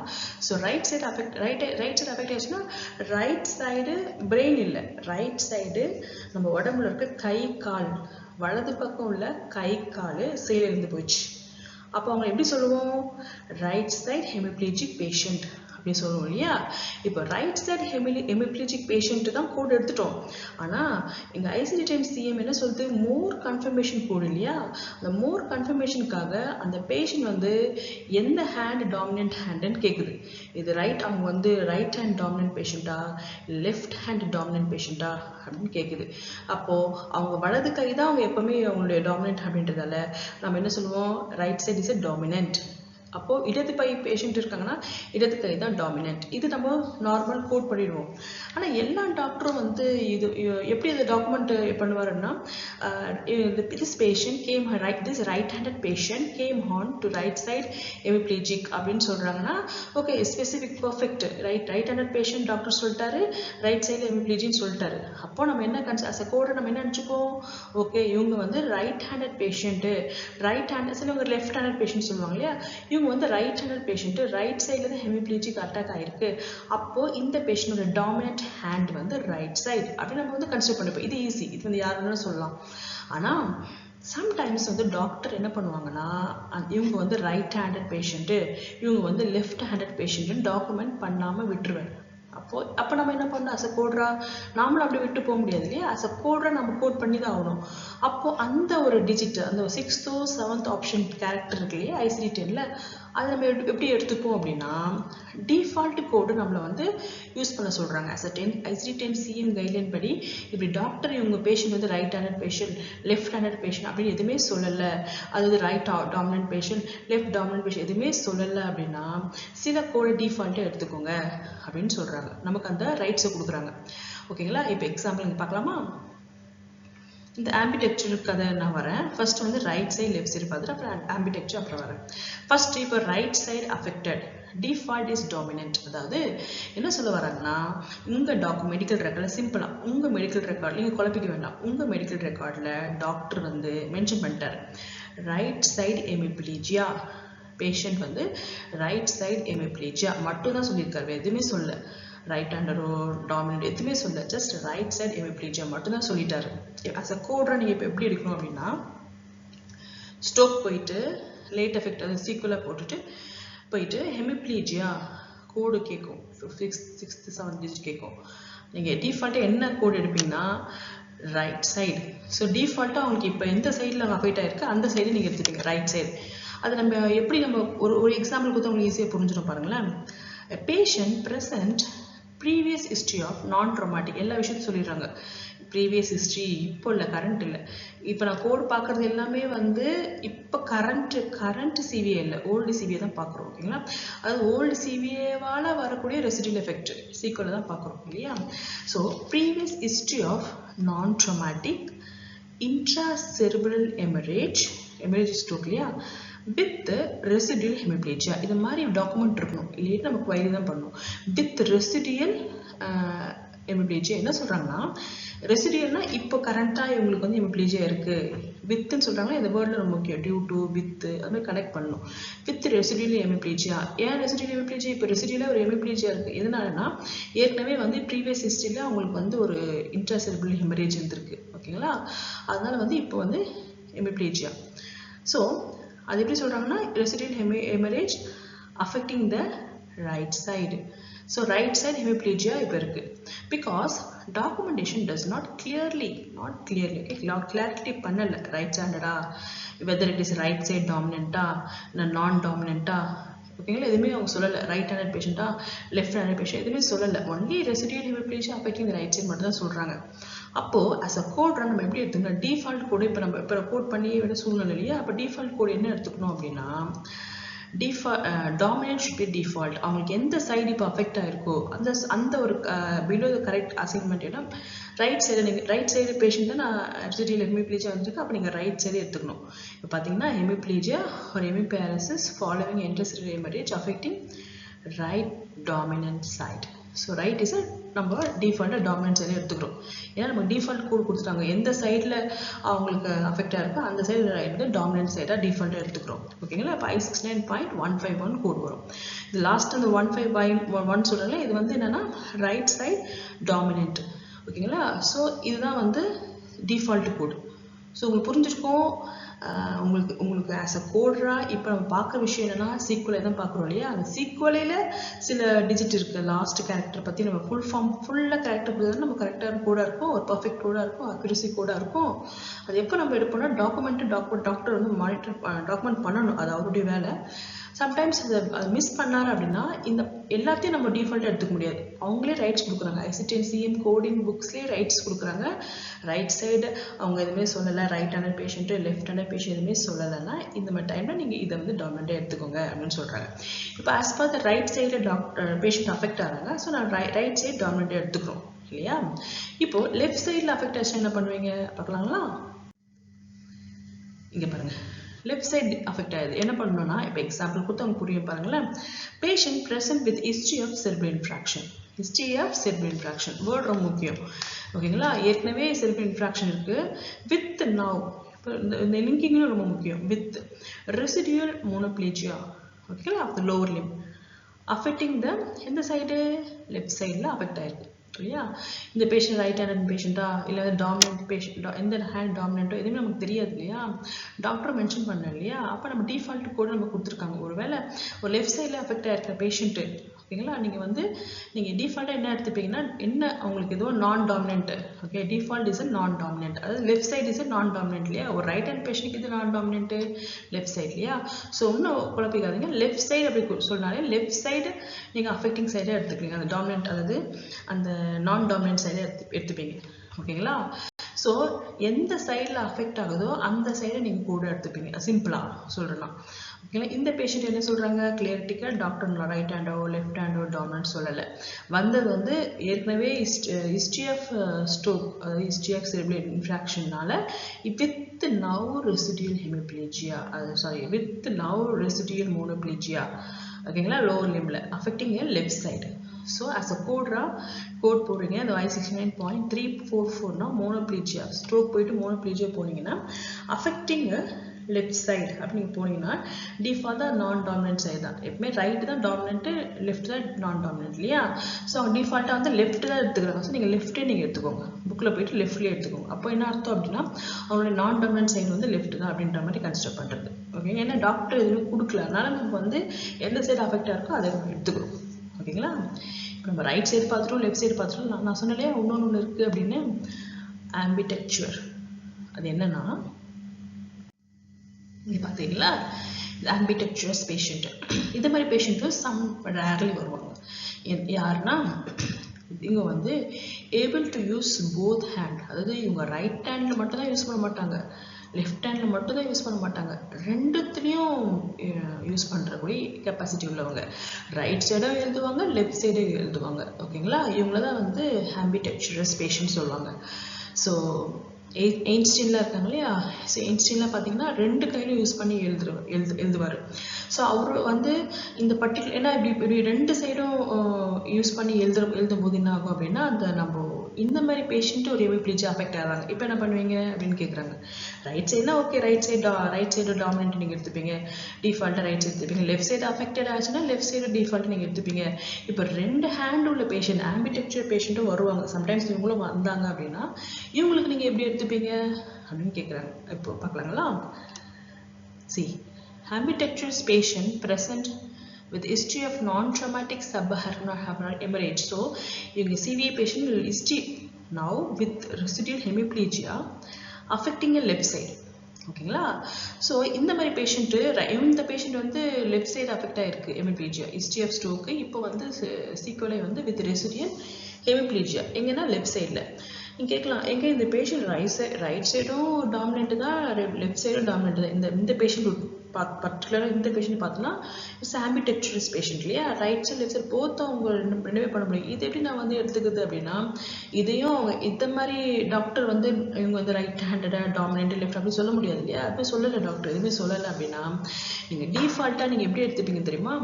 ஸோ ரைட் சைடு அஃபெக்ட் ஆச்சுன்னா ரைட் சைடு பிரெயின் இல்லை, ரைட் சைடு நம்ம உடம்புல இருக்க கை கால், வலது பக்கம் உள்ள கை கால் செயலிழந்து போயிடுச்சு. அப்போ அவங்க எப்படி சொல்லுவோம், ரைட் சைட் ஹெமிப்ளீஜிக் பேஷண்ட் அப்படி சொல்லுவோம் இல்லையா. இப்போ ரைட் சைடு ஹெமிப்ளேஜிக் பேஷண்ட் தான் கோட் எடுத்துட்டோம். ஆனால் எங்கள் ICD-10-CM என்ன சொல்லுது, மோர் கன்ஃபர்மேஷன் கோடு இல்லையா. அந்த மோர் கன்ஃபர்மேஷனுக்காக அந்த பேஷண்ட் வந்து எந்த ஹேண்ட் டாமினன்ட் ஹேண்டுன்னு கேட்குது. இது அவங்க வந்து ரைட் ஹேண்ட் டாமினன்ட் பேஷண்ட்டா லெஃப்ட் ஹேண்ட் டாமினன்ட் பேஷண்ட்டா அப்படின்னு கேட்குது. அப்போது அவங்க வலது கை தான் அவங்க எப்போவுமே அவங்களுடைய டாமினன்ட் அப்படின்றதால நம்ம என்ன சொல்லுவோம், right side is a dominant. அப்போது இடது கை பேஷண்ட் இருக்காங்கன்னா இடது கை தான் டாமினன்ட். இது நம்ம நார்மல் கோட் பண்ணிடுவோம். ஆனால் எல்லா டாக்டரும் வந்து இது எப்படி இந்த டாக்குமெண்ட் பண்ணுவாருன்னா, this patient came this right handed patient came on to right side hemiplegic அப்படின்னு சொல்கிறாங்கன்னா, okay specific perfect right handed patient doctor சொல்லிட்டாரு, ரைட் சைடு ஹெமிப்ளேஜின்னு சொல்லிட்டாரு. அப்போ நம்ம என்ன அஸ் அ கோடை நம்ம என்ன நினச்சிப்போம், ஓகே இவங்க வந்து right handed patient, right hand சிலவங்க லெஃப்ட் ஹேண்டட் பேஷண்ட் சொல்லுவாங்க இல்லையா, இவங்க வந்து ரைட் ஹேண்டட் பேஷண்ட் ரைட் சைடில் தான் ஹெமிப்ளேஜிக் அட்டாக் ஆயிருக்கு. அப்போது இந்த பேஷண்டோட டாமினன்ட் ஹேண்ட் வந்து ரைட் சைடு அப்படின்னு நம்ம வந்து கன்சிடர் பண்ணிப்போம். இது ஈஸி, இது வந்து யார் வேணாலும் சொல்லலாம். ஆனால் சம்டைம்ஸ் வந்து டாக்டர் என்ன பண்ணுவாங்கன்னா, இவங்க வந்து ரைட் ஹேண்டட் பேஷண்ட்டு, இவங்க வந்து லெஃப்ட் ஹேண்டட் பேஷண்ட்டுன்னு டாக்குமெண்ட் பண்ணாமல் விட்டுருவேன். அப்போ நம்ம என்ன பண்ணோம், அஸ் அ கோட்ரா நாமளும் அப்படி விட்டு போக முடியாது இல்லையா. அஸ் அ கோட்ரா நம்ம கோட் பண்ணி தான் ஆகணும். அப்போது அந்த ஒரு டிஜிட், அந்த 6th or 7th option character இருக்கு இல்லையா ICD-10ல், அதை நம்ம எப்படி எடுத்துப்போம் அப்படின்னா, டிஃபால்ட் கோடு நம்மளை வந்து யூஸ் பண்ண சொல்கிறாங்க. அஸ் அ ICD-10-CM கைட்லைன் படி இப்படி டாக்டர் இவங்க பேஷண்ட் வந்து right handed patient left handed patient அப்படின்னு எதுவுமே சொல்லலை, அதாவது right dominant patient left dominant patient எதுவுமே சொல்லலை அப்படின்னா சில கோடை டிஃபால்ட்டை எடுத்துக்கோங்க அப்படின்னு சொல்கிறாங்க. நமக்கு அந்த ரைட்ஸை கொடுக்குறாங்க. ஓகேங்களா. இப்போ எக்ஸாம்பிள் இங்கே பார்க்கலாமா. இந்த ஆம்பிடெக்சர் கதை நான் வரேன். ஃபர்ஸ்ட் வந்து ரைட் சைடு லெஃப்ட் சைடு பார்த்துட்டு அப்புறம் ஆம்பிடெக்சர் அப்புறம் வரேன். ஃபர்ஸ்ட் இப்போ right side affected default is dominant. அதாவது என்ன சொல்ல வராங்கன்னா, உங்கள் மெடிக்கல் ரெக்கார்டில் சிம்பிளாக உங்கள் மெடிக்கல் ரெக்கார்ட் நீங்கள் குழப்பிக்க வேண்டாம். உங்கள் மெடிக்கல் ரெக்கார்டில் டாக்டர் வந்து மென்ஷன் பண்ணிட்டார் ரைட் சைடு ஹெமிப்ளேஜியா, பேஷண்ட் வந்து ரைட் சைடு ஹெமிப்ளேஜியா மட்டும் தான் சொல்லியிருக்காரு, எதுவுமே சொல்ல ரைட் ஹேண்டரோ டாமினன்ட் எதுவுமே சொல்ல, ஜஸ்ட் ரைட் சைடு ஹெமிப்ளேஜியா மட்டும் தான் சொல்லிட்டாரு. அஸ் அ கோட்ரா நீங்கள் இப்போ எப்படி எடுக்கணும் அப்படின்னா, ஸ்டோக் போயிட்டு லேட் எஃபெக்ட் அது சீக்குவலாக போட்டுட்டு போயிட்டு ஹெமிப்ளேஜியா கோடு கேட்கும், 6th 7th டிஜிட் கேட்கும். நீங்கள் டிஃபால்ட்டாக என்ன கோடு எடுப்பீங்கன்னா ரைட் சைடு. ஸோ டிஃபால்ட்டாக அவங்களுக்கு இப்போ எந்த சைடில் அஃபெக்ட் ஆகிருக்கு அந்த சைடு நீங்கள் எடுத்துப்பீங்க ரைட் சைடு. அது நம்ம எப்படி நம்ம ஒரு எக்ஸாம்பிள் கொடுத்து உங்களுக்கு ஈஸியாக புரிஞ்சிடும் பாருங்களேன். Patient present previous history of non traumatic, எல்லா விஷயத்தையும் சொல்லிடுறாங்க. ப்ரீவியஸ் ஹிஸ்ட்ரி இப்போ இல்லை, கரண்ட் இல்லை. இப்போ நான் கோடு பார்க்குறது எல்லாமே வந்து இப்போ கரண்ட் சிவிஏ இல்லை, ஓல்டு சிவிஏ தான் பார்க்குறோம். ஓகேங்களா. அதாவது ஓல்டு சிவிஏவால் வரக்கூடிய ரெசிடியல் எஃபெக்ட் சீக்குவலை தான் பார்க்குறோம் இல்லையா. So previous history of non dramatic இன்ட்ராசெரிப்ரல் haemorrhage stroke இல்லையா வித் ரெசிடியல் ஹெமிப்ளேஜியா, இது மாதிரி டாக்குமெண்ட் இருக்கணும். இல்லையே நமக்கு வயது தான் பண்ணணும். வித் ரெசிடியல் ஹெமிப்ளேஜியா என்ன சொல்கிறாங்கன்னா, ரெசிடியல்னா இப்போ கரண்ட்டாக இவங்களுக்கு வந்து ஹெமிப்ளேஜியா இருக்குது. வித்துன்னு சொல்கிறாங்கன்னா இந்த வேர்டில் ரொம்ப முக்கியம், டியூ டு வித்து அது மாதிரி கனெக்ட் பண்ணணும். With residual hemiplegia. ஏன் ரெசிடியல் ஹெமிப்ளேஜியா, இப்போ ரெசிடியலாக ஒரு ஹெமிப்ளேஜியா இருக்குது. எதனாலனா ஏற்கனவே வந்து ப்ரீவியஸ் ஹிஸ்ட்ரியில் அவங்களுக்கு வந்து ஒரு இன்ட்ராசெரிப்ரல் ஹெமரேஜ் இருந்திருக்கு. ஓகேங்களா. அதனால வந்து இப்போ வந்து ஹெமிப்ளேஜியா. ஸோ அது எப்படி சொல்கிறாங்கன்னா, residual hemorrhage affecting the right side. So right side hemiplegia இப்போ இருக்குது. Because documentation does not clearly clarity பண்ணலை ரைட் ஹேண்டடா, whether it is right side டாமினன்ட்டா இல்லை நான் டாமினன்ட்டா. ஓகேங்களா. எதுவுமே அவங்க சொல்லலை. ரைட் ஹேண்டட் பேஷண்ட்டா லெஃப்ட் ஹேண்டட் பேஷண்ட் எதுவுமே சொல்லலை. Only residual hemiplegia affecting the right side மட்டும் தான் சொல்கிறாங்க. அப்போது அஸ் அ கோட்ரா நம்ம எப்படி எடுத்துக்கணும், டிஃபால்ட் கோடு இப்போ கோட் பண்ணி விட சூழ்நிலை இல்லையா. அப்போ டிஃபால்ட் கோடு என்ன எடுத்துக்கணும் அப்படின்னா, டாமினன்ட் ஷுட் பி டிஃபால்ட். அவங்களுக்கு எந்த சைடு இப்போ அஃபெக்ட் ஆகிருக்கோ அந்த ஒரு பிலோ த கரெக்ட் அசைன்மெண்ட் ஏன்னா ரைட் சைடு நீங்கள் ரைட் சைடு பேஷண்ட் தான் நான் ரெசிடியல் ஹெமிப்ளேஜியா வந்துருக்கு. அப்போ நீங்கள் ரைட் சைடு எடுத்துக்கணும். இப்போ பார்த்தீங்கன்னா ஹெமிப்ளேஜியா ஒரு hemiparesis following intracerebral hemorrhage affecting right dominant side. So right is நம்ம டிஃபால்ட்டாக டாமினன்ட் சைடு எடுத்துக்கிறோம். ஏன்னா நம்ம டிஃபால்ட் கோட் கொடுத்துட்டாங்க, எந்த சைடில் அவங்களுக்கு அஃபெக்ட் ஆகிருக்கோ அந்த சைடு ரைட் வந்து டாமினன்ட் சைடாக டிஃபால்ட்டாக எடுத்துக்கிறோம். ஓகேங்களா. இப்போ 569.151 கோட் வரும். இது லாஸ்ட் அந்த 151 சொல்கிறாங்களே, இது வந்து என்னென்னா ரைட் சைடு டாமினன்ட். ஓகேங்களா. ஸோ இதுதான் வந்து டிஃபால்ட் கோடு. ஸோ உங்களுக்கு புரிஞ்சிருக்கும். உங்களுக்கு ஆஸ் அ கோடரா இப்போ நம்ம பார்க்குற விஷயம் என்னன்னா சீக்குவலை தான் பார்க்குறோம் இல்லையா? அந்த சீக்குவலையில் சில டிஜிட் இருக்குது. லாஸ்ட் கேரக்டர் பற்றி நம்ம ஃபுல்லாக கேரக்டர் பற்றி நம்ம கரெக்டாக கோடாக இருக்கும், ஒரு பர்ஃபெக்ட் கோடாக இருக்கும், அக்யூரசி கோடாக இருக்கும். அது எப்போ நம்ம எடுப்போம்னா டாக்டர் வந்து டாக்குமெண்ட் பண்ணணும், அது அவருடைய வேலை. சம்டைம்ஸ் அதை மிஸ் பண்ணார் அப்படின்னா இந்த எல்லாத்தையும் நம்ம டிஃபால்ட்டாக எடுத்துக்க முடியாது. அவங்களே ரைட்ஸ் கொடுக்குறாங்க, ஐசிடிஎன்சிஎம் கோடிங் புக்ஸ்லேயே ரைட்ஸ் கொடுக்குறாங்க. ரைட் சைடு அவங்க எதுவுமே சொல்லலை, right handed patient left handed patient எதுவுமே சொல்லலைன்னா இந்த மாதிரி டைமில் நீங்கள் இதை வந்து டாமினண்ட்டாக எடுத்துக்கோங்க அப்படின்னு சொல்கிறாங்க. இப்போ as per the right side patient affect ஆகிறாங்க. ஸோ நான் ரைட் சைடு டாமினண்ட்டாக எடுத்துக்கிறோம் இல்லையா? இப்போது லெஃப்ட் சைடில் அஃபெக்ட் ஆச்சுன்னா என்ன பண்ணுவீங்க பார்க்கலாங்களா? இங்கே பாருங்கள், லெஃப்ட் சைடு அஃபெக்ட் ஆகுது. என்ன பண்ணணும்னா இப்போ எக்ஸாம்பிள் கொடுத்து அவங்க புரியும் பாருங்களேன். Patient present with history of cerebral infarction. History of cerebral infarction word ரொம்ப முக்கியம், ஓகேங்களா? ஏற்கனவே செரிப்ரல் இன்ஃப்ராக்ஷன் இருக்குது. வித் நவ், இப்போ இந்த லிங்கிங்கும் ரொம்ப முக்கியம். வித் ரெசிடியூல் மோனோப்ளேஜியா, ஓகேங்களா, of the lower limb affecting the எந்த சைடு? லெஃப்ட் சைடில் அஃபெக்ட் ஆயிருக்கு இல்லையா? இந்த பேஷண்ட் ரைட் ஹேண்டட் பேஷண்ட்டா இல்லை டாமினன்ட் பேஷண்ட், எந்த ஹேண்ட் டாமினண்ட்டோ எதுவுமே நமக்கு தெரியாது இல்லையா? டாக்டர் மென்ஷன் பண்ண இல்லையா? அப்போ நம்ம டிஃபால்ட் கூட நம்ம கொடுத்துருக்காங்க. ஒருவேளை ஒரு லெஃப்ட் சைடில் அஃபெக்ட் ஆயிருக்க பேஷண்ட்டு, ஓகேங்களா, நீங்கள் டிஃபால்ட்டாக என்ன எடுத்துப்பீங்கன்னா, என்ன அவங்களுக்கு ஏதோ நான் டாமினன்ட், ஓகே, டிஃபால்ட் இஸ் நான் டாமினன்ட், அதாவது லெஃப்ட் சைடு இஸ் நான் டாமினன்ட் இல்லையா? ஒரு ரைட் ஹேண்ட் பேஷண்ட்டுக்கு இது நான் டாமினன்ட்டு லெஃப்ட் சைடு இல்லையா? ஸோ இன்னும் குழப்பிக்காதீங்க. லெஃப்ட் சைடு அப்படி சொன்னாலே லெஃப்ட் சைடு நீங்கள் அஃபெக்டிங் சைடாக எடுத்துக்கிறீங்க, அந்த டாமினன்ட் அதாவது அந்த நான் டாமினன்ட் சைடை எடுத்துப்பீங்க, ஓகேங்களா? ஸோ எந்த சைடில் அஃபெக்ட் ஆகுதோ அந்த சைடை நீங்கள் கூட எடுத்துப்பீங்க, சிம்பிளாக சொல்கிறேன்னா, ஓகேங்களா? இந்த பேஷண்ட் என்ன சொல்கிறாங்க? கிளியரிட்டிக்காக டாக்டர் ரைட் ஹேண்டோ லெஃப்ட் ஹேண்டோ டாமினன்ட் சொல்லலை. வந்தது வந்து ஏற்கனவே ஹிஸ்ட்ரி ஆஃப் ஸ்ட்ரோக், அதாவது ஹிஸ்ட்ரி ஆஃப் செரிப்ரல் இன்ஃப்ராக்ஷன்னால with now residual hemiplegia, with now residual monoplegia, ஓகேங்களா, லோவர் லிம்ல affecting left side. So as a code போடுறீங்க, அந்த I69.344னா மோனோப்ளேஜியா, ஸ்ட்ரோக் போயிட்டு மோனோப்ளேஜியா போனீங்கன்னா அஃபெக்டிங் லெஃப்ட் சைடு அப்படி நீங்கள் போனீங்கன்னா டிஃபால்ட்டாக நான் டாமினன்ட் சைடு தான். எப்பவுமே ரைட்டு தான் டாமினன்ட்டு, லெஃப்ட் தான் நான் டாமினன்ட் இல்லையா? ஸோ அவங்க டிஃபால்ட்டாக வந்து லெஃப்ட் தான் எடுத்துக்கிறாங்க. ஸோ நீங்கள் லெஃப்ட்டே நீங்கள் எடுத்துக்கோங்க, புக்கில் போயிட்டு லெஃப்ட்லேயே எடுத்துக்கோங்க. அப்போ என்ன அர்த்தம் அப்படின்னா அவங்களோட நான் டாமினன்ட் சைடு வந்து லெஃப்ட் தான் அப்படின்ற மாதிரி கன்சிடர் பண்ணுறது, ஓகே? ஏன்னா டாக்டர் எதுவுமே கொடுக்கல, அதனால நம்ம வந்து எந்த சைடு அஃபெக்டாக இருக்கோ அதை நம்ம எடுத்துக்கிறோம், ஓகேங்களா? இப்போ நம்ம ரைட் சைடு பார்த்துட்டோம், லெஃப்ட் சைடு பார்த்துட்டோம். நான் சொன்னாலே இன்னொன்று இருக்குது அப்படின்னு, ஆம்பிடெக்சுவர். அது என்னன்னா இங்கே பார்த்தீங்களா, ஆம்பிடெக்சுவஸ் பேஷண்ட். இந்த மாதிரி பேஷண்ட்டும் சம் ரேர்லி வருவாங்க. யாருன்னா இவங்க வந்து able to use both hand, அதாவது இவங்க ரைட் ஹேண்டில் மட்டும் தான் யூஸ் பண்ண மாட்டாங்க, லெஃப்ட் ஹேண்டில் மட்டும் தான் யூஸ் பண்ண மாட்டாங்க, ரெண்டுத்துலேயும் யூஸ் பண்ணுறக்கூடிய கெப்பாசிட்டி உள்ளவங்க. ரைட் சைடும் எழுதுவாங்க, லெஃப்ட் சைடும் எழுதுவாங்க, ஓகேங்களா? இவங்கள தான் வந்து ஆம்பிடெக்சுவஸ் பேஷண்ட் சொல்லுவாங்க. ஸோ எயின்ஸ்டீனில் இருக்காங்க இல்லையா? ஸோ எயின்ஸ்டீனில் பார்த்தீங்கன்னா ரெண்டு கையிலும் யூஸ் பண்ணி எழுதுவார். ஸோ அவர் வந்து இந்த பர்டிகுலர், ஏன்னா இப்படி ரெண்டு சைடும் யூஸ் பண்ணி எழுதும் போது என்ன ஆகும் அப்படின்னா, அந்த நம்ம இந்த மாதிரி பேஷண்ட்டு ஒரு ஹெமிப்ளேஜியா அஃபெக்ட் ஆகிறாங்க. இப்போ என்ன பண்ணுவீங்க அப்படின்னு கேட்குறாங்க. ரைட் சைடுனா ஓகே, ரைட் சைடு டாமினன்ட் நீங்கள் எடுத்துப்பீங்க, டிஃபால்ட்டாக ரைட் சைடு எடுத்துப்பீங்க. லெஃப்ட் சைடு அஃபெக்டட் ஆச்சுன்னா லெஃப்ட் சைடு டிஃபால்ட்டாக நீங்கள் எடுத்துப்பீங்க. இப்போ ரெண்டு ஹேண்ட் உள்ள பேஷண்ட், ஆம்பிடெக்சுவல் பேஷண்ட்டும் வருவாங்க. சம்டைம்ஸ் இவங்களும் வந்தாங்க அப்படின்னா இவங்களுக்கு நீங்கள் எப்படி எடுத்துப்பீங்க அப்படின்னு கேட்குறாங்க. இப்போ பார்க்கலாங்களா? See, ambidextrous patient present with history of non-traumatic subacute hemorrhage. So, இவங்க CVA patient will history now with residual hemiplegia affecting a left side. ஓகேங்களா? ஸோ இந்த மாதிரி பேஷண்ட்டு, இந்த பேஷண்ட் வந்து லெஃப்ட் சைடு அஃபெக்ட் ஆகிருக்கு ஹெமிப்ளேஜியா, ஹிஸ்ட்ரி ஆஃப் ஸ்ட்ரோக்கு. இப்போ வந்து சீக்வலை வந்து வித் ரெசிடியல் ஹெமிப்ளேஜியா எங்கன்னா லெஃப்ட் சைடில். நீங்கள் கேட்கலாம், எங்கே இந்த பேஷண்ட் ரைட் சைடும் டாமினெண்ட்டு தான், லெஃப்ட் சைடும் டாமினெண்ட்டு தான். இந்த பேஷண்ட் பர்டிகுலராக இந்த பேஷண்ட் பார்த்தோன்னா இட்ஸ் ஆம்பிடெக்சுவஸ் பேஷண்ட் இல்லையா? Right side left side both அவங்க ரெண்டுமே பண்ண முடியும். இது எப்படி நான் வந்து எடுத்துக்குது அப்படின்னா, இதையும் அவங்க இந்த மாதிரி டாக்டர் வந்து இவங்க வந்து ரைட் ஹேண்டடாக டாமினெண்ட் லெஃப்ட் அப்படி சொல்ல முடியாது இல்லையா? அப்படி சொல்லலை டாக்டர், எதுவுமே சொல்லலை அப்படின்னா நீங்கள் டிஃபால்ட்டாக நீங்கள் எப்படி எடுத்துப்பீங்க தெரியுமா?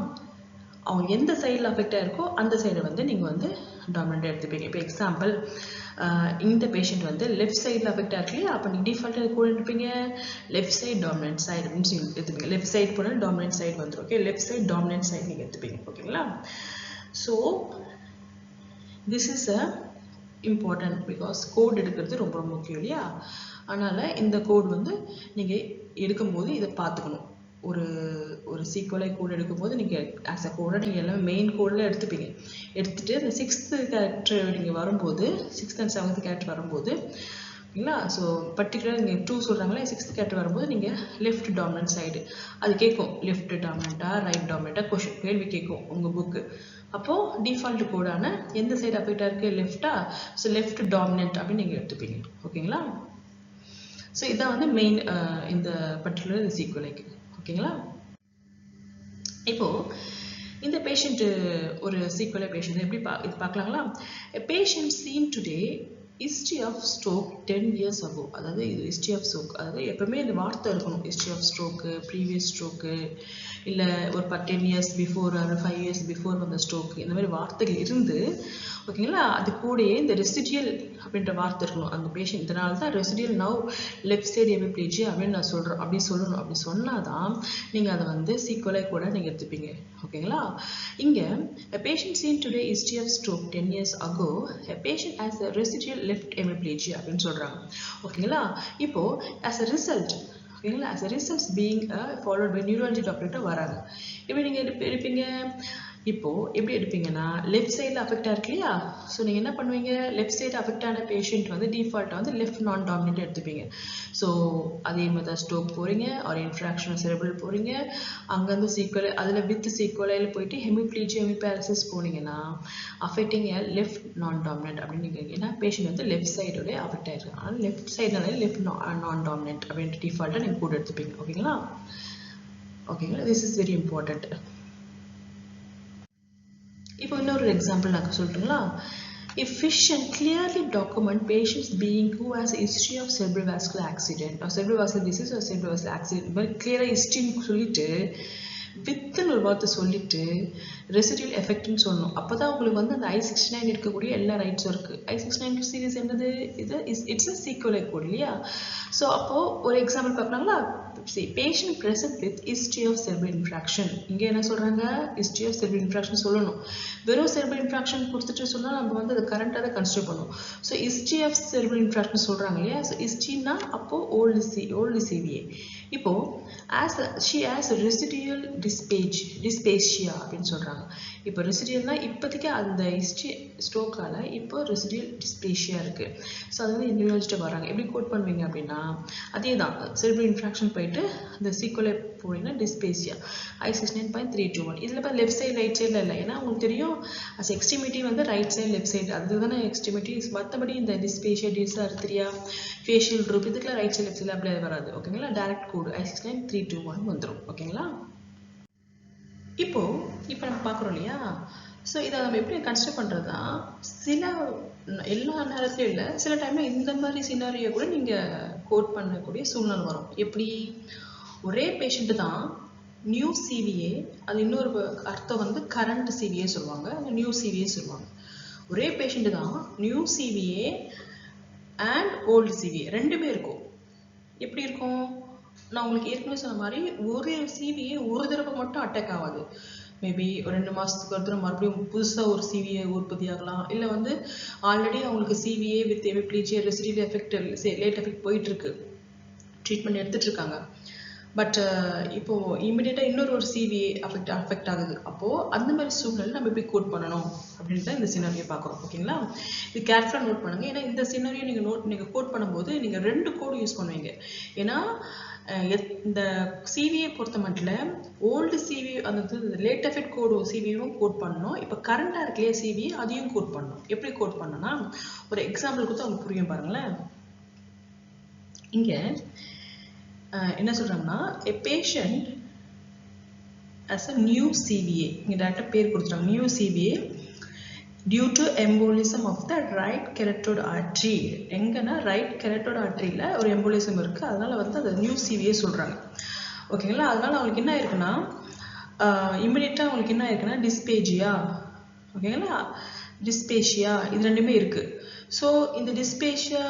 அவங்க எந்த சைடில் அஃபெக்ட் ஆகிருக்கோ அந்த சைடை வந்து நீங்கள் வந்து டாமினெண்ட்டாக எடுத்துப்பீங்க. இப்போ எக்ஸாம்பிள், இந்த பேஷண்ட் வந்து லெஃப்ட் சைடில் அஃபெக்ட் ஆகலையே, அப்போ நீங்கள் டிஃபால்ட்டாக கூட எடுப்பீங்க லெஃப்ட் சைட் டாமினன்ட் சைடு அப்படின்னு சொல்லி எடுத்துப்பீங்க. லெஃப்ட் சைடு போனால் டாமினன்ட் சைடு வந்துடும், okay? Left side dominant side நீங்கள் எடுத்துப்பீங்க, ஓகேங்களா? So this is a important because code எடுக்கிறது ரொம்ப ரொம்ப முக்கியம் இல்லையா? அதனால் இந்த கோட் வந்து நீங்கள் எடுக்கும்போது இதை பார்த்துக்கணும். ஒரு ஒரு சீக்வலை கோட் எடுக்கும்போது நீங்கள் ஆஸ் அ கோடை நீங்கள் எல்லாமே மெயின் கோடில் எடுத்துப்பீங்க. எடுத்துகிட்டு அந்த 6th கேரக்டர் நீங்கள் வரும்போது 6th and 7th கேரக்டர் வரும்போது ஓகேங்களா. ஸோ பர்டிகுலர் நீங்கள் 2 சொல்கிறாங்களே 6th கேரக்டர் வரும்போது நீங்கள் லெஃப்ட் டாமினன்ட் சைடு அது கேட்கும். லெஃப்ட் டாமினண்ட்டா ரைட் டாமினண்ட்டா கேள்வி கேட்கும் உங்கள் புக்கு. அப்போது டிஃபால்ட் கோடான எந்த சைடு அஃபெக்டாக இருக்குது, லெஃப்டா. ஸோ லெஃப்ட் டாமினன்ட் அப்படின்னு நீங்கள் எடுத்துப்பீங்க. ஓகேங்களா. ஸோ இதான் வந்து மெயின் இந்த பர்டிகுலர் சீக்வலைக்கு. ஓகேங்களா. இப்போது இந்த பேஷண்ட்டு ஒரு சீக்வலை பேஷண்ட் எப்படி இது பார்க்கலாங்களா. Patient seen today history of stroke 10 years ago. அதாவது இது ஹிஸ்ட்ரி ஆஃப் ஸ்ட்ரோக், அதாவது எப்பவுமே இந்த வார்த்தை இருக்கணும். History of stroke, previous stroke, இல்லை ஒரு 10 years பிஃபோர் ஒரு 5 years பிஃபோர் வந்த ஸ்ட்ரோக்கு, இந்த மாதிரி வார்த்தைகள் இருந்து ஓகேங்களா. அது கூடயே இந்த ரெசிடியல் அப்படின்ற வார்த்தை இருக்கணும் அந்த பேஷண்ட். இதனால தான் ரெசிடியல் நவ் லெஃப்ட் சைடு ஹெமிப்ளீஜியா அப்படின்னு நான் சொல்கிறேன். அப்படி சொல்லணும். அப்படி சொன்னால் தான் நீங்கள் அதை வந்து சீக்வலை கூட நீங்கள் எடுத்துப்பீங்க. ஓகேங்களா. இங்கே a patient seen today history of stroke 10 years ago, a patient has a residual left hemiplegia அப்படின்னு சொல்கிறாங்க. ஓகேங்களா. இப்போது as a result ஓகேங்களா, as a result being followed by neurology டாக்டர்கிட்ட வராங்க. எப்படி நீங்கள் எடுப்பீங்க, இப்போது எப்படி எடுப்பீங்கன்னா லெஃப்ட் சைடில் அஃபெக்ட் ஆயிருக்கு இல்லையா. ஸோ நீங்கள் என்ன பண்ணுவீங்க, லெஃப்ட் சைடு அஃபெக்ட் ஆன பேஷண்ட் வந்து டிஃபால்ட்டாக வந்து லெஃப்ட் நான் டாமினேட் எடுத்துப்பீங்க. ஸோ அதே மாதிரி தான் ஸ்ட்ரோக் போகிறீங்க, ஒரு இன்ஃப்ராக்ஷன் செரிபிரல் போகிறீங்க, அங்கேருந்து சீக்வலை அதில் வித் சீக்வலையில் போயிட்டு ஹெமிப்ளீஜியா ஹெமிபேரசிஸ் போனீங்கன்னா அஃபெக்டிங் ஏ லெஃப்ட் நான் டாமினேட் அப்படின்னு நீங்கள் ஏன்னா பேஷண்ட் வந்து லெஃப்ட் சைடோட அஃபெக்ட் ஆயிருக்கு. அதனால் லெஃப்ட் சைடுனாலே லெஃப்ட் நான் டாமினேட் அப்படின்ட்டு டிஃபால்ட்டாக நீங்கள் கூட எடுத்துப்பீங்க. ஓகேங்களா. ஓகேங்களா. This is very important. இப்போ இன்னொரு எக்ஸாம்பிள் நான் சொல்லட்டுங்களா. If physician clearly document patients being who has a history of cerebral vascular accident or cerebral vascular disease or cerebral vascular accident, very clear history சொல்லிட்டு வித்துன்னு ஒரு வார்த்தை சொல்லிட்டு ரெசிடியல் எஃபெக்ட்னு சொல்லணும். அப்போ தான் உங்களுக்கு வந்து அந்த I-69 இருக்கக்கூடிய எல்லா ரைட்ஸும் இருக்குது. I-69 சீரிஸ் என்னது, இது இட்ஸ் அ சீக்வலை கோட் இல்லையா. ஸோ அப்போது ஒரு எக்ஸாம்பிள் பார்க்கலாங்களா. Patient present with history of cerebral infraction. இங்கே என்ன சொல்கிறாங்க, history of cerebral infraction சொல்லணும். வெறும் cerebral infraction கொடுத்துட்டு சொன்னால் நம்ம வந்து அதை கரண்ட்டாக தான் கன்சிடர் பண்ணுவோம். So history of cerebral infraction சொல்கிறாங்க இல்லையா. ஸோ ஹிஸ்ட்ரினா அப்போது ஓல்டு CVA. இப்போது she has a residual dysphagia அப்படின்னு சொல்கிறாங்க. இப்போ ரெசிடியல்னா இப்போதைக்கு அந்த ஹிஸ்ட்ரி ஸ்ட்ரோக்கால் இப்போ ரெசிடியல் டிஸ்பேஷியா இருக்குது. ஸோ அது வந்து நியூரலஜிஸ்ட்டு வராங்க. எப்படி கோட் பண்ணுவீங்க அப்படின்னா அதே தான் செரிபிரல் இன்ஃப்ராக்ஷன் போயிட்டு அந்த சீக்வலை போனீங்கன்னா டிஸ்பேஷியா I-69.321. இதில் இப்போ லெஃப்ட் சைடு ரைட் சைடில் இல்லை. ஏன்னா உங்களுக்கு தெரியும் அஸ் எக்ஸ்ட்ரிமிட்டி வந்து ரைட் சைடு லெஃப்ட் சைடு அது தானே எக்ஸ்ட்ரிமிட்டி. மற்றபடி இந்த டிஸ்பேஷியா டிஸ்ஆர்த்ரியா ஃபேஷியல் குரூப் இதுக்கெல்லாம் ரைட் சைடு லெஃப்ட் சைடில் அப்படியே வராது. ஓகேங்களா. டைரக்ட் கோடு I-69.321 வந்துடும். ஓகேங்களா. இப்போ நம்ம பார்க்குறோம் இல்லையா. ஸோ இதை நம்ம எப்படி கன்சிடர் பண்ணுறதுனா சில எல்லா நேரத்துலையும் இல்லை, சில டைமில் இந்த மாதிரி சினாரியோ கூட நீங்கள் கோட் பண்ணக்கூடிய சூழ்நிலை வரும். எப்படி ஒரே பேஷண்ட்டு தான் நியூ CVA, அது இன்னொரு அர்த்தம் வந்து கரண்ட் CVA சொல்லுவாங்க, அந்த நியூ CVA சொல்லுவாங்க. ஒரே பேஷண்ட்டு தான் new CVA and old CVA ரெண்டுமே இருக்கும். எப்படி இருக்கும், நான் உங்களுக்கு ஏற்கனவே சொன்ன மாதிரி ஒரு CVA ஒரு தடவை மட்டும் அட்டாக் ஆகாது. மேபி ஒரு 2 மாதத்துக்கு ஒரு தடவை மறுபடியும் புதுசாக ஒரு CVA உற்பத்தி ஆகலாம். இல்லை வந்து ஆல்ரெடி அவங்களுக்கு CVA with hemiplegia residual effect late effect போயிட்டுருக்கு, ட்ரீட்மெண்ட் எடுத்துகிட்டு இருக்காங்க. பட் இப்போது இமீடியட்டாக இன்னொரு CVA அஃபெக்ட் ஆகுது. அப்போது அந்த மாதிரி சூழ்நிலை நம்ம எப்படி கோட் பண்ணணும் அப்படின்ட்டு இந்த சினாரியோ பார்க்குறோம். ஓகேங்களா. இது கேர்ஃபுல்லாக நோட் பண்ணுங்கள். ஏன்னா இந்த சினாரியோ நீங்கள் கோட் பண்ணும்போது நீங்கள் 2 கோடு யூஸ் பண்ணுவீங்க. ஏன்னா இந்த CVA பொறுத்த மட்டும் ஓல்டு CVA அந்த லேட் எஃபெக்ட் கோடு CVAவும் கோட் பண்ணணும். இப்போ கரண்டாக இருக்கலையே CVA அதையும் கோட் பண்ணணும். எப்படி கோட் பண்ணணும்னா ஒரு எக்ஸாம்பிள் கொடுத்து அவங்க புரியும் பாருங்களேன். இங்கே என்ன சொல்கிறாங்கன்னா a patient as a new CVA, இங்கே டேரக்டாக பேர் கொடுத்துட்டாங்க new CVA due to embolism of the right carotid artery. எங்கன்னா ரைட் carotid arteryல ஒரு embolism இருக்குது, அதனால வந்து அது நியூ CVA சொல்கிறாங்க. ஓகேங்களா. அதனால அவங்களுக்கு என்ன இருக்குன்னா இமிடியட்டாக அவங்களுக்கு என்ன இருக்குன்னா டிஸ்பேஜியா, ஓகேங்களா, டிஸ்பேஷியா இது ரெண்டுமே இருக்குது. ஸோ இந்த டிஸ்பேசியா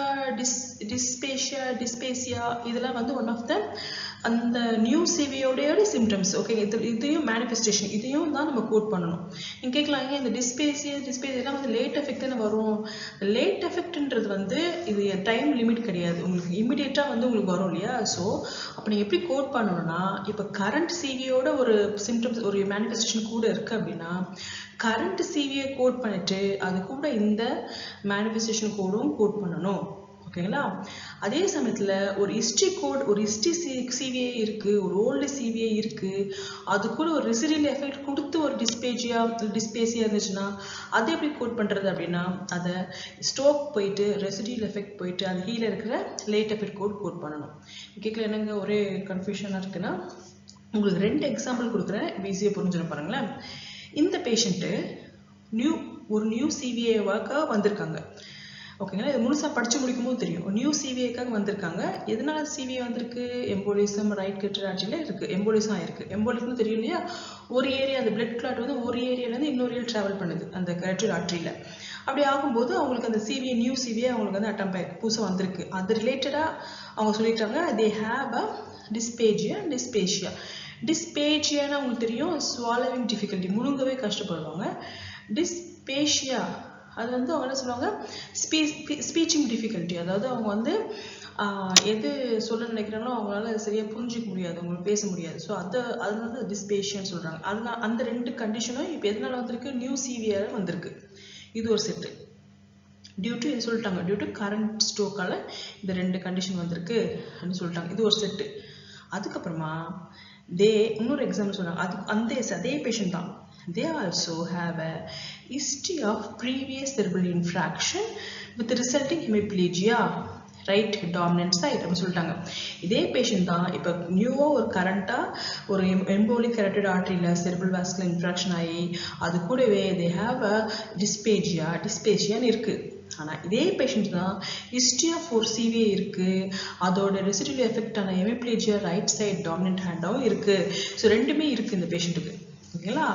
இதெல்லாம் வந்து ஒன் ஆஃப் த அந்த நியூ சிவியோடைய சிம்டம்ஸ். ஓகே, இதையும் மேனிஃபெஸ்டேஷன் இதையும் தான் நம்ம கோட் பண்ணணும். நீங்கள் கேட்கலாங்க, இந்த டிஸ்பேசியெல்லாம் வந்து லேட் எஃபெக்ட் தானே வரும். லேட் எஃபெக்ட்ன்றது வந்து இது டைம் லிமிட் கிடையாது, உங்களுக்கு இமிடியேட்டாக வந்து உங்களுக்கு வரும் இல்லையா. ஸோ அப்போ நீங்கள் எப்படி கோட் பண்ணணும்னா, இப்போ கரண்ட் சிவியோட ஒரு சிம்டம்ஸ் ஒரு மேனிஃபெஸ்டேஷன் கூட இருக்குது அப்படின்னா கரண்ட் சிவியை கோட் பண்ணிட்டு அது கூட இந்த மேனிஃபெஸ்டேஷன் கோடும் கோட் பண்ணணும். ஓகேங்களா. அதே சமயத்தில் ஒரு ஹிஸ்ட்ரி கோட், ஒரு ஹிஸ்ட்ரி சிவிஏ இருக்குது, ஒரு ஓல்டு சிவிஏ இருக்குது, அது கூட ஒரு ரெசிடியல் எஃபெக்ட் கொடுத்து ஒரு டிஸ்பேசியா இருந்துச்சுன்னா அதை எப்படி கோட் பண்ணுறது அப்படின்னா அதை ஸ்டோக் போயிட்டு ரெசிடியல் எஃபெக்ட் போயிட்டு அது கீழே இருக்கிற லேட் எஃபெக்ட் கோட் பண்ணணும். கேட்கல என்னங்க ஒரே கன்ஃபியூஷனாக இருக்குன்னா உங்களுக்கு 2 எக்ஸாம்பிள் கொடுக்குறேன், ஈஸியாக புரிஞ்சுன்னு பாருங்களேன். இந்த பேஷண்ட்டு ஒரு நியூ சிவிஏவாக வந்திருக்காங்க. ஓகேங்களா, இது முழுசாக படித்து முடிக்கும் போது தெரியும். நியூ சிவிஏக்காக வந்திருக்காங்க. எதனால சிவிஏ வந்திருக்கு? எம்போலிசம் ரைட் கெட்ராட்டியில் இருக்குது, எம்போலிசம் ஆயிருக்கு. எம்போலிசம் தெரியும் இல்லையா, ஒரு ஏரியா அந்த பிளட் கிளாட் வந்து ஒரு ஏரியாலேருந்து இன்னொரு ஏரியா ட்ராவல் பண்ணுது அந்த கெட்ராட்டில் ஆர்ட்ரியில். அப்படி ஆகும்போது அவங்களுக்கு அந்த சிவிஏ நியூ சிவிஏ அவங்களுக்கு வந்து அட்டம் ஆயிருக்கு, புதுசாக வந்திருக்கு. அது ரிலேட்டடாக அவங்க சொல்லிட்டாங்க தே ஹேவ் அ டிஸ்பேசியா. டிஸ்பேசியான்னு அவங்களுக்கு தெரியும், ஸ்வாலோவிங் டிஃபிகல்ட்டி, முழுங்கவே கஷ்டப்படுவாங்க. டிஸ்பேசியா அது வந்து அவங்க என்ன சொல்லுவாங்க, ஸ்பீச்சிங் டிஃபிகல்ட்டி, அதாவது அவங்க வந்து எது சொல்ல நினைக்கிறாங்களோ அவங்களால சரியாக புரிஞ்சிக்க முடியாது, அவங்களுக்கு பேச முடியாது. ஸோ அது வந்து டிஸ்பேஷியான்னு சொல்கிறாங்க. அதனால அந்த 2 கண்டிஷனும் இப்போ எதனால வந்திருக்கு, நியூ சிவியால் வந்திருக்கு. இது ஒரு செட்டு. டியூ டு சொல்லிட்டாங்க, டியூ டு கரண்ட் ஸ்ட்ரோக்கால் இந்த 2 கண்டிஷன் வந்திருக்கு அப்படின்னு சொல்லிட்டாங்க. இது ஒரு செட்டு. அதுக்கப்புறமா இன்னொரு எக்ஸாம்பிள் சொன்னாங்க, அதே பேஷண்ட் தான். They also have a history of previous cerebral infraction with resulting hemiplegia, right dominant side அப்படின்னு சொல்லிட்டாங்க. இதே பேஷண்ட் தான் இப்போ நியூவாக ஒரு கரண்ட்டாக ஒரு எம்போலிக் கரெக்டட் ஆர்ட்ரியில் செரிப்ரல் வாஸ்குலர் இன்ஃப்ராக்ஷன் ஆகி அது கூடவே தே ஹாவ் அ டிஸ்பேசியான்னு இருக்குது. ஆனால் இதே பேஷண்ட் தான் ஹிஸ்ட்ரி ஆஃப் ஒரு சிவிஏ இருக்குது, அதோட ரெசிடியல் எஃபெக்டான ஹெமிப்ளேஜியா ரைட் சைட் டாமினன்ட் ஹேண்டாகவும் இருக்குது. ஸோ ரெண்டுமே இருக்குது இந்த பேஷண்ட்டுக்கு. ஓகேங்களா,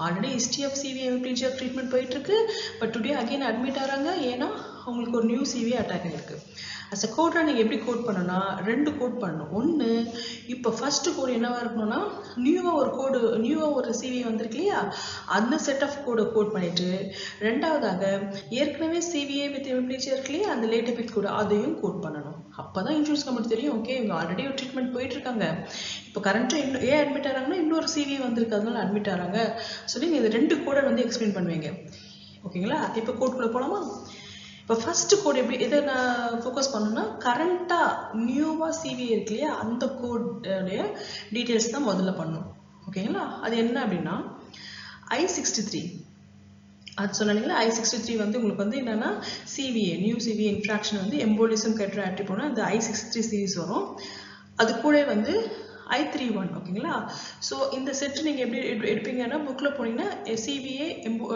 already history of CVA hemiplegia treatment போயிட்டுருக்கு. பட் டுடே அகெயின் அட்மிட் ஆகிறாங்க, ஏன்னா அவங்களுக்கு ஒரு நியூ சிவிஏ அட்டாக் ஆகிருக்கு. அஸ் அ கோடாக நீங்கள் எப்படி கோட் பண்ணணும்னா 2 கோட் பண்ணணும். ஒன்று, இப்போ ஃபர்ஸ்ட் கோடு என்னவா இருக்கணும்னா நியூவாக ஒரு சிவிஏ வந்திருக்கு இல்லையா, அந்த செட் ஆஃப் கோடை கோட் பண்ணிட்டு, ரெண்டாவதாக ஏற்கனவே சிவிஏ வித் ஹெமிப்ளேஜியா இருக்கு இல்லையா, அந்த லேட் எஃபெக்ட் கூட அதையும் கோட் பண்ணணும். அப்போ தான் இன்சூரன்ஸ் கம்பெனி தெரியும், ஓகே இவங்க ஆல்ரெடி ஒரு ட்ரீட்மெண்ட் போயிட்டு இருக்காங்க, இப்போ கரண்ட்டாக ஏன் அட்மிட் ஆகிறாங்கன்னா இன்னொரு சிவிஏ வந்திருக்கு அதனால அட்மிட் ஆகிறாங்க. ஸோ நீங்கள் இந்த 2 கோடை வந்து எக்ஸ்பிளைன் பண்ணுவீங்க. ஓகேங்களா, இப்போ கோட்குள்ளே போகலாமா? இப்போ ஃபர்ஸ்ட் கோட் எப்படி எதை நான் ஃபோக்கஸ் பண்ணணும்னா கரண்ட்டாக நியூவாக சிவிஏ இருக்கு இல்லையா, அந்த கோடைய டீட்டெயில்ஸ் தான் முதல்ல பண்ணணும். ஓகேங்களா, அது என்ன அப்படின்னா I63 அது சொன்னீங்களா. I63 வந்து உங்களுக்கு வந்து என்னன்னா சிவிஏ நியூ சிவிஏ இன்ஃப்ராக்ஷன் வந்து எம்போலிசம் கெட்ராட்டி போனால் அந்த I63 சீரீஸ் வரும். அது கூட வந்து I31. ஓகேங்களா, ஸோ இந்த செட்டு நீங்கள் எப்படி எடுப்பீங்கன்னா புக்கில் போனீங்கன்னா சிவிஏ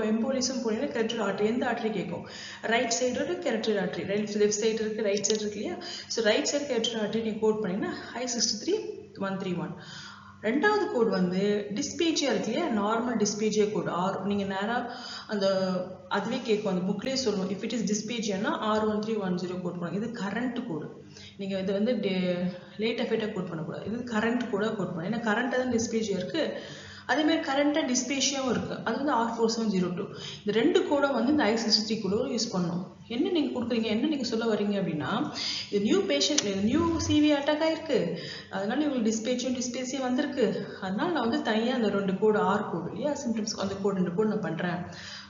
எம்போலிசம் போனீங்கன்னா கெரட்டட் ஆர்ட்ரி, எந்த ஆர்ட்ரி கேட்கும், ரைட் சைடோட கெரட்டட் ஆர்ட்ரி, லெஃப்ட் சைடு இருக்குது ரைட் சைடு இருக்கு இல்லையா. ஸோ ரைட் சைடு கெரட்டட் ஆர்ட்ரி நீங்கள் கோட் பண்ணிங்கன்னா I63-131. ரெண்டாவது கோட் வந்து டிஸ்பேஜியா இருக்கு இல்லையா, நார்மல் டிஸ்பேஜியா கோட் நீங்கள் நேராக அந்த அதுவே கேட்கும், அந்த புக்லேயே சொல்லுவோம். இஃப் இட் இஸ் டிஸ்பேஜியானா R1310 கோட் பண்ணுவோம். இது கரண்ட் கோடு. நீங்கள் இது வந்து லேட் எஃபெக்டாக கோட் பண்ணக்கூடாது, இது கரண்ட் கூட கோட் பண்ணணும். ஏன்னா கரண்ட்டாக தான் டிஸ்பேஜியா இருக்குது, அதேமாதிரி கரண்ட்டாக டிஸ்பேஷியாவும் இருக்குது, அது வந்து R4702. இந்த 2 கோடும் வந்து இந்த I63 கூட யூஸ் பண்ணணும். என்ன நீங்கள் கொடுக்குறீங்க, என்ன நீங்கள் சொல்ல வரீங்க அப்படின்னா இது new patient new CVA attack ஆகிருக்கு, அதனால இவங்களுக்கு டிஸ்பேசியா வந்திருக்கு, அதனால நான் வந்து தனியாக அந்த 2 கோடு R கோடு இல்லையா சிம்டம்ஸ் அந்த கோடு 2 கோடு நான் பண்ணுறேன்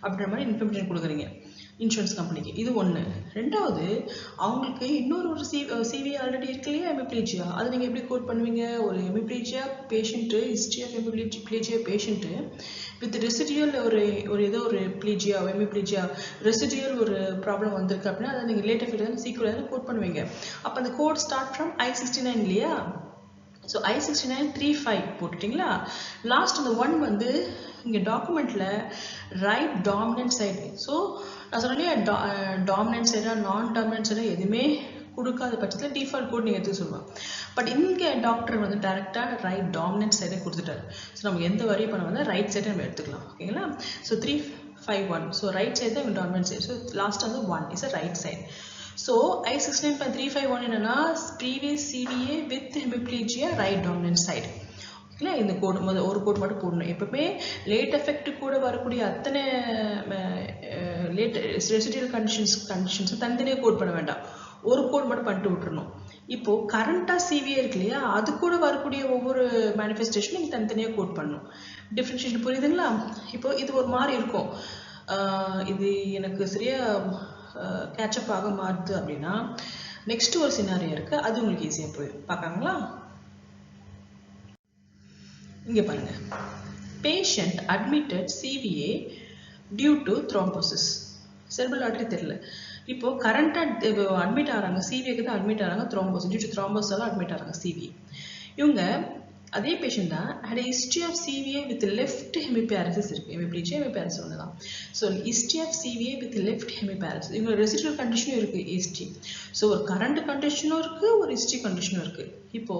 அப்படின்ற மாதிரி இன்ஃபர்மேஷன் கொடுக்குறீங்க இன்சூரன்ஸ் கம்பெனிக்கு. இது ஒன்று. ரெண்டாவது, அவங்களுக்கு ஒரு சிவிஏ ஆல்ரெடி இருக்கு இல்லையா ஹெமிப்ளேஜியா, அது நீங்கள் எப்படி கோட் பண்ணுவீங்க? ஒரு hemiplegia patient, history of hemiplegia patient with residual ஏதோ ஒரு பிளேஜியா ஹெமிப்ளேஜியா ரெசிடியல் ஒரு ப்ராப்ளம் வந்திருக்கு அப்படின்னா அதை நீங்கள் லேட் எஃபெக்ட் சீக்கிரம் கோட் பண்ணுவீங்க. அப்போ அந்த கோட் ஸ்டார்ட் ஃப்ரம் I69 இல்லையா. So I69-35 போட்டுட்டிங்களா. லாஸ்ட் அந்த 1 வந்து இங்கே டாக்குமெண்ட்டில் ரைட் டாமினன்ட் சைடு. ஸோ நான் சொன்னேன் டாமினன்ட் சைடாக நான் டாமினன்ட் சைடாக எதுவுமே கொடுக்காத பட்சத்தில் டிஃபால்ட் கோட் நீங்கள் எடுத்து சொல்லுவாங்க. பட் இங்கே டாக்டர் வந்து டேரெக்டாக ரைட் டாமினன்ட் சைடே கொடுத்துட்டாரு. ஸோ நமக்கு எந்த வரி பண்ண வந்து ரைட் சைடை நம்ம எடுத்துக்கலாம். ஓகேங்களா. So 5-1. So right side the dominant side. So last on the 1 is the right side. So I69.351 என்னன்னா previous CVA with hemiplegia right dominant side. இல்லை இந்த கோடு ஒரு கோடு மட்டும் போடணும். எப்பவுமே லேட் எஃபெக்ட் கூட வரக்கூடிய அத்தனை லேட் ரெசிடியல் கண்டிஷன்ஸ் தனித்தனியாக கோட் பண்ண வேண்டாம். ஒரு கோட் மட்டும் பண்ணிட்டு விட்டுறணும். இப்போ கரண்டா சிவிஏ இருக்கு இல்லையா, அது கூட வரக்கூடிய ஒவ்வொரு மேனிஃபெஸ்டேஷனும் நீங்கள் தனித்தனியாக கோட் பண்ணணும். டிஃப்ரென்ஷியேஷன் புரியுதுங்களா? இப்போ இது ஒரு மாதிரி இருக்கும். இது எனக்கு சரியா கேட்சப் ஆக மாறுது அப்படின்னா நெக்ஸ்ட் ஒரு சினாரியோ இருக்கு, அது உங்களுக்கு ஈஸியாக போயிடும். பார்க்காங்களா? இங்கே பாருங்க, patient admitted CVA due to thrombosis. Cerebral artery தெரியல. இப்போ கரண்டாக அட்மிட் ஆகிறாங்க, சிவிஏக்கு தான் அட்மிட் ஆகிறாங்க, த்ரோம்போசிஸ் டியூ டு த்ரோம்போஸால் அட்மிட் ஆகிறாங்க சிவிஏ. இவங்க அதே பேஷண்ட் தான் had a history of CVA with left hemiparesis இருக்கு. hemiplegia hemiparesis ஒன்று தான். So history of CVA with left hemiparesis. இவங்க ரெசிடுவல் கண்டிஷனும் இருக்கு history. ஸோ ஒரு கரண்ட் கண்டிஷனும் இருக்கு, ஒரு ஹிஸ்ட்ரி கண்டிஷனும் இருக்கு. இப்போ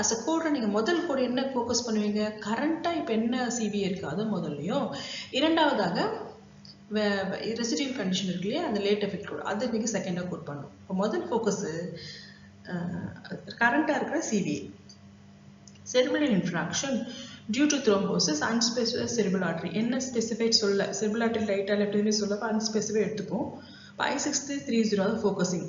அஸ் அ கோடை நீங்க முதல் கோடு என்ன ஃபோக்கஸ் பண்ணுவீங்க? கரண்டா இப்போ என்ன சிவிஏ இருக்கு அது முதல்லையும், இரண்டாவதாக ரெசிடியல் கண்டிஷன் இருக்கு இல்லையா, அந்த லேட் எஃபெக்ட் கோட் அது நீங்க செகண்டாக கோட் பண்ணணும். இப்போ முதல் ஃபோக்கஸ் கரண்டா இருக்கிற CVA. Cerebral infraction due to thrombosis, unspecified cerebral artery. என்ன ஸ்பெசிஃபைட் சொல்ல, cerebral artery ரைட்டா லெஃப்ட்னு சொல்லப்ப unspecified எடுத்துப்போம். 56330 அது ஃபோக்கஸிங்.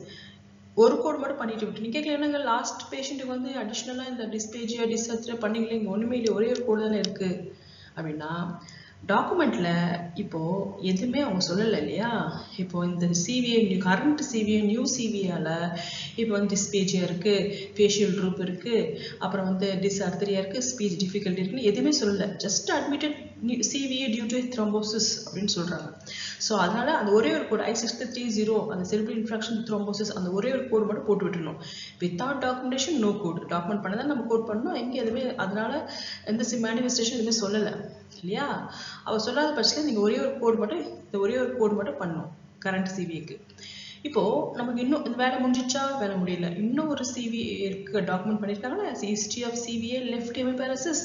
ஒரு கோட் மட்டும் பண்ணிட்டு விட்டு நீங்க கேட்கல, என்னங்க லாஸ்ட் பேஷண்ட்டுக்கு வந்து அடிஷ்னலாக இந்த டிஸ்பேஜியா டிஸ்அர்த்ரியா பண்ணிக்கல, இங்கே ஒன்றுமே இல்லை, ஒரே ஒரு கோடு தானே இருக்கு அப்படின்னா டாக்குமெண்ட்ல இப்போ எதுவுமே அவங்க சொல்லலை இல்லையா. இப்போ இந்த சிவிஏ கரண்ட் சிவிஏ நியூ சிவிஏல இப்போ வந்து டிஸ்பேஜியா இருக்கு, ஃபேஷியல் ட்ரூப் இருக்கு, அப்புறம் வந்து டிஸ்அர்த்தரியா இருக்கு, ஸ்பீச் டிஃபிகல்ட்டி இருக்குன்னு எதுவுமே சொல்லலை. Just admitted CVA due to thrombosis அப்படின்னு சொல்றாங்க. ஸோ அதனால அந்த ஒரே ஒரு கோடு I6330 அந்த செரிப்ரல் இன்ஃப்ராக்ஷன் த்ரோம்போசிஸ் அந்த ஒரே ஒரு கோடு மட்டும் போட்டு விட்டுருணும். Without documentation no code. Document பண்ணதான் நம்ம கோட் பண்ணணும். எங்கே எதுவுமே அதனால எந்த மேனிஃபெஸ்டேஷன் எதுவுமே சொல்லலை இல்லையா. அவர் சொல்லாத பட்சத்தில் நீங்கள் ஒரே ஒரு கோடு மட்டும் இந்த ஒரே ஒரு கோடு மட்டும் பண்ணணும் கரண்ட் சிவிஏக்கு. இப்போ நமக்கு இன்னும் இந்த வேலை முடிஞ்சிச்சா? வேலை முடியல. இன்னும் ஒரு சிவிஏ இருக்கு டாக்குமெண்ட் பண்ணியிருக்காங்கன்னா ஹிஸ்ட்ரி ஆஃப் சிவிஏ லெஃப்ட் ஹெமிபாரசிஸ்,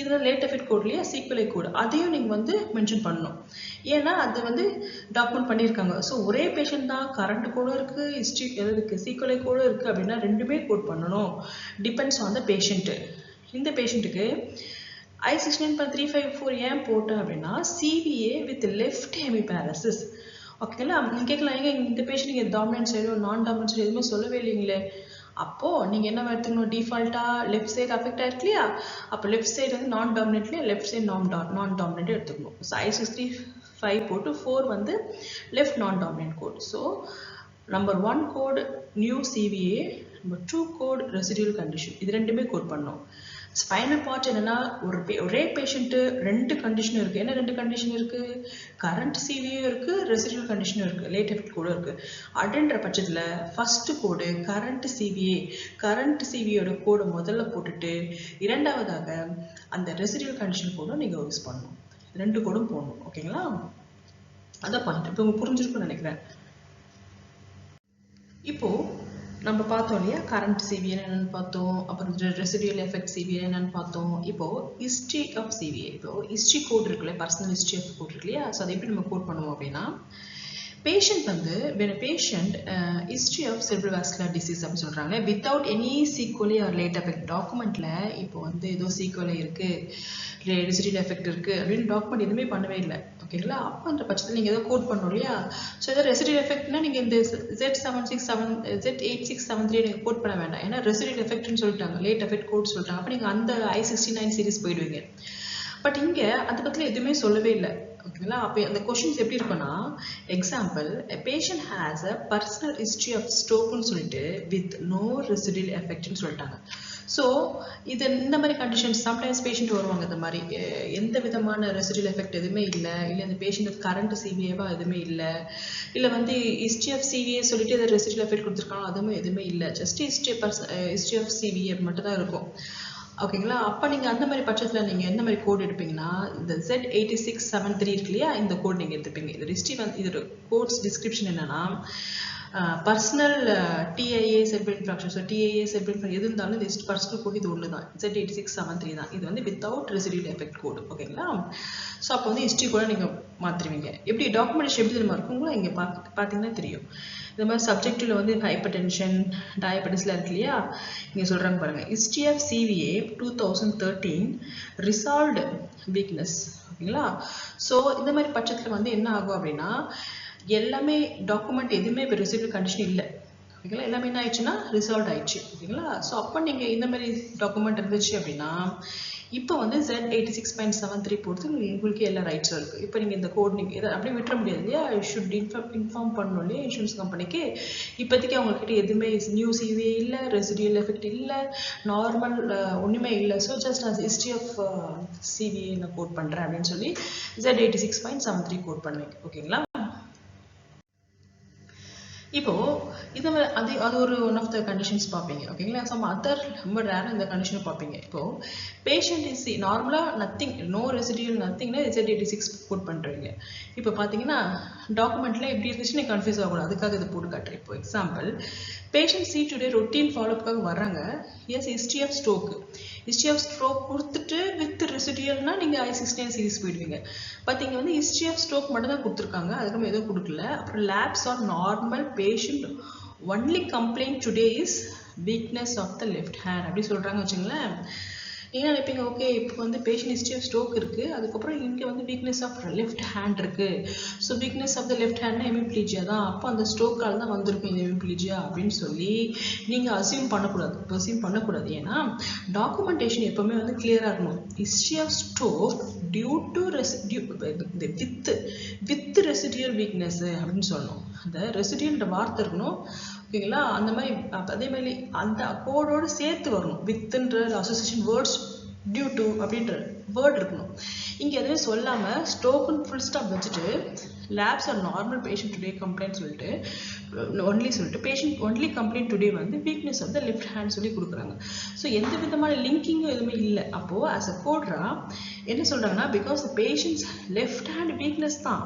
இதில் லேட் எஃபெக்ட் கோட் இல்லையா, சீக்வலை கோடு, அதையும் நீங்கள் வந்து மென்ஷன் பண்ணணும். ஏன்னா அது வந்து டாக்குமெண்ட் பண்ணியிருக்காங்க. ஸோ ஒரே பேஷண்ட் தான், கரண்ட் கோடும் இருக்கு, ஹிஸ்ட்ரி இருக்கு, சீக்வலை கோடும் இருக்கு அப்படின்னா ரெண்டுமே கோட் பண்ணணும். Depends on the patient. இந்த பேஷண்ட்டுக்கு I69.354 ஏன் போட்டேன் அப்படின்னா சிவிஏ வித் லெஃப்ட் ஹெமிபாரசிஸ். ஓகேங்களா? நீங்கள் கேட்கலாம், எங்க இந்த பேஷண்ட் நீங்கள் டாமினன்ட் சைடோ நான் டாமினன்ட் சைடு எதுவுமே சொல்லவே இல்லைங்களே. அப்போ நீங்க என்ன எடுத்துக்கணும்? டிஃபால்ட்டா லெஃப்ட் சைடு அஃபெக்ட் ஆயிருக்கு இல்லையா, அப்போ லெஃப்ட் சைடு வந்து நான் டாமினன்ட்லயே லெஃப்ட் சைடு நான் டாமினன்ட் எடுத்துக்கணும். ஸோ I65 போட்டு 4 வந்து left non dominant code. So number 1 code new CVA, number 2 code residual condition, இது ரெண்டுமே கோட் பண்ணணும். ஸ்பைனல் பார்ட் என்னன்னா ஒரே பேஷண்ட் ரெண்டு கண்டிஷன் இருக்கு. என்ன ரெண்டு கண்டிஷன் இருக்கு? கரண்ட் சிவியும் இருக்கு, ரெசிடியல் கண்டிஷனும் இருக்கு, லேட் எஃபெக்ட் கோடும் இருக்கு. அப்படின்ற பட்சத்துல ஃபர்ஸ்ட் கோடு கரண்ட் சிவிஏ, கரண்ட் சிவியோட கோடு முதல்ல போட்டுட்டு இரண்டாவதாக அந்த ரெசிடியல் கண்டிஷன் கோடும் நீங்க யூஸ் பண்ணணும். ரெண்டு கோடும் போடணும். ஓகேங்களா? அதான் பாயிண்ட். இப்போ உங்களுக்கு புரிஞ்சிருக்கும்னு நினைக்கிறேன். இப்போ நம்ம பார்த்தோம் இல்லையா, கரண்ட் சிவிஏ என்னன்னு பார்த்தோம், அப்புறம் ரெசிடியல் எஃபெக்ட் சிவிஏ என்னன்னு பார்த்தோம். இப்போ ஹிஸ்ட்ரி ஆஃப் சிவிஏ, இப்போ ஹிஸ்ட்ரி கோட் இருக்குல்ல, பர்சனல் ஹிஸ்ட்ரி ஆஃப் கோட் இருக்கு இல்லையா, ஸோ அதை எப்படி நம்ம கோட் பண்ணுவோம் அப்படின்னா, பேஷண்ட் வந்து when a patient history of cerebral vascular disease அப்படின்னு சொல்றாங்க without any sequelae or late effect. டாக்குமெண்ட்ல இப்போ வந்து ஏதோ சீக்வலை இருக்கு, ரெசிடியல் எஃபெக்ட் இருக்கு அப்படின்னு டாக்குமெண்ட் எதுவுமே பண்ணவே இல்லை. ஓகேங்களா? அப்போன்ற பட்சத்தில் நீங்கள் ஏதோ கோட் பண்ணணும் இல்லையா. ஸோ ஏதோ ரெசிடியல் எஃபெக்ட்னா நீங்கள் இந்த Z8673 நீங்கள் கோட் பண்ண வேண்டாம். ஏன்னா ரெசிடியல் எஃபெக்ட்னு சொல்லிட்டாங்க, லேட் எஃபெக்ட் கோட் சொல்லிட்டாங்க. அப்போ நீங்கள் அந்த I69 சீரிஸ் போயிடுவீங்க. பட் இங்கே அந்த பக்கத்தில் எதுவுமே சொல்லவே இல்லை. ஓகேங்களா? அப்போ அந்த கொஸ்டின்ஸ் எப்படி இருக்குன்னா, example patient has a personal history of ஸ்ட்ரோக்னு சொல்லிட்டு வித் நோ ரெசிடியல் எஃபெக்ட்னு சொல்லிட்டாங்க. ஸோ இது இந்த மாதிரி கண்டிஷன்ஸ் சம்டைம்ஸ் பேஷண்ட் வருவாங்க, இந்த மாதிரி எந்த விதமான ரெசிடியல் எஃபெக்ட் எதுவுமே இல்லை, இல்லை இந்த பேஷண்ட்டுக்கு கரண்ட் சிவிஏவா எதுவுமே இல்லை, இல்லை வந்து ஹிஸ்ட்ரி ஆஃப் சிவிஏ சொல்லிட்டு எதாவது ரெசிடியல் எஃபெக்ட் கொடுத்துருக்காங்க அதுவும் எதுவுமே இல்லை, ஜஸ்ட் ஹிஸ்ட்ரி ஆஃப் சிவிஏ மட்டும் தான் இருக்கும். ஓகேங்களா? அப்போ நீங்கள் அந்த மாதிரி பட்சத்தில் நீங்கள் எந்த மாதிரி கோட் எடுப்பீங்கன்னா, இந்த Z8673 இருக்கு இல்லையா, இந்த கோட் நீங்கள் எடுத்துப்பீங்க. இது ஹிஸ்ட்ரி வந்து இதோட கோட்ஸ் டிஸ்கிரிப்ஷன் என்னன்னா, personal டிஐஏ cerebral infarction. So டிஐஏ cerebral infarction எது இருந்தாலும் இந்த பர்சனல் கோட் இது ஒன்று தான், Z8673 தான். இது வந்து வித்தவுட் ரெசிடியல் எஃபெக்ட் கோடு. ஓகேங்களா? ஸோ அப்போ வந்து ஹிஸ்ட்ரி கூட நீங்கள் மாற்றுவீங்க. எப்படி டாக்குமெண்டேஷன் எப்படி தெரியுமா இருக்குங்களோ இங்கே பார்த்தீங்கன்னா தெரியும். இந்த மாதிரி சப்ஜெக்டில் வந்து ஹைப்பர் டென்ஷன் டயபெட்டிஸ்லாம் இருக்கு இல்லையா, இங்கே சொல்கிறாங்க பாருங்கள். History of CVA 2013 resolved weakness. ஓகேங்களா. ஸோ இந்த மாதிரி பட்சத்தில் வந்து என்ன ஆகும் அப்படின்னா எல்லாமே டாக்குமெண்ட் எதுவுமே இப்போ ரெசிபிள் கண்டிஷன் இல்லை. ஓகேங்களா. எல்லாமே என்ன ஆயிடுச்சுன்னா ரிசால்வ் ஆயிடுச்சு. ஓகேங்களா. ஸோ அப்போ நீங்கள் இந்த மாதிரி டாக்குமெண்ட் இருந்துச்சு அப்படின்னா இப்போ வந்து Z86.73 போட்டு உங்களுக்கு எல்லா ரைட்ஸும் இருக்குது. இப்போ நீங்கள் இந்த கோட் நீங்கள் இதை அப்படியே விட்டுற முடியாது இல்லையா. ஷுட் இன்ஃபார்ம் பண்ணணும் இல்லையா இன்சூரன்ஸ் கம்பெனிக்கு. இப்போதைக்கு அவங்கக்கிட்ட எதுவுமே நியூ சிவிஏ இல்லை, ரெசிடியல் எஃபெக்ட் இல்லை, நார்மல் ஒன்றுமே இல்லை. ஸோ ஜஸ்ட் நான் ஹிஸ்ட்ரி ஆஃப் சிவிஏ நான் கோட் பண்ணுறேன் அப்படின்னு சொல்லி Z86.73 கோட் பண்ணுவீங்க. ஓகேங்களா. இப்போ இது அது ஒரு ஒன் ஆஃப் த கண்டிஷன்ஸ் பார்ப்பீங்க. ஓகேங்களா. சம் அதர் ரொம்ப ரேராக இந்த கண்டிஷனை பார்ப்பீங்க. இப்போ பேஷண்ட் இஸ் நார்மலாக நத்திங், நோ ரெசிடியூல் நத்திங்னா Z86 கோட் பண்ணுறீங்க. இப்போ பார்த்தீங்கன்னா டாக்குமெண்ட்டில் எப்படி இருந்துச்சுன்னு கன்ஃபியூஸ் ஆகக்கூடாது, அதுக்காக இதை போட்டு காட்டுறேன். இப்போ example, patient see today routine ஃபாலோஅப்காக வர்றாங்க. Yes history of stroke, history of stroke கொடுத்துட்டு வித் ரெசிடியல்னா நீங்கள் I69 சீரிஸ் போயிடுவீங்க. பார்த்தீங்க வந்து ஹிஸ்ட்ரி ஆஃப் ஸ்ட்ரோக் மட்டும் தான் கொடுத்துருக்காங்க, அதுக்கு எதுவும் கொடுக்கல. அப்புறம் labs are normal patient only complaint today is weakness of the left hand அப்படி சொல்கிறாங்க வச்சுங்களேன். என்ன நினைப்பீங்க, ஓகே இப்போ வந்து பேஷண்ட் ஹிஸ்ட்ரி ஆஃப் ஸ்ட்ரோக் இருக்குது, அதுக்கப்புறம் இங்கே வந்து வீக்னஸ் ஆஃப் லெஃப்ட் ஹேண்ட் இருக்குது. So weakness of the left ஹேண்ட்னா ஹெமிப்ளீஜியா தான், அப்போ அந்த ஸ்ட்ரோக்கால் தான் வந்திருக்கும் இந்த ஹெமிப்ளீஜியா அப்படின்னு சொல்லி நீங்கள் அசியூம் பண்ணக்கூடாது. ஏன்னா டாக்குமெண்டேஷன் எப்போவுமே வந்து கிளியராக இருக்கணும். History of stroke due to with residual weakness அப்படின்னு சொல்லணும். அந்த ரெசிடியல்ன்ற வார்த்தை இருக்கணும். ஓகேங்களா. அந்த மாதிரி அதே மாதிரி அந்த கோடோடு சேர்த்து வரணும். வித்துன்ற அசோசியேஷன் வேர்ட்ஸ் டியூ டு அப்படின்ற வேர்ட் இருக்கணும். இங்கே எதுவுமே சொல்லாமல் ஸ்ட்ரோக்குன்னு ஃபுல் ஸ்டாப் வச்சுட்டு labs are normal patient today complaint சொல்லிட்டு பேஷண்ட் ஒன்லி கம்ப்ளைண்ட் டுடே வந்து weakness of the left hand சொல்லி கொடுக்குறாங்க. ஸோ எந்த விதமான லிங்கிங்கும் எதுவுமே இல்லை. அப்போது ஆஸ் அ கோட்ரா என்ன சொல்கிறாங்கன்னா, because the patient's left hand weakness தான்,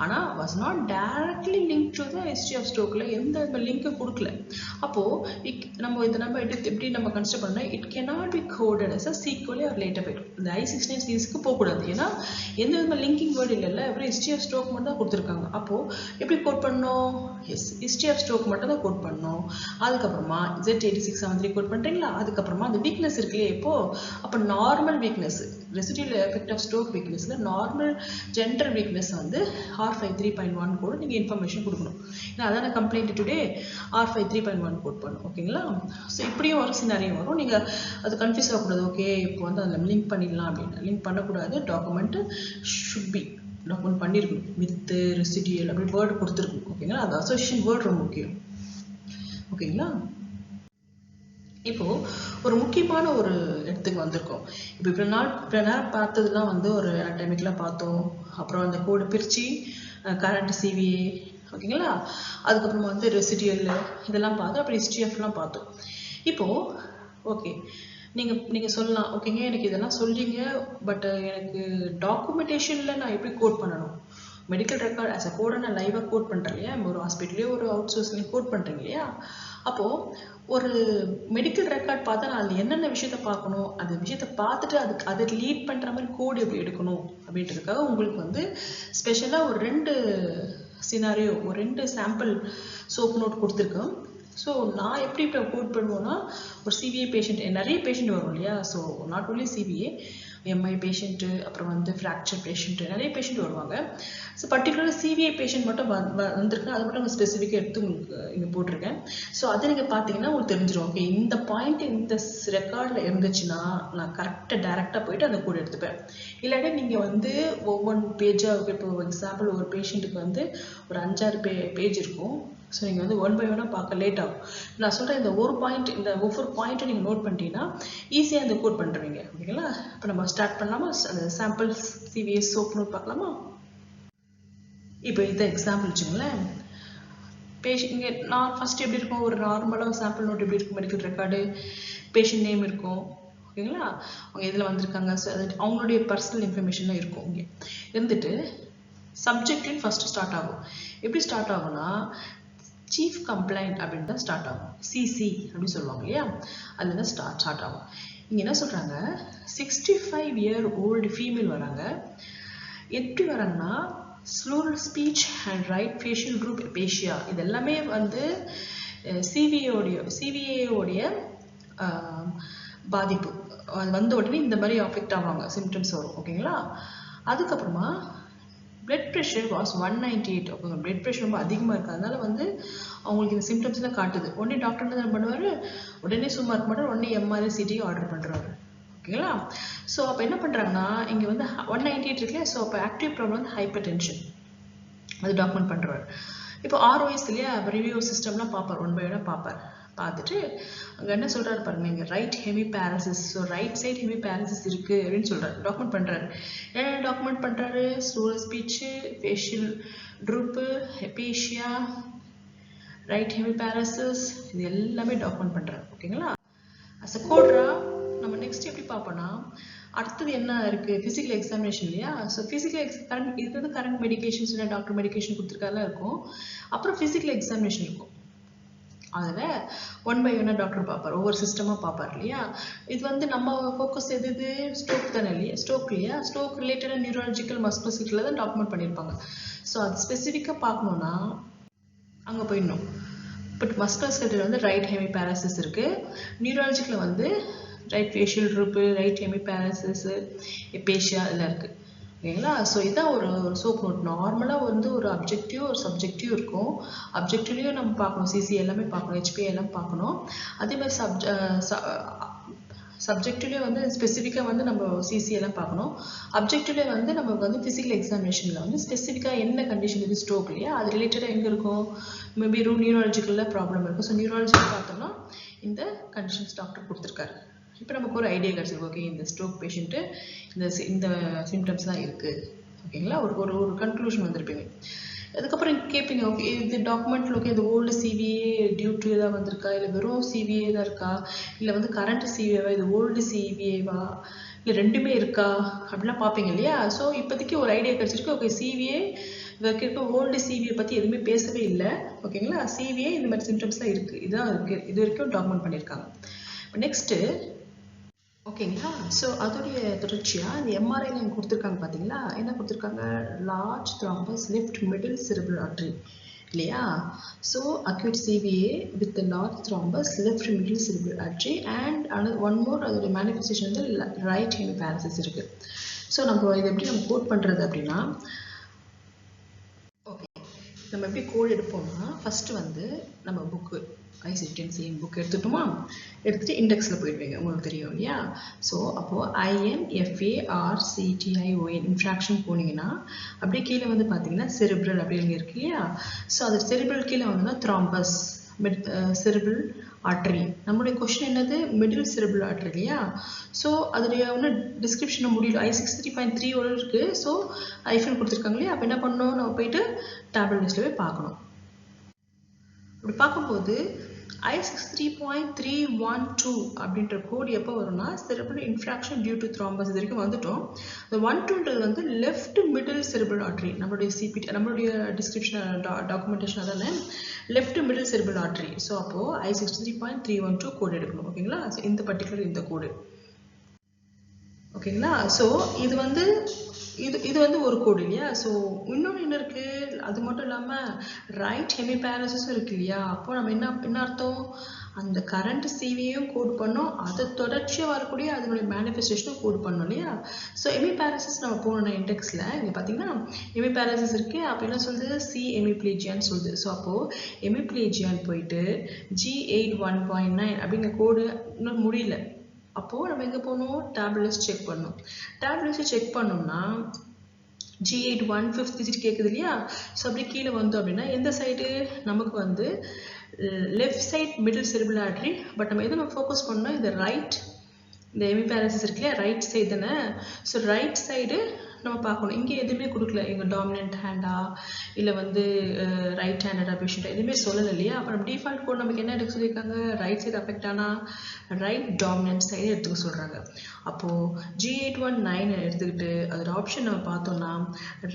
ஆனால் was not directly link to the history of ஸ்ட்ரோக்கில் எந்த லிங்க்கும் கொடுக்கல. அப்போது நம்ம எப்படி நம்ம கன்சிடர் பண்ணால் it cannot be coded as a sequelae or later போய்டும். இந்த I69 சீரிஸ்க்கு போகக்கூடாது. ஏன்னா எந்த விதமாக லிங்கிங் வேர்டு இல்லைல்ல, வெறும் ஹிஸ்ட்ரி ஆஃப் ஸ்ட்ரோக் மட்டும் தான் கொடுத்துருக்காங்க. அப்போது எப்படி கோட் பண்ணணும், ஹிஸ்ட்ரி ஆஃப் ஸ்ட்ரோக் மட்டும் தான் கோட் பண்ணணும். அதுக்கப்புறமா Z8673 கோட் பண்ணுறீங்களா, அதுக்கப்புறமா அந்த வீக்னஸ் இருக்குல்லையே இப்போது, அப்போ normal weakness residual effect of stroke வீக்னஸில் நார்மல் ஜென்ரல் வீக்னஸ் வந்து R53.1 கோடு நீங்கள் இன்ஃபர்மேஷன் கொடுக்கணும். ஏன்னா அதான கம்ப்ளைண்ட் டுடே R53.1 கோட் பண்ணும். ஓகேங்களா. ஸோ இப்படியும் ஒரு சினாரியும் வரும். நீங்கள் அது கன்ஃபியூஸ் ஆகக்கூடாது. ஓகே இப்போ வந்து அதில் லிங்க் பண்ணிடலாம் அப்படின்னு லிங்க் பண்ணக்கூடாது. டாக்குமெண்ட் ஷுட் பி டாக்குமெண்ட் பண்ணியிருக்கணும் வித் ரெசிடியல் அப்படி வேர்டு கொடுத்துருக்கணும். ஓகேங்களா. அது அசோசியேஷன் வேர்டு ரொம்ப முக்கியம். ஓகேங்களா. இப்போ ஒரு முக்கியமான ஒரு இடத்துக்கு வந்திருக்கோம். இப்போ இவ்வளோ நேரம் பார்த்ததுலாம் வந்து ஒரு அனாட்டமிக்கலாக பார்த்தோம். அப்புறம் அந்த கோடை பிரித்து கரண்ட் சிவிஏ, ஓகேங்களா. அதுக்கப்புறமா வந்து ரெசிடியல் இதெல்லாம் பார்த்தோம். அப்புறம் ஹிஸ்ட்ரி ஆஃப்லாம் பார்த்தோம். இப்போது ஓகே நீங்கள் சொல்லலாம், ஓகேங்க எனக்கு இதெல்லாம் சொல்லிங்க, பட் எனக்கு டாக்குமெண்டேஷனில் நான் எப்படி கோட் பண்ணணும், மெடிக்கல் ரெக்கார்ட் ஆஸ் அ கோடை நான் லைவாக கோட் பண்ணுறேன் இல்லையா, ஒரு ஹாஸ்பிட்டலே ஒரு அவுட் சோர்ஸ்லேயும் கோட் பண்ணுறீங்க இல்லையா. அப்போது ஒரு மெடிக்கல் ரெக்கார்ட் பார்த்தா நான் அதில் என்னென்ன விஷயத்த பார்க்கணும், அந்த விஷயத்த பார்த்துட்டு அதை லீட் பண்ணுற மாதிரி கோடு எப்படி எடுக்கணும் அப்படின்றதுக்காக உங்களுக்கு வந்து ஸ்பெஷலாக ஒரு 2 சினாரியோ, ஒரு 2 சாம்பிள் சோப் நோட் கொடுத்துருக்கேன். ஸோ நான் எப்படி இப்போ கோட் பண்ணுவோன்னா, ஒரு சிவிஏ பேஷண்ட், நிறைய பேஷண்ட் வரும் இல்லையா. So not only CVA, Mi patient, அப்புறம் வந்து ஃப்ராக்சர் பேஷண்ட்டு, நிறைய பேஷண்ட் வருவாங்க. ஸோ பர்டிகுலராக சிவிஏ பேஷண்ட் மட்டும் வந்திருக்கேன், அது மட்டும் நான் ஸ்பெசிஃபிக்காக எடுத்து உங்களுக்கு இங்கே போட்டிருக்கேன். ஸோ அதை நீங்கள் பார்த்தீங்கன்னா உங்களுக்கு தெரிஞ்சிடும். ஓகே இந்த பாயிண்ட் இந்த ரெக்கார்டில் இருந்துச்சுன்னா நான் கரெக்டாக டேரெக்டாக போயிட்டு அந்த கோட் எடுத்துப்பேன். இல்லாட்டி நீங்கள் வந்து ஒவ்வொரு பேஜாக, இப்போ எக்ஸாம்பிள் ஒரு பேஷண்ட்டுக்கு வந்து ஒரு 5-6 பேஜ் இருக்கும். ஸோ நீங்கள் வந்து 1 by 1 பார்க்க லேட் ஆகும். நான் சொல்கிறேன் இந்த ஒரு பாயிண்ட், இந்த ஒவ்வொரு பாயிண்ட்டை நீங்கள் நோட் பண்ணிட்டீங்கன்னா ஈஸியாக இந்த கோட் பண்ணுறீங்க. ஓகேங்களா. இப்போ நம்ம ஸ்டார்ட் பண்ணலாமா, அந்த சாம்பிள் சிவிஏ சோப் நோட் பார்க்கலாமா. இப்போ இதை எக்ஸாம்பிள் வச்சுங்களேன். இங்கே நான் ஃபஸ்ட்டு எப்படி இருக்கும், ஒரு நார்மலாக சாம்பிள் நோட் எப்படி இருக்கும், மெடிக்கல் ரெக்கார்டு, பேஷண்ட் நேம் இருக்கும். ஓகேங்களா. அவங்க இதில் வந்திருக்காங்க, ஸோ அது அவங்களுடைய பர்சனல் இன்ஃபர்மேஷன்லாம் இருக்கும். இங்கே இருந்துட்டு சப்ஜெக்ட்னு ஃபஸ்ட்டு ஸ்டார்ட் ஆகும். எப்படி ஸ்டார்ட் ஆகும்னா சீஃப் கம்ப்ளைண்ட் அப்படின்னு தான் ஸ்டார்ட் ஆகும். சிசி அப்படின்னு சொல்லுவாங்க இல்லையா, அதுல தான் ஸ்டார்ட் ஆகும். இங்கே என்ன சொல்கிறாங்க, 65 year old ஃபீமேல் வராங்க. எப்படி வராங்கன்னா slurred speech and right facial group apasia இது எல்லாமே வந்து CVA உடைய பாதிப்பு. அது வந்த உடனே இந்த மாதிரி அஃபெக்ட் ஆவாங்க, சிம்டம்ஸ் வரும். ஓகேங்களா? அதுக்கப்புறமா blood pressure was 198. அப்போ blood pressure ரொம்ப அதிகமாக இருக்குது, அதனால வந்து அவங்களுக்கு இந்த சிம்டம்ஸ்லாம் காட்டுது. உடனே டாக்டர் என்ன பண்ணுவார், உடனே சும்மா இருக்க மாட்டார், உடனே MRI CT ஆர்டர் பண்ணுறாரு. ஓகேங்களா? ஸோ அப்போ என்ன பண்ணுறாங்கன்னா, இங்கே வந்து 198 இருக்குல்லையா, ஸோ அப்போ ஆக்டிவ் ப்ராப்ளம் வந்து ஹைப்பர் டென்ஷன், அது டாக்குமெண்ட் பண்ணுறாரு. இப்போ ROS இல்லையா, ரிவ்யூ சிஸ்டம்லாம் பார்ப்பார், 1 by 1 பார்ப்பார். பார்த்துட்டு அங்கே என்ன சொல்கிறாரு பாருங்க, இங்கே right hemiparesis, so right side hemiparesis இருக்குது அப்படின்னு சொல்கிறாரு, டாக்குமெண்ட் பண்ணுறாரு. என்ன டாக்குமெண்ட் பண்ணுறாரு, slur speech, facial droop, aphasia, right hemiparesis, இது எல்லாமே டாக்குமெண்ட் பண்ணுறாரு. ஓகேங்களா? அஸ் அ கோட்ரா நம்ம நெக்ஸ்ட் எப்படி பார்ப்போம்னா, அடுத்தது என்ன இருக்குது, ஃபிசிக்கல் எக்ஸாமினேஷன் இல்லையா. ஸோ ஃபிசிக்கல் கரண்ட் இது வந்து கரண்ட் மெடிக்கேஷன்ஸ் இல்லை டாக்டர் மெடிக்கேஷன் கொடுத்துருக்காலாம் இருக்கும். அப்புறம் ஃபிசிக்கல் எக்ஸாமினேஷன் இருக்கும். அதில் 1 by 1 டாக்டர் பார்ப்பார், ஒவ்வொரு சிஸ்டமாக பார்ப்பார் இல்லையா. இது வந்து நம்ம ஃபோக்கஸ் எது, ஸ்ட்ரோக் தானே இல்லையா, ஸ்ட்ரோக் இல்லையா, ஸ்ட்ரோக் ரிலேட்டடாக நியூராலஜிக்கல் மஸ்குலோஸ்கெலட்டல் தான் டாக்குமெண்ட் பண்ணியிருப்பாங்க. ஸோ அது ஸ்பெசிஃபிக்காக பார்க்கணுன்னா அங்கே போயிடணும். பட் மஸ்குலோஸ்கெலட்டல் வந்து ரைட் ஹெமி பேரசிஸ் இருக்குது, நியூராலஜிக்கில் வந்து right facial ட்ரூப்பு, right Hemi paresis, எபேஷியா இதெல்லாம் இருக்குது. ஓகேங்களா? ஸோ இதான் ஒரு சோப் நோட். நார்மலாக வந்து ஒரு அப்ஜெக்டிவ் ஒரு சப்ஜெக்டிவ் இருக்கும். அப்ஜெக்டிவ்லேயும் நம்ம பார்க்கணும், சிசி எல்லாமே பார்க்கணும், HPA எல்லாம் பார்க்கணும். அதே மாதிரி சப்ஜெக்டிவ்லேயே வந்து ஸ்பெசிஃபிக்காக வந்து நம்ம சிசி எல்லாம் பார்க்கணும். அப்ஜெக்டிவ்லேயே வந்து நமக்கு வந்து ஃபிசிக்கல் எக்ஸாமினேஷனில் வந்து ஸ்பெசிஃபிக்காக என்ன கண்டிஷன் இது ஸ்ட்ரோக் இல்லையா, அது ரிலேட்டடாக எங்கே இருக்கும், மேபி நியூராலஜிக்கலில் ப்ராப்ளம் இருக்கும். ஸோ நியூராலஜிக்கல் பார்த்தோம்னா இந்த கண்டிஷன்ஸ் டாக்டர் கொடுத்துருக்காரு. இப்போ நமக்கு ஒரு ஐடியா கிடச்சிருக்கு, ஓகே இந்த ஸ்ட்ரோக் பேஷண்ட்டு இந்த சிம்டம்ஸ் தான் இருக்குது. ஓகேங்களா? ஒரு கன்க்ளூஷன் வந்திருப்பீங்க. அதுக்கப்புறம் கேட்பீங்க, ஓகே இது டாக்குமெண்ட்டில் ஓகே இந்த ஓல்டு CVA டியூ டு தான் வந்திருக்கா, இல்லை வெறும் CVA தான் இருக்கா, இல்லை வந்து கரண்ட் CVAவா, இது ஓல்டு CVAவா, இல்லை ரெண்டுமே இருக்கா அப்படிலாம் பார்ப்பீங்க இல்லையா. ஸோ இப்போதைக்கு ஒரு ஐடியா கிடச்சிருக்கு, ஓகே CVA இருக்க ஓல்டு CVA பற்றி எதுவுமே பேசவே இல்லை. ஓகேங்களா? CVA இந்த மாதிரி சிம்டம்ஸ்லாம் இருக்குது, இதுதான் இருக்குது, இது வரைக்கும் டாக்குமெண்ட் பண்ணியிருக்காங்க. நெக்ஸ்ட்டு ஓகேங்களா? ஸோ அதோடைய தொடர்ச்சியாக இந்த MRIல எனக்கு கொடுத்துருக்காங்க பார்த்தீங்களா, என்ன கொடுத்துருக்காங்க, large thrombus left middle cerebral artery இல்லையா. So acute CVA with large thrombus left middle cerebral artery and one more அதோடைய மேனிஃபெஸ்டேஷன் வந்து ரைட் ஹெமி பேரசிஸ் இருக்குது. ஸோ நம்ம இதை எப்படி நம்ம கோட் பண்ணுறது அப்படின்னா, ஓகே நம்ம எப்படி கோட் எடுப்போம்னா, ஃபஸ்ட்டு வந்து நம்ம புக்கு ICD-10 புக் எடுத்துட்டோமா, எடுத்துகிட்டு இண்டெக்ஸில் போயிடுவீங்க, உங்களுக்கு தெரியும் இல்லையா. ஸோ அப்போது INFARCTION இன்ஃப்ராக்ஷன் போனீங்கன்னா அப்படியே கீழே வந்து பார்த்தீங்கன்னா செரிப்ரல் அப்படின்னு இருக்கு இல்லையா. ஸோ அது செரிப்ரல் கீழே வந்தோன்னா த்ராம்பஸ் செரிப்ரல் ஆர்டரி. நம்மளுடைய கொஸ்டின் என்னது, மிடில் செரிப்ரல் ஆர்டரி இல்லையா. ஸோ அதோடைய ஒன்றும் டிஸ்கிரிப்ஷனை முடியல, I63.3 இருக்குது. ஸோ ஐஃபன் கொடுத்துருக்காங்க இல்லையா. அப்போ என்ன பண்ணணும், நம்ம போயிட்டு டேப்லெட் லிஸ்ட்டில் போய் பார்க்கணும். அப்படி பார்க்கும்போது I63.312 அப்படின்ற கோடு எப்போ வரும்னா, cerebral infarction due to thrombus இது வரைக்கும் வந்துட்டோம். இந்த 12ன்றது வந்து லெஃப்ட் மிடில் செரிப்ரல் ஆர்டரி, நம்மளுடைய CPT நம்மளுடைய டிஸ்கிரிப்ஷன் டாக்குமெண்டேஷன் அதானே, left middle cerebral artery. So அப்போது I63.312 கோடு எடுக்கணும். ஓகேங்களா? ஸோ இந்த பர்டிகுலர் இந்த கோடு. ஓகேங்களா? ஸோ இது வந்து இது வந்து ஒரு கோடு இல்லையா. ஸோ இன்னொன்று என்ன இருக்குது, அது மட்டும் இல்லாமல் ரைட் ஹெமி பேரசிஸும் இருக்குது இல்லையா. அப்போ நம்ம என்ன அர்த்தம், அந்த கரண்ட் CVAயும் கோட் பண்ணோம், அதை தொடர்ச்சியாக வரக்கூடிய அதனுடைய மேனிஃபெஸ்டேஷனும் கோட் பண்ணோம் இல்லையா. ஸோ ஹெமி பேரசிஸ் நம்ம போனோம்னா இண்டெக்ஸில் இங்கே பார்த்தீங்கன்னா ஹெமி பேரசிஸ் இருக்குது. அப்போ என்ன சொல்லுது, C ஹெமிப்ளீஜியான்னு சொல்லுது. ஸோ அப்போது ஹெமிப்ளீஜியான்னு போயிட்டு G81.9 அப்படிங்கிற கோடு இன்னும் முடியல. அப்போது நம்ம எங்கே போகணும், டேப்லெட்ஸ் செக் பண்ணணும். டேப்லெட்ஸை செக் பண்ணோம்னா G81 5th digit கேட்குது இல்லையா. ஸோ அப்படியே கீழே வந்தோம் அப்படின்னா எந்த சைடு நமக்கு வந்து left side middle cerebral artery. But நம்ம எதை நம்ம ஃபோக்கஸ் பண்ணோம், இந்த ரைட், இந்த ஹெமி பேரசிஸ் இருக்கு இல்லையா, ரைட் சைடு தானே. ஸோ ரைட் சைடு நம்ம பார்க்கணும். இங்கே எதுவுமே கொடுக்கல, எங்கள் டாமினன்ட் ஹேண்டா இல்லை வந்து ரைட் ஹேண்டடா பேஷண்ட்டா எதுவுமே சொல்லலை இல்லையா. அப்புறம் டிஃபால்ட் கோட் நமக்கு என்ன எடுக்க சொல்லியிருக்காங்க, ரைட் சைடு அஃபெக்ட் ஆனால் ரைட் டாமினன்ட் சைடு எடுத்துக்க சொல்கிறாங்க. அப்போது G81.9 எடுத்துக்கிட்டு அதோட ஆப்ஷன் நம்ம பார்த்தோம்னா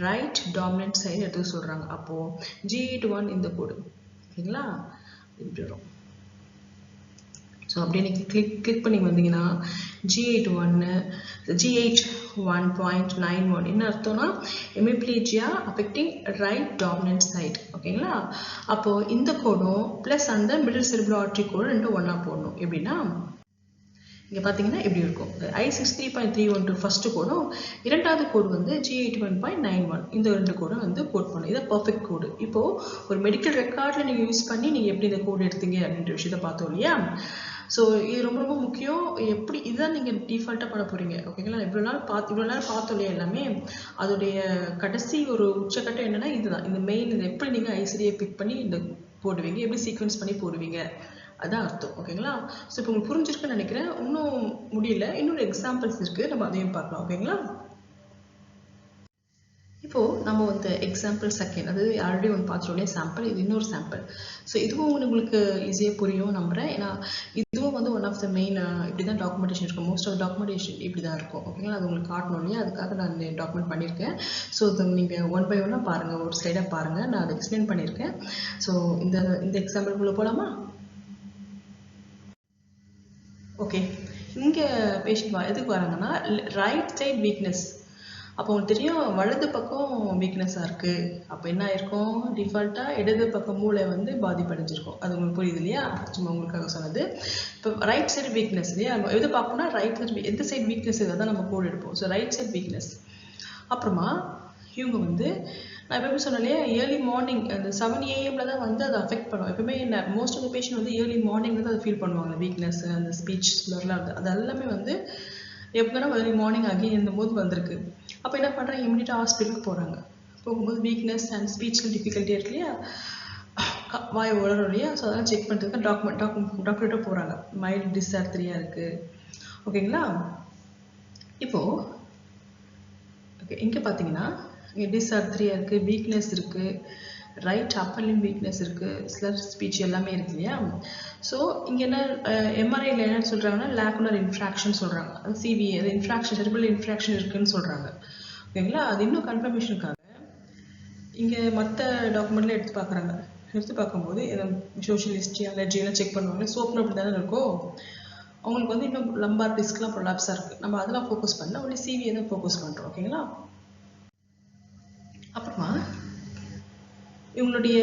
ரைட் டாமினன்ட் சைடு எடுத்துக்க சொல்கிறாங்க. அப்போது G81 இந்த கோடு. ஓகேங்களா, இப்படி வரும். ஸோ அப்படியே நீங்கள் கிளிக் பண்ணி வந்தீங்கன்னா G8.91 என்ன அர்த்தம்னா ஹெமிப்ளீஜியா அஃபெக்டிங் ரைட் டாமினன்ட் சைட். ஓகேங்களா? அப்போது இந்த கோடும் ப்ளஸ் அந்த மிடில் செரிப்ரல் ஆர்டரி கோடும் ரெண்டும் ஒன்றா போடணும். எப்படின்னா இங்கே பார்த்தீங்கன்னா இப்படி இருக்கும். I63.312 ஃபஸ்ட்டு கோடும், இரண்டாவது கோடு வந்து G81.91 இந்த ரெண்டு கோடும் வந்து கோட் பண்ணணும். இதை பர்ஃபெக்ட் கோடு. இப்போது ஒரு மெடிக்கல் ரெக்கார்டில் நீங்கள் யூஸ் பண்ணி நீங்கள் எப்படி இந்த கோடு எடுத்தீங்க அப்படின்ற விஷயத்தை பார்த்தோம் இல்லையா? ஸோ இது ரொம்ப ரொம்ப முக்கியம். எப்படி இதுதான் நீங்கள் டிஃபால்ட்டாக பண்ண போகிறீங்க. ஓகேங்களா? இவ்வளோ நேரம் பார்த்தோம் இல்லையா எல்லாமே, அதோடைய கடைசி ஒரு உச்சக்கட்டம் என்னென்னா இதுதான். இந்த மெயின் இது எப்படி நீங்கள் ஐசிடியை பிக் பண்ணி இந்த போடுவீங்க, எப்படி சீக்வன்ஸ் பண்ணி போடுவீங்க, அதான் அர்த்தம். ஓகேங்களா? ஸோ இப்போ உங்களுக்கு புரிஞ்சிருக்குன்னு நினைக்கிறேன். இன்னும் முடியல, இன்னொரு எக்ஸாம்பிள்ஸ் இருக்குது, நம்ம அதையும் பார்க்கலாம். ஓகேங்களா? இப்போது நம்ம வந்து எக்ஸாம்பிள் செகண்ட், அதாவது ஆல்ரெடி ஒன்று பார்த்துட்டோம் சாம்பிள், இது இன்னொரு சாம்பிள். ஸோ இதுவும் உங்களுக்கு ஈஸியாக புரியும் நம்புகிறேன். ஏன்னா இதுவும் வந்து ஒன் ஆஃப் த மெயின் இப்படி தான் டாக்குமெண்டேஷன் இருக்கும். மோஸ்ட் ஆஃப் டாக்குமெண்டேஷன் இப்படி தான் இருக்கும். ஓகேங்களா? அது உங்களுக்கு காட்டணும் இல்லையா? அதுக்காக நான் டாக்குமெண்ட் பண்ணியிருக்கேன். ஸோ இது நீங்கள் ஒன் பை ஒன்னாக பாருங்கள், ஒரு ஸ்லைடாக பாருங்கள். நான் அதை எக்ஸ்பிளைன் பண்ணியிருக்கேன். ஸோ இந்த எக்ஸாம்பிள்குள்ளே போகலாமா? ஓகே, இங்கே பேஷண்ட் எதுக்கு வராங்கன்னா ரைட் சைட் வீக்னஸ். அப்போ உங்களுக்கு தெரியும் வலது பக்கம் வீக்னஸாக இருக்குது. அப்போ என்ன ஆயிருக்கும்? டிஃபால்ட்டாக இடது பக்கம் மூளை வந்து பாதிப்படைஞ்சிருக்கும். அது உங்களுக்கு புரியுது இல்லையா? சும்மா உங்களுக்காக சொன்னது. இப்போ ரைட் சைடு வீக்னஸ் இல்லையா? நம்ம எது பார்ப்போம்னா ரைட் சைடு, எந்த சைடு வீக்னஸ் இதை தான் நம்ம கோடு எடுப்போம். So right side weakness. அப்புறமா இவங்க வந்து நான் எப்பவுமே சொன்னாலே ஏர்லி மார்னிங் அந்த 7 AM தான் வந்து அதை அஃபெக்ட் பண்ணுவோம். எப்பவுமே மோஸ்ட் ஆஃப் த பேஷண்ட் வந்து ஏர்லி மார்னிங் தான் அதை ஃபீல் பண்ணுவாங்க. அந்த வீக்னஸ், அந்த ஸ்பீச் ஸ்லர்லாம் அது எல்லாமே வந்து எப்போனா ஏர்லி மார்னிங் அகைன் போது வந்திருக்கு. அப்போ என்ன பண்ணுறாங்க? இம்மிடியட்டாக ஹாஸ்பிட்டலுக்கு போகிறாங்க. போகும்போது வீக்னஸ் அண்ட் ஸ்பீச்சில் டிஃபிகல்ட்டியாக இருக்கு இல்லையா? வாய் உளரும் இல்லையா? ஸோ அதெல்லாம் செக் பண்ணுறதுக்கு டாக்டர்கிட்ட போகிறாங்க. மைல்டு டிஸ்ஆர்த்ரியா இருக்குது. ஓகேங்களா? இப்போது ஓகே, இங்கே பார்த்தீங்கன்னா இங்கே டிஸ்ஆர்த்ரியா இருக்குது, வீக்னஸ் இருக்குது, ரைட் அப்பர் லிம் வீக்னஸ் இருக்குது, ஸ்லர் ஸ்பீச் எல்லாமே இருக்கு இல்லையா? ஸோ இங்கே என்ன எம்ஆர்ஐயில் என்ன சொல்கிறாங்கன்னா லேக்குலர் இன்ஃப்ராக்ஷன் சொல்கிறாங்க. சிவிஏ அது இன்ஃப்ராக்ஷன், செரிப்ரல் இன்ஃப்ராக்ஷன் இருக்குதுன்னு சொல்கிறாங்க. ஓகேங்களா? அது இன்னும் கன்ஃபர்மேஷனுக்காக இங்கே மற்ற டாக்குமெண்ட்லாம் எடுத்து பார்க்குறாங்க. எடுத்து பார்க்கும்போது சோஷியல் ஹிஸ்ட்ரி, அலர்ஜிலாம் செக் பண்ணுவாங்க. சோப்னு அப்படி தானே இருக்கும். அவங்களுக்கு வந்து இன்னும் லம்பார் டிஸ்க்லாம் ப்ரொலாப்ஸாக இருக்குது. நம்ம அதெல்லாம் ஃபோக்கஸ் பண்ணல, ஒன்லி சிவிஏ தான் ஃபோக்கஸ் பண்ணுறோம். ஓகேங்களா? அப்புறமா இவங்களுடைய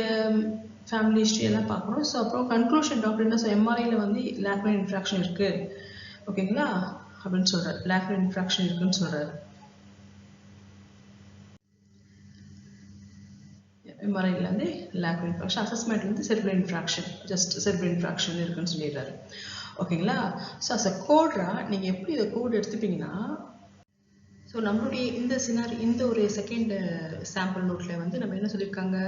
ஃபேமிலி ஹிஸ்ட்ரி எல்லாம் பார்க்கணும். ஸோ அப்புறம் கன்க்ளூஷன் டாக்டர் என்ன எம்ஆர்ஐயில் வந்து லேக்குலர் இன்ஃப்ராக்ஷன் இருக்குது. ஓகேங்களா? அப்படின்னு சொல்கிறார். லேக்குலர் இன்ஃப்ராக்ஷன் இருக்குன்னு சொல்கிறார். எம்ஆர்ஐயில் வந்து லேக்குலர் இன்ஃப்ராக்ஷன், அசஸ்மெண்ட் வந்து cerebral infarction, just cerebral infarction இருக்குன்னு சொல்லிடுறாரு. ஓகேங்களா? ஸோ அஸ் அ கோட்ரா நீங்கள் எப்படி இதை கோட் எடுத்துப்பீங்கன்னா, ஸோ நம்மளுடைய இந்த ஒரு செகண்ட் சாம்பிள் நோட்டில் வந்து நம்ம என்ன சொல்லியிருக்காங்க?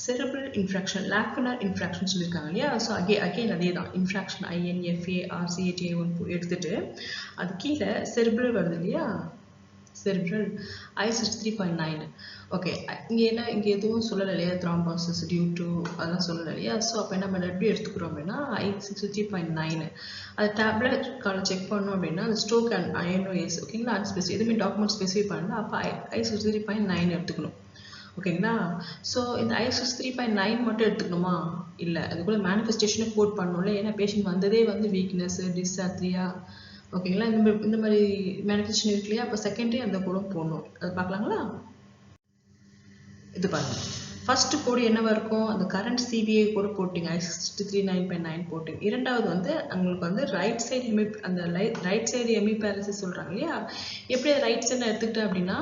செரிப்ரல் இன்ஃப்ராக்ஷன், லேக்குலர் இன்ஃப்ராக்ஷன் சொல்லியிருக்காங்க இல்லையா? ஸோ அகெயின் அதே தான். இன்ஃப்ராக்ஷன் INFARCATA1 எடுத்துட்டு அது கீழே செரிப்ரல் வருது இல்லையா? Cerebral I63.9. ஓகே, இங்கே எதுவும் சொல்லலை இல்லையா? த்ராம்போசிஸ் டியூ டு அதெல்லாம் சொல்லலை இல்லையா? ஸோ அப்போ நம்ம எப்படி எடுத்துக்கிறோம் அப்படின்னா I63.9 அது டேப்லெட் கால் செக் பண்ணோம் அப்படின்னா அது ஸ்ட்ரோக் அண்ட் INOS. ஓகேங்களா? அது எதுவுமே டாக்குமெண்ட் ஸ்பெசிஃபை பண்ணல. அப்போ I63.9 எடுத்துக்கணும். ஓகேங்களா? ஸோ இந்த I63.9 மட்டும் எடுத்துக்கணுமா? இல்லை, அதுக்குள்ள மேனிஃபெஸ்டேஷனை கோட் பண்ணணும்ல. ஏன்னா பேஷண்ட் வந்ததே வந்து வீக்னஸ், டிஸ்ஆர்த்ரியா. ஓகேங்களா? இந்த மாதிரி மேனிஃபெஸ்டேஷன் இருக்கு இல்லையா? அப்போ செகண்டரி அந்த கோடும் போடணும். அது பார்க்கலாங்களா? இது பாருங்க. ஃபர்ஸ்ட் கோடு என்னவா இருக்கும்? அந்த கரண்ட் சிபிஐ கோடு போட்டிங்க, I63.9 போட்டிங்க. இரண்டாவது வந்து உங்களுக்கு வந்து ரைட் சைடு அந்த ரைட் சைடு ஹெமிபேரசிஸ் சொல்கிறாங்க இல்லையா? எப்படி ரைட் சைடு எடுத்துக்கிட்டேன் அப்படின்னா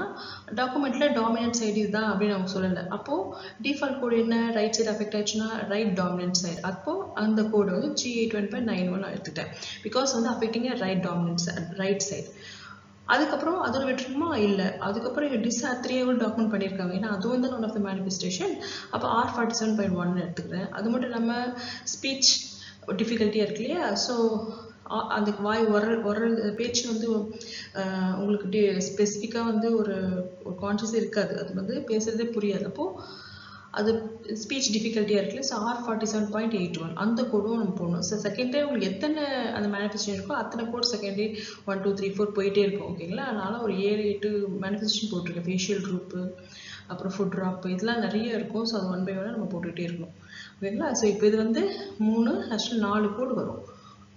டாக்குமெண்ட்டில் டாமினன்ட் சைடு இதுதான் அப்படின்னு அவங்க சொல்லலை. அப்போது டிஃபால்ட் கோடு என்ன? ரைட் சைடு அஃபெக்ட் ஆயிடுச்சுன்னா ரைட் டாமினன்ட் சைடு. அப்போது அந்த கோடு வந்து G81.91 எடுத்துக்கிட்டேன். பிகாஸ் வந்து affecting right dominant right side. அதுக்கப்புறம் அதோட விட்டுருமா? இல்லை. அதுக்கப்புறம் இங்கே டிஸ்ஆர்த்ரியாவும் டாக்குமெண்ட் பண்ணியிருக்காங்க. ஏன்னா அதுவும் தான் ஒன் ஆஃப் த மேனிஃபெஸ்டேஷன். அப்போ R47.1 எடுத்துக்கிறேன். அது மட்டும் இல்லாமல் ஸ்பீச் டிஃபிகல்ட்டியாக இருக்கு இல்லையா? ஸோ அந்த வாய் உரல் பேச்சு வந்து உங்களுக்கு ஸ்பெசிஃபிக்காக வந்து ஒரு கான்ஷியஸே இருக்காது. அது வந்து பேசுகிறதே புரியாது. அப்போது அது ஸ்பீச் டிஃபிகல்ட்டியாக இருக்குல்ல. ஸோ R47.81 அந்த கோடும் நம்ம போடணும். ஸோ செகண்டே உங்களுக்கு எத்தனை அந்த மேனிஃபெஸ்டேஷன் இருக்கோ அத்தனை கோட் செகண்டரி 1 2 3 4 போயிட்டே இருக்கும். ஓகேங்களா? அதனால் ஒரு 7 8 மேனிஃபெஸ்டேஷன் போட்டிருக்கேன். ஃபேஷியல் ட்ரூப்பு, அப்புறம் ஃபுட் ட்ராப்பு, இதெல்லாம் நிறைய இருக்கும். ஸோ அது 1 by 1 நம்ம போட்டுக்கிட்டே இருக்கணும். ஓகேங்களா? ஸோ இப்போ இது வந்து 3 ஆக்சுவலி 4 கோடு வரும்.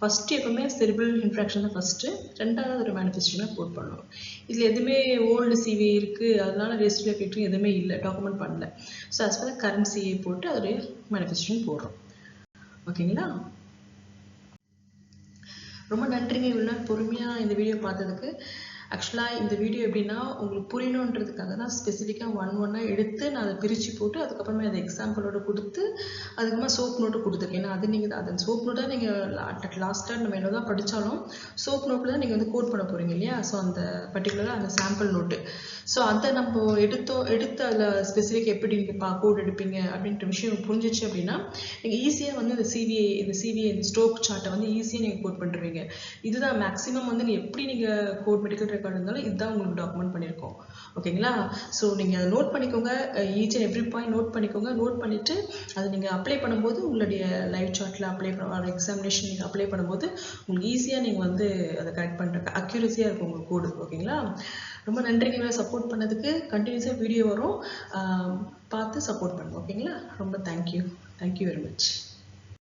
ஃபஸ்ட்டு எப்பவுமே செரிபிரல் இன்ஃப்ராக்ஷன் தான் ஃபஸ்ட்டு, ரெண்டாவது ஒரு மேனிஃபெஸ்டேஷனாக கோட் பண்ணணும். இதில் எதுவுமே ஓல்டு சிவி இருக்குது, அதனால ரெசிடுவல் எஃபெக்ட் எதுவுமே இல்லை, டாக்குமெண்ட் பண்ணல. So as per current CA போட்டு அதோடைய மேனிஃபெஸ்டேஷன் போடுறோம். ஓகேங்களா? ரொம்ப நன்றிங்க இவ்வளோ நேரம் பொறுமையாக இந்த வீடியோ பார்த்ததுக்கு. ஆக்சுவலாக இந்த வீடியோ எப்படின்னா உங்களுக்கு புரியணுன்றதுக்காக தான் ஸ்பெசிஃபிக்காக ஒன்றா எடுத்து நான் அதை பிரித்து போட்டு அதுக்கப்புறமே அதை எக்ஸாம்பிளோட கொடுத்து அதுக்கப்புறமா சோப் நோட்டு கொடுத்துருக்கேன். ஏன்னா அது நீங்கள் அந்த சோப் நோட்டாக நீங்கள் லாஸ்ட்டாக நம்ம என்ன தான் படித்தாலும் சோப் நோட்டில் தான் நீங்கள் வந்து கோட் பண்ண போகிறீங்க இல்லையா? ஸோ அந்த பர்டிகுலராக அந்த சாம்பிள் நோட்டு. ஸோ அதை நம்ம எடுத்து அதில் ஸ்பெசிஃபிக் எப்படி நீங்கள் கோட் எடுப்பீங்க அப்படின்ற விஷயம் புரிஞ்சிச்சு அப்படின்னா நீங்கள் ஈஸியாக வந்து இந்த சிவிஏ இந்த ஸ்ட்ரோக் சார்ட்டை வந்து ஈஸியாக நீங்கள் கோட் பண்ணுறீங்க. இதுதான் மேக்ஸிமம் வந்து எப்படி நீங்கள் கோட் மெடிக்கல் ரெக்கார்டு இருந்தாலும் இதுதான் உங்களுக்கு டாக்குமெண்ட் பண்ணியிருக்கோம். ஓகேங்களா? ஸோ நீங்கள் அதை நோட் பண்ணிக்கோங்க, each and every point note பண்ணிக்கோங்க. நோட் பண்ணிவிட்டு அதை நீங்கள் அப்ளை பண்ணும்போது உங்களுடைய லைவ் சார்ட்டில் அப்ளை பண்ண எக்ஸாமினேஷன் நீங்கள் அப்ளை பண்ணும்போது உங்களுக்கு ஈஸியாக நீங்கள் வந்து அதை கரெக்ட் பண்ணுறக்கு அக்யூரஸியாக இருக்கும் உங்கள் கோடு. ஓகேங்களா? ரொம்ப நன்றிங்க சப்போர்ட் பண்ணதுக்கு. கண்டினியூஸாக வீடியோ வரும், பார்த்து சப்போர்ட் பண்ணுங்க. ஓகேங்களா? ரொம்ப தேங்க்யூ வெரி மச்.